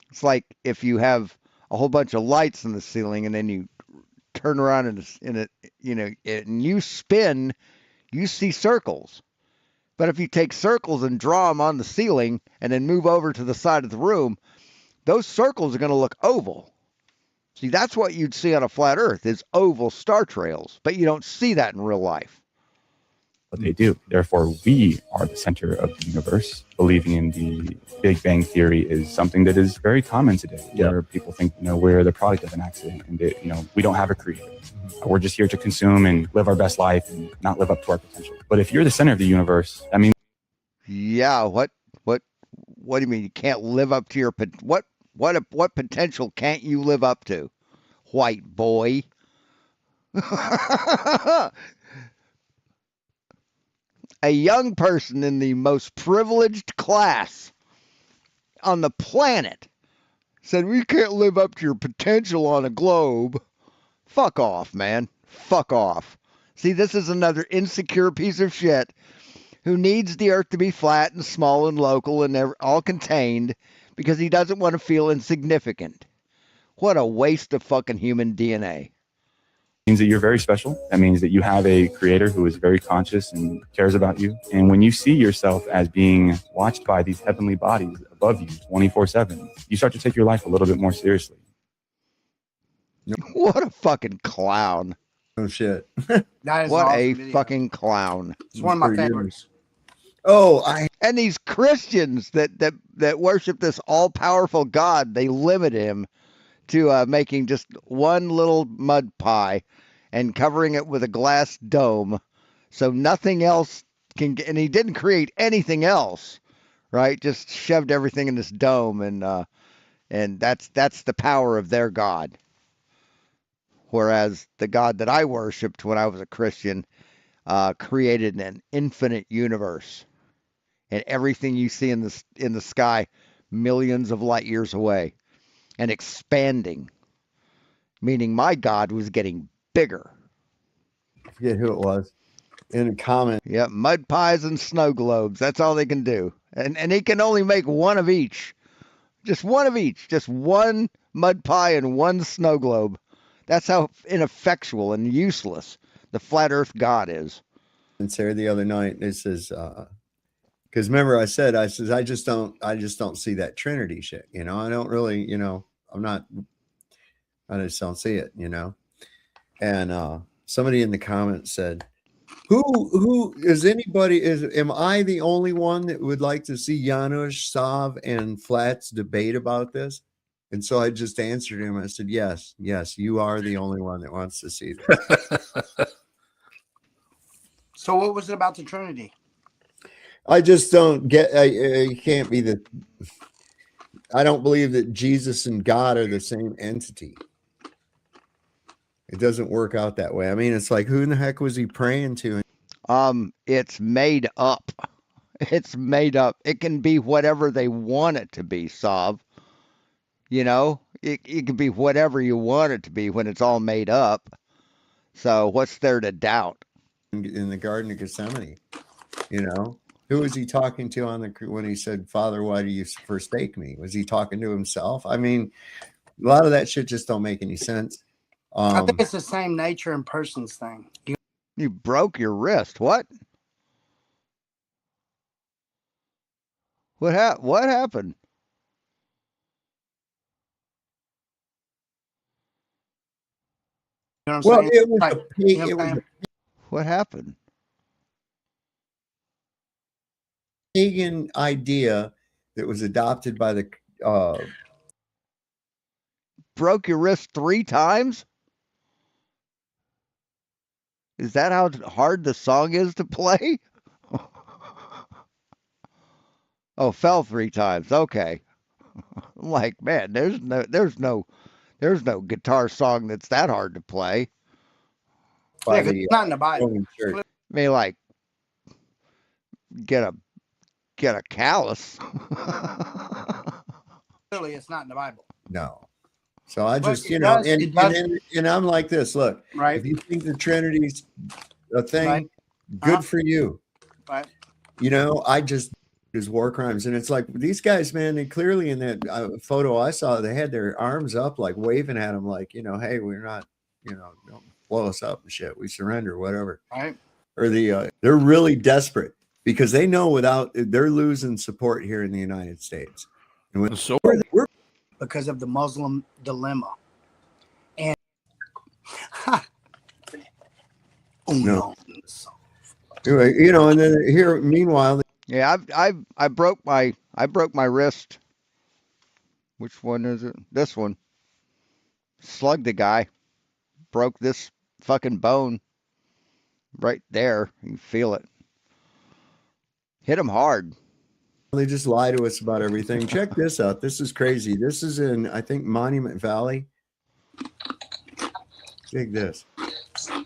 It's like if you have a whole bunch of lights in the ceiling, and then you turn around and you spin, you see circles. But if you take circles and draw them on the ceiling and then move over to the side of the room, those circles are going to look oval. See, that's what you'd see on a flat Earth is oval star trails, but you don't see that in real life. But they do. Therefore, we are the center of the universe. Believing in the Big Bang Theory is something that is very common today, where people think, we're the product of an accident, and that, we don't have a creator. We're just here to consume and live our best life and not live up to our potential. But if you're the center of the universe, I mean, yeah, what do you mean you can't live up to your what potential can't you live up to, white boy? A young person in the most privileged class on the planet said, we can't live up to your potential on a globe. Fuck off, man. Fuck off. See, this is another insecure piece of shit who needs the Earth to be flat and small and local and all contained because he doesn't want to feel insignificant. What a waste of fucking human DNA. means that you're very special. That means that you have a creator who is very conscious and cares about you. And when you see yourself as being watched by these heavenly bodies above you 24/7, you start to take your life a little bit more seriously. What a fucking clown. Oh, shit. That is what an a awesome video. fucking clown. It's one of my favorites. And these Christians that worship this all-powerful God, they limit him to making just one little mud pie and covering it with a glass dome so nothing else can get, and he didn't create anything else, right? Just shoved everything in this dome, and that's the power of their God. Whereas the God that I worshipped when I was a Christian created an infinite universe, and everything you see in the sky millions of light years away and expanding, meaning my God was getting bigger. I forget who it was in a comment. Yep, mud pies and snow globes. That's all they can do. And he can only make one of each. Just one of each. Just one mud pie and one snow globe. That's how ineffectual and useless the flat earth God is. And Sarah the other night, it says, because remember I said, I just don't see that Trinity shit. I don't really, I just don't see it, And somebody in the comments said, who is anybody, am I the only one that would like to see Janusz, Sav, and Flats debate about this? And so I just answered him. I said, yes, you are the only one that wants to see this. So what was it about the Trinity? I just don't get, you can't be I don't believe that Jesus and God are the same entity. It doesn't work out that way. I mean, it's like, who in the heck was he praying to? It's made up. It's made up. It can be whatever they want it to be, Sav. It can be whatever you want it to be when it's all made up. So what's there to doubt? In the Garden of Gethsemane, who was he talking to when he said, Father, why do you forsake me? Was he talking to himself? I mean, a lot of that shit just don't make any sense. I think it's the same nature and persons thing. You broke your wrist. What? What happened? You know what I'm Well, saying? it was Like, it was What happened? pagan idea that was adopted by the broke your wrist 3 times? Is that how hard the song is to play? Oh, fell 3 times. Okay. I'm like, man, there's no guitar song that's that hard to play. by Yeah, 'cause the it's not in the Bible. Roman Church. may like get a callus. Clearly, it's not in the Bible. No. So I But just, it you know, does- it does- and I'm like this. Look, Right. if you think the Trinity's a thing, Right. good for you. Right. You know, I just is war crimes, and it's like these guys, man. They clearly in that photo I saw, they had their arms up, like waving at them, like, you know, hey, we're not, you know, don't blow us up and shit. We surrender, whatever. Right. Or they're really desperate because they know they're losing support here in the United States. And when, we're because of the Muslim dilemma. And no. Anyway, you know, and then here, meanwhile, yeah, I broke my wrist. Which one is it? This one. Slugged the guy. Broke this fucking bone right there. You can feel it. Hit him hard. they just lie to us about everything. Check this out. This is crazy. This is in, I think, Monument Valley. Dig this.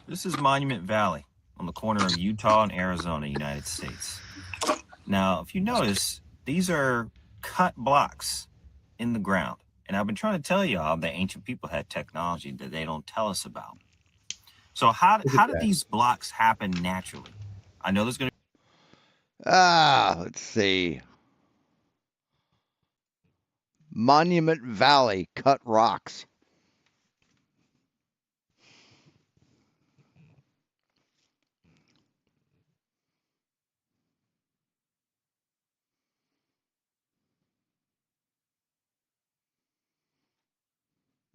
This is Monument Valley on the corner of Utah and Arizona, United States. Now, if you notice, these are cut blocks in the ground. And I've been trying to tell y'all that ancient people had technology that they don't tell us about. So how did these blocks happen naturally? I know there's going to let's see. Monument Valley cut rocks.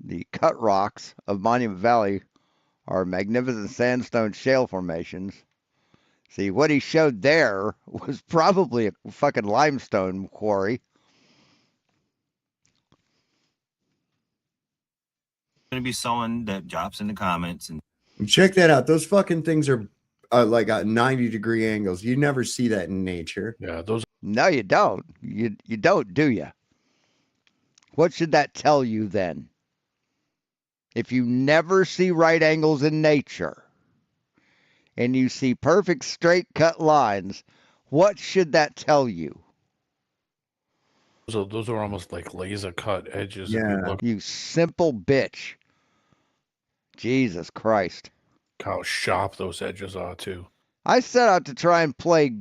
The cut rocks of Monument Valley are magnificent sandstone shale formations. See, what he showed there was probably a fucking limestone quarry. be someone that drops in the comments and Check that out. Those fucking things are like at 90-degree angles. You never see that in nature. Yeah, those. No, you don't. You don't, do you? What should that tell you then? If you never see right angles in nature and you see perfect straight cut lines, what should that tell you? So those are almost like laser cut edges. If Yeah, you look you simple bitch. Jesus Christ. how sharp those edges are too. I set out to try and play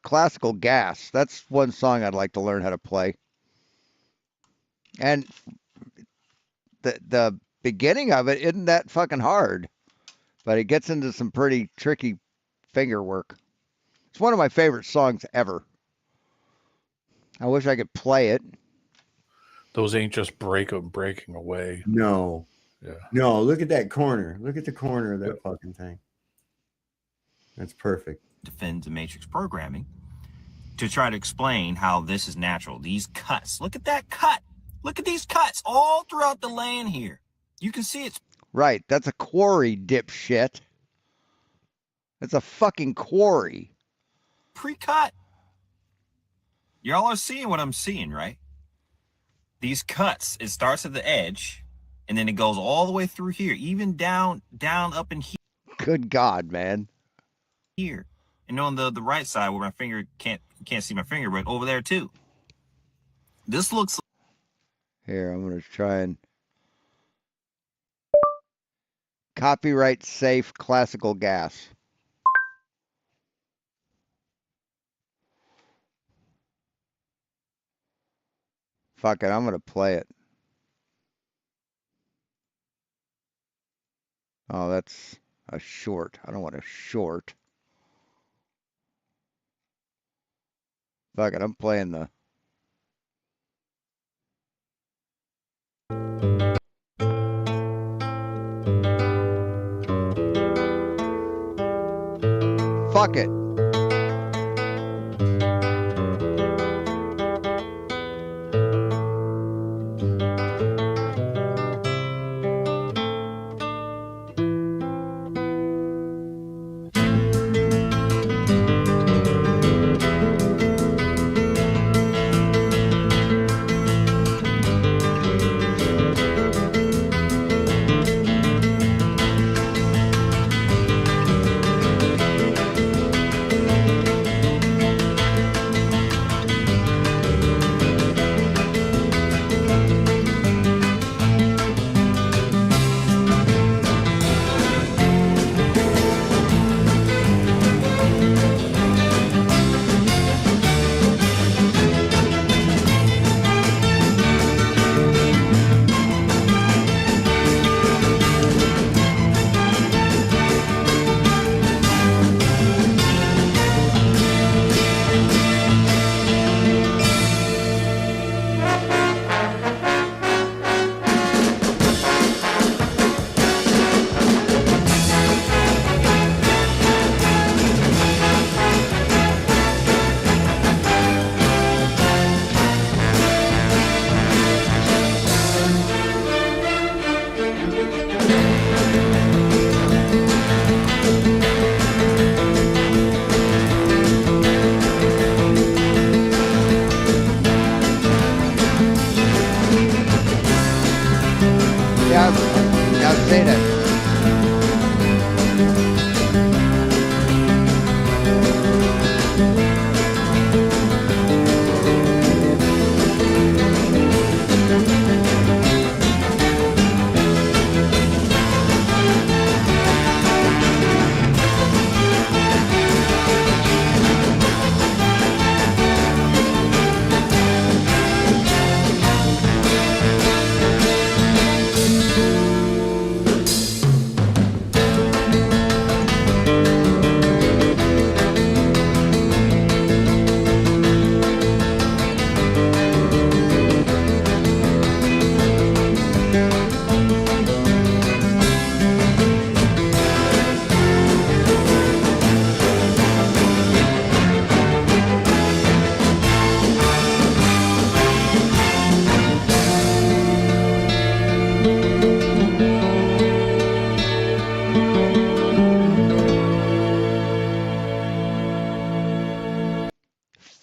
classical gas. That's one song I'd like to learn how to play. And the beginning of it isn't that fucking hard, but it gets into some pretty tricky finger work. It's one of my favorite songs ever. I wish I could play it. Those ain't just breaking away. No. Yeah. No, look at that corner. Look at the corner of that fucking thing. That's perfect. defends the matrix programming to try to explain how this is natural. These cuts, look at that cut. Look at these cuts all throughout the land here. You can see it's Right, that's a quarry, dipshit. It's a fucking quarry. pre-cut. Y'all are seeing what I'm seeing, right? These cuts, it starts at the edge, and then it goes all the way through here, even down up in here. Good God, man. Here. And on the right side where my finger can't see my finger, but over there too. This looks Here, I'm going to try and copyright safe classical gas. Fuck it, I'm going to play it. Oh, that's a short. I don't want a short. Fuck it, I'm playing the... Fuck it.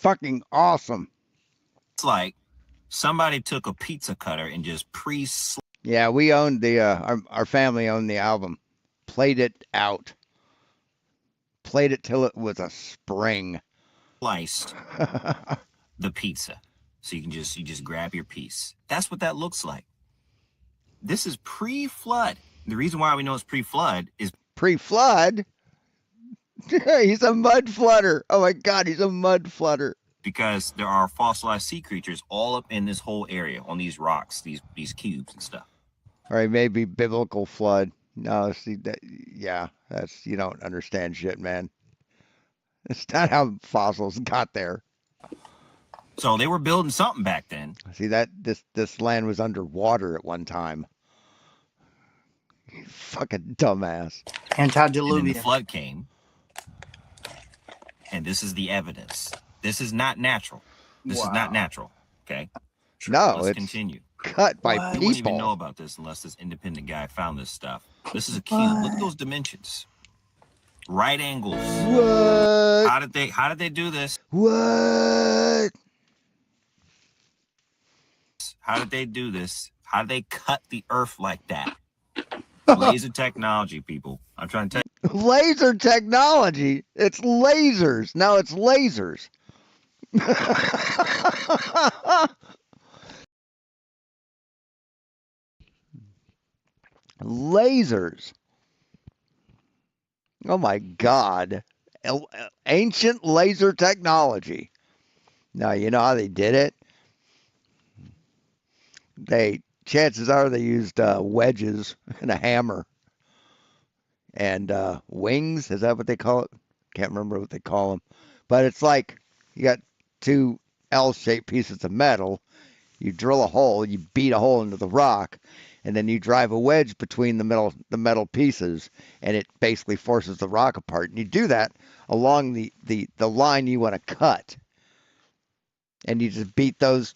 fucking awesome. It's like somebody took a pizza cutter and just Yeah, we owned the our family owned the album. Played it out. Played it till it was a spring. sliced the pizza. So you just grab your piece. That's what that looks like. This is pre-flood. The reason why we know it's pre-flood is pre-flood. He's a mud flooder. Oh my God, he's a mud flooder. because there are fossilized sea creatures all up in this whole area on these rocks, these cubes and stuff. All right, maybe biblical flood. No, see that. Yeah, that's, you don't understand shit, man. It's not how fossils got there. So they were building something back then. See that this land was underwater at one time. You fucking dumbass. And then the flood came. And this is the evidence. This is not natural. This is not natural. Okay. No, Let's it's continue. cut by You wouldn't even know people. about this unless this independent guy found this stuff. This is a cube. Look at those dimensions. Right angles. What? How did they do this? What? How did they do this? How did they cut the earth like that? Laser technology, people. I'm trying to tell you. Laser technology. It's lasers. Now it's lasers. Lasers. Oh my God. Ancient laser technology. Now, you know how they did it? Chances are they used wedges and a hammer and wings. Is that what they call it? Can't remember what they call them. But it's like you got two L-shaped pieces of metal. You drill a hole, you beat a hole into the rock, and then you drive a wedge between the metal pieces, and it basically forces the rock apart. And you do that along the line you want to cut. And you just beat those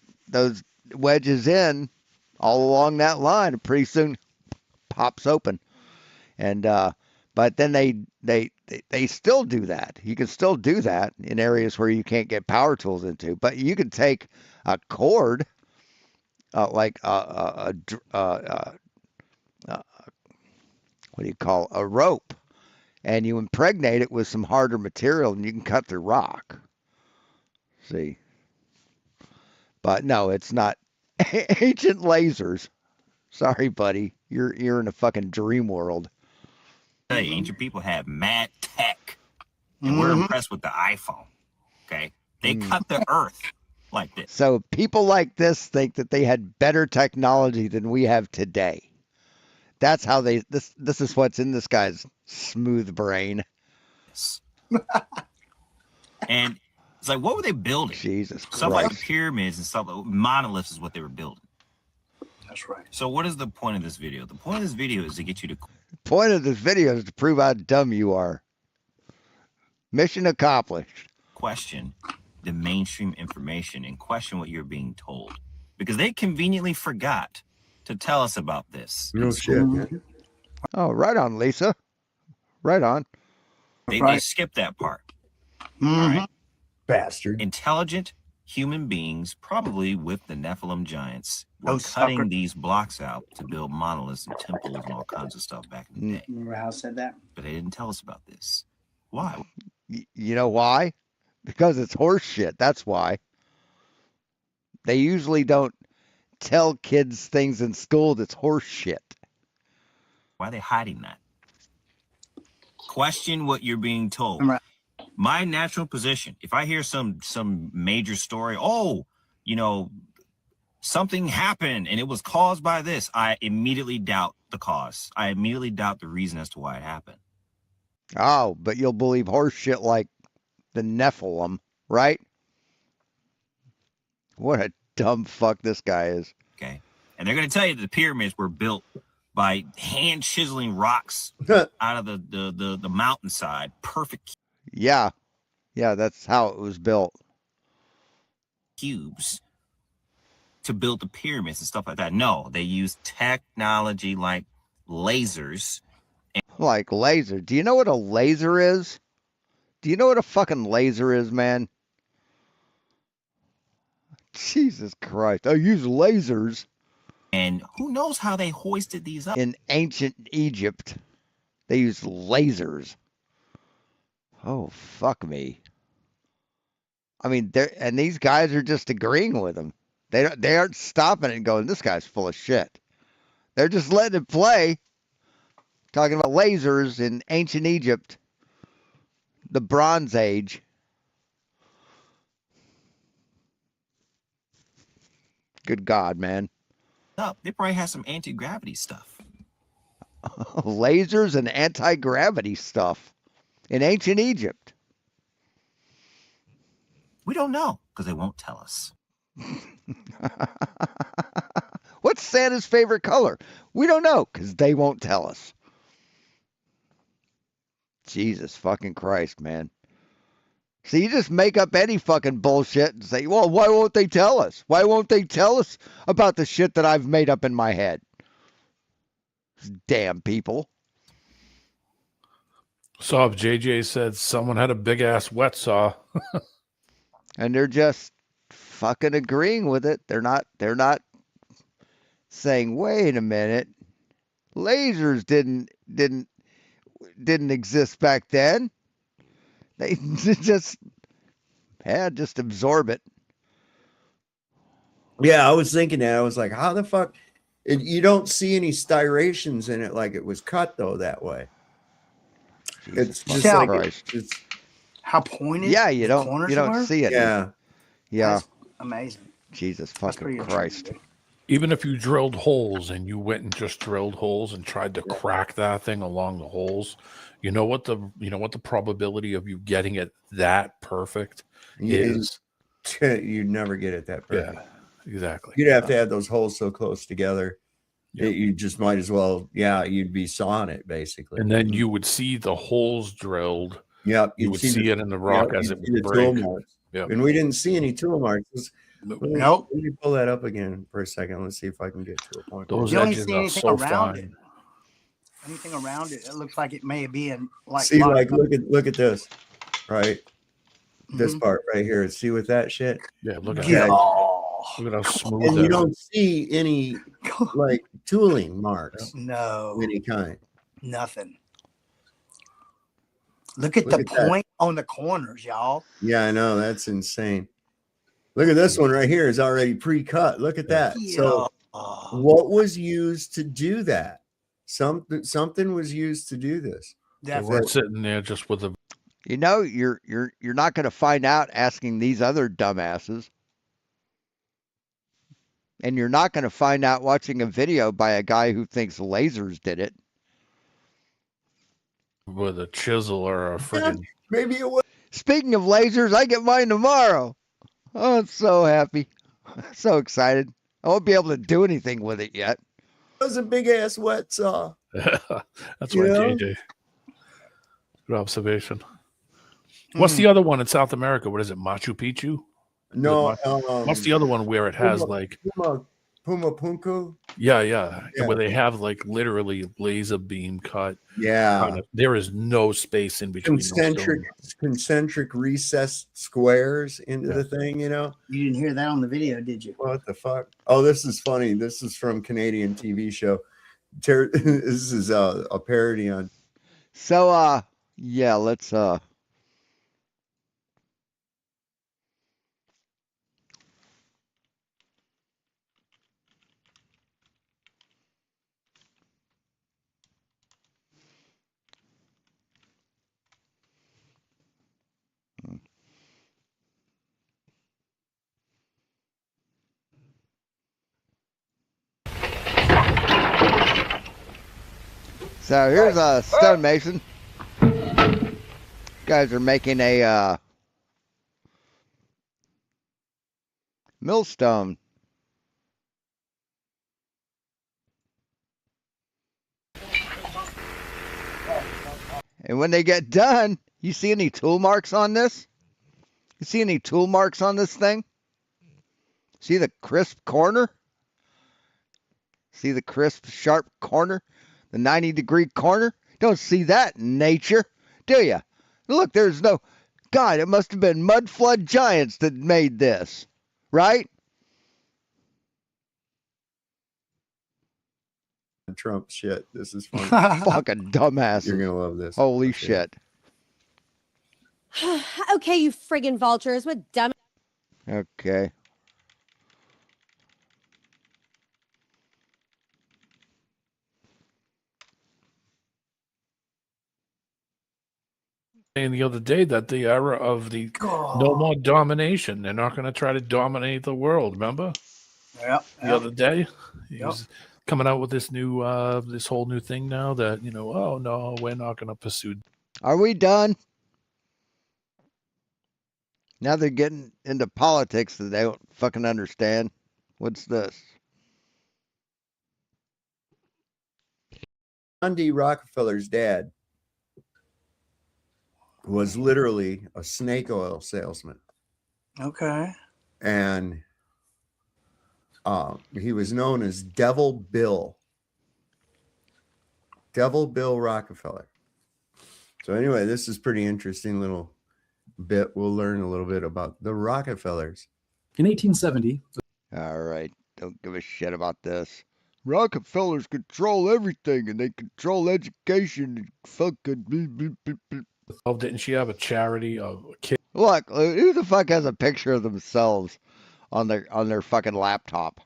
wedges in all along that line, and pretty soon pops open. And but then they still do that. You can still do that in areas where you can't get power tools into. But you can take a cord, like what do you call a rope, and you impregnate it with some harder material, and you can cut through rock. See, but no, it's not ancient lasers. Sorry, buddy, you're in a fucking dream world. Hey, ancient people had mad tech, and we're impressed with the iPhone. Okay, they cut the earth like this. So people like this think that they had better technology than we have today. That's how this is what's in this guy's smooth brain. And it's like, what were they building? Jesus Stuff like Christ. pyramids and stuff. Monoliths is what they were building. That's right. So what is the point of this video? The point of this video is to get you to Point of this video is to prove how dumb you are. Mission accomplished. question the mainstream information and question what you're being told, because they conveniently forgot to tell us about this. No shit, man. Oh, right on, Lisa. Right on. They skipped that part. All right. Bastard. Intelligent human beings, probably with the Nephilim giants, were Those cutting sucker- these blocks out to build monoliths and temples and all kinds of stuff back in the day. Remember how I said that? But they didn't tell us about this. Why? You know why? Because it's horse shit. That's why. They usually don't tell kids things in school that's horse shit. Why are they hiding that? Question what you're being told. Right. My natural position, if I hear some major story, something happened and it was caused by this, I immediately doubt the cause. I immediately doubt the reason as to why it happened. Oh, but you'll believe horse shit like the Nephilim, right? What a dumb fuck this guy is. Okay. And they're going to tell you that the pyramids were built by hand chiseling rocks out of the mountainside. Perfect Yeah. Yeah, that's how it was built. cubes to build the pyramids and stuff like that. No, they use technology like lasers. Like laser. Do you know what a laser is? Do you know what a fucking laser is, man? Jesus Christ. I use lasers. And who knows how they hoisted these up? In ancient Egypt, they used lasers. Oh, fuck me. I mean, and these guys are just agreeing with him. They aren't stopping it and going, this guy's full of shit. They're just letting it play. Talking about lasers in ancient Egypt, the Bronze Age. Good God, man. Up. They probably have some anti-gravity stuff. Lasers and anti-gravity stuff in ancient Egypt. We don't know because they won't tell us. What's Santa's favorite color? We don't know because they won't tell us. Jesus fucking Christ, man. So you just make up any fucking bullshit and say, well, why won't they tell us? Why won't they tell us about the shit that I've made up in my head? Damn people. Saw JJ said someone had a big ass wet saw. And they're just fucking agreeing with it. They're not saying, wait a minute. Lasers didn't exist back then. They just absorb it. Yeah, I was thinking that. I was like, how the fuck? You don't see any striations in it like it was cut, though, that way. It's just Yeah. like it's How pointed? Yeah, you the don't corners were? see it. Yeah. Yeah. That's amazing. Jesus That's fucking pretty Christ. Even if you drilled holes and you went and just drilled holes and tried to crack that thing along the holes, you know what the probability of you getting it that perfect is? You'd never get it that perfect. Yeah, exactly. You'd have to have those holes so close together that you just might as well, you'd be sawing it basically. And then you would see the holes drilled. Yep. You would see it in the rock as it would break. Yep. And we didn't see any tool marks. Nope. Let me pull that up again for a second. Let's see if I can get to a point. Those You don't edges see are anything so around fine. it. Anything around it? It looks like it may be in like. See, like look at this, right? This Mm-hmm. part right here. See with that shit? Yeah, look at that. that. Look at how smooth And that you is. don't see any like tooling marks No. of any kind. Nothing. Look at the that. point on the corners, y'all. Yeah, I know. That's insane. Look at this one right here is already pre-cut. Look at that. So what was used to do that? Something was used to do this. They weren't sitting there just with a. You know, you're not going to find out asking these other dumbasses. And you're not going to find out watching a video by a guy who thinks lasers did it. With a chisel or a friggin'. Maybe it was. Speaking of lasers, I get mine tomorrow. Oh, I'm so happy. So excited. I won't be able to do anything with it yet. It was a big ass wet saw. That's You right, know? JJ. Good observation. What's the other one in South America? What is it? Machu Picchu? No. What's the other one where it has like Puma Punku? Yeah, where they have like literally laser beam cut. Yeah. There is no space in between. Concentric recessed squares into the thing, you know? You didn't hear that on the video, did you? What the fuck? Oh, this is funny. This is from Canadian TV show. This is a parody on. So, yeah, let's, So here's a stonemason. Guys are making a millstone. And when they get done, you see any tool marks on this? You see any tool marks on this thing? See the crisp corner? See the crisp, sharp corner? The 90-degree corner? Don't see that in nature, do you? Look, there's no... God, it must have been mud flood giants that made this, right? Trump shit. This is funny. Fucking dumbasses. You're gonna love this. Holy I'll show you. shit. Okay, you friggin' vultures. What dumb. Okay. Saying the other day that the era of the no more domination. They're not going to try to dominate the world. Remember? Yep. The other day, he Yep. was coming out with this new, this whole new thing now that oh no, we're not going to pursue. Are we done? Now they're getting into politics that they don't fucking understand. What's this? John D. Rockefeller's dad was literally a snake oil salesman. Okay. And he was known as Devil Bill. Devil Bill Rockefeller. So anyway, this is pretty interesting little bit. We'll learn a little bit about the Rockefellers. In 1870. All right. Don't give a shit about this. Rockefellers control everything and they control education and fucking. Oh, didn't she have a charity of kids? Look, who the fuck has a picture of themselves on their fucking laptop?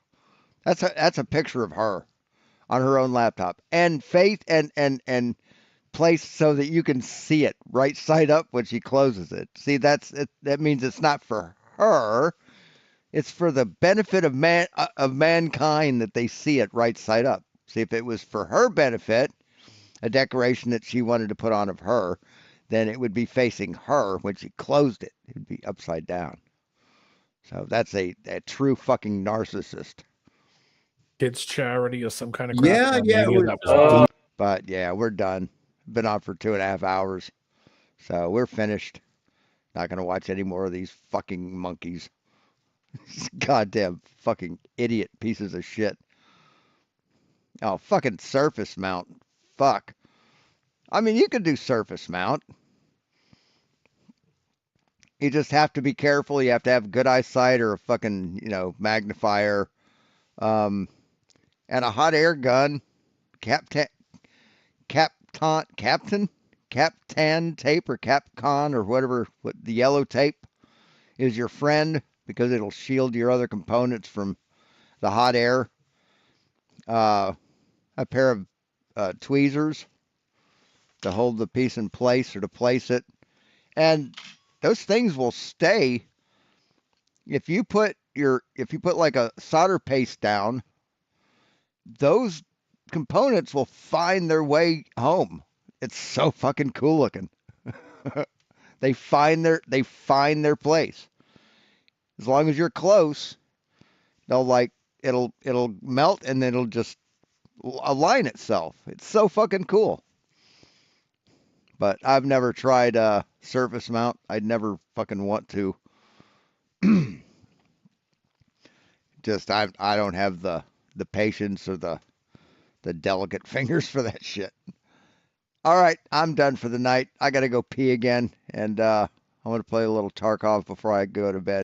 That's a picture of her on her own laptop. And Faith and placed so that you can see it right side up when she closes it. See, that means it's not for her. It's for the benefit of mankind that they see it right side up. See, if it was for her benefit, a decoration that she wanted to put on of her, then it would be facing her when she closed it. It would be upside down. So that's a true fucking narcissist. Kids charity or some kind of crap. Yeah. That was But yeah, we're done. Been on for 2.5 hours. So we're finished. Not going to watch any more of these fucking monkeys. Goddamn fucking idiot pieces of shit. Oh, fucking surface mount. Fuck. I mean, you could do surface mount. You just have to be careful. You have to have good eyesight or a fucking, magnifier. And a hot air gun. Captan tape or Capcon or whatever. What the yellow tape is your friend because it'll shield your other components from the hot air. A pair of tweezers to hold the piece in place or to place it. And those things will stay if you put like a solder paste down, those components will find their way home. It's so fucking cool looking. They find their place. As long as you're close, it'll melt and then it'll just align itself. It's so fucking cool. But I've never tried surface mount. I'd never fucking want to. Just I don't have the patience or the delicate fingers for that shit. All right, I'm done for the night. I got to go pee again, and I'm going to play a little Tarkov before I go to bed.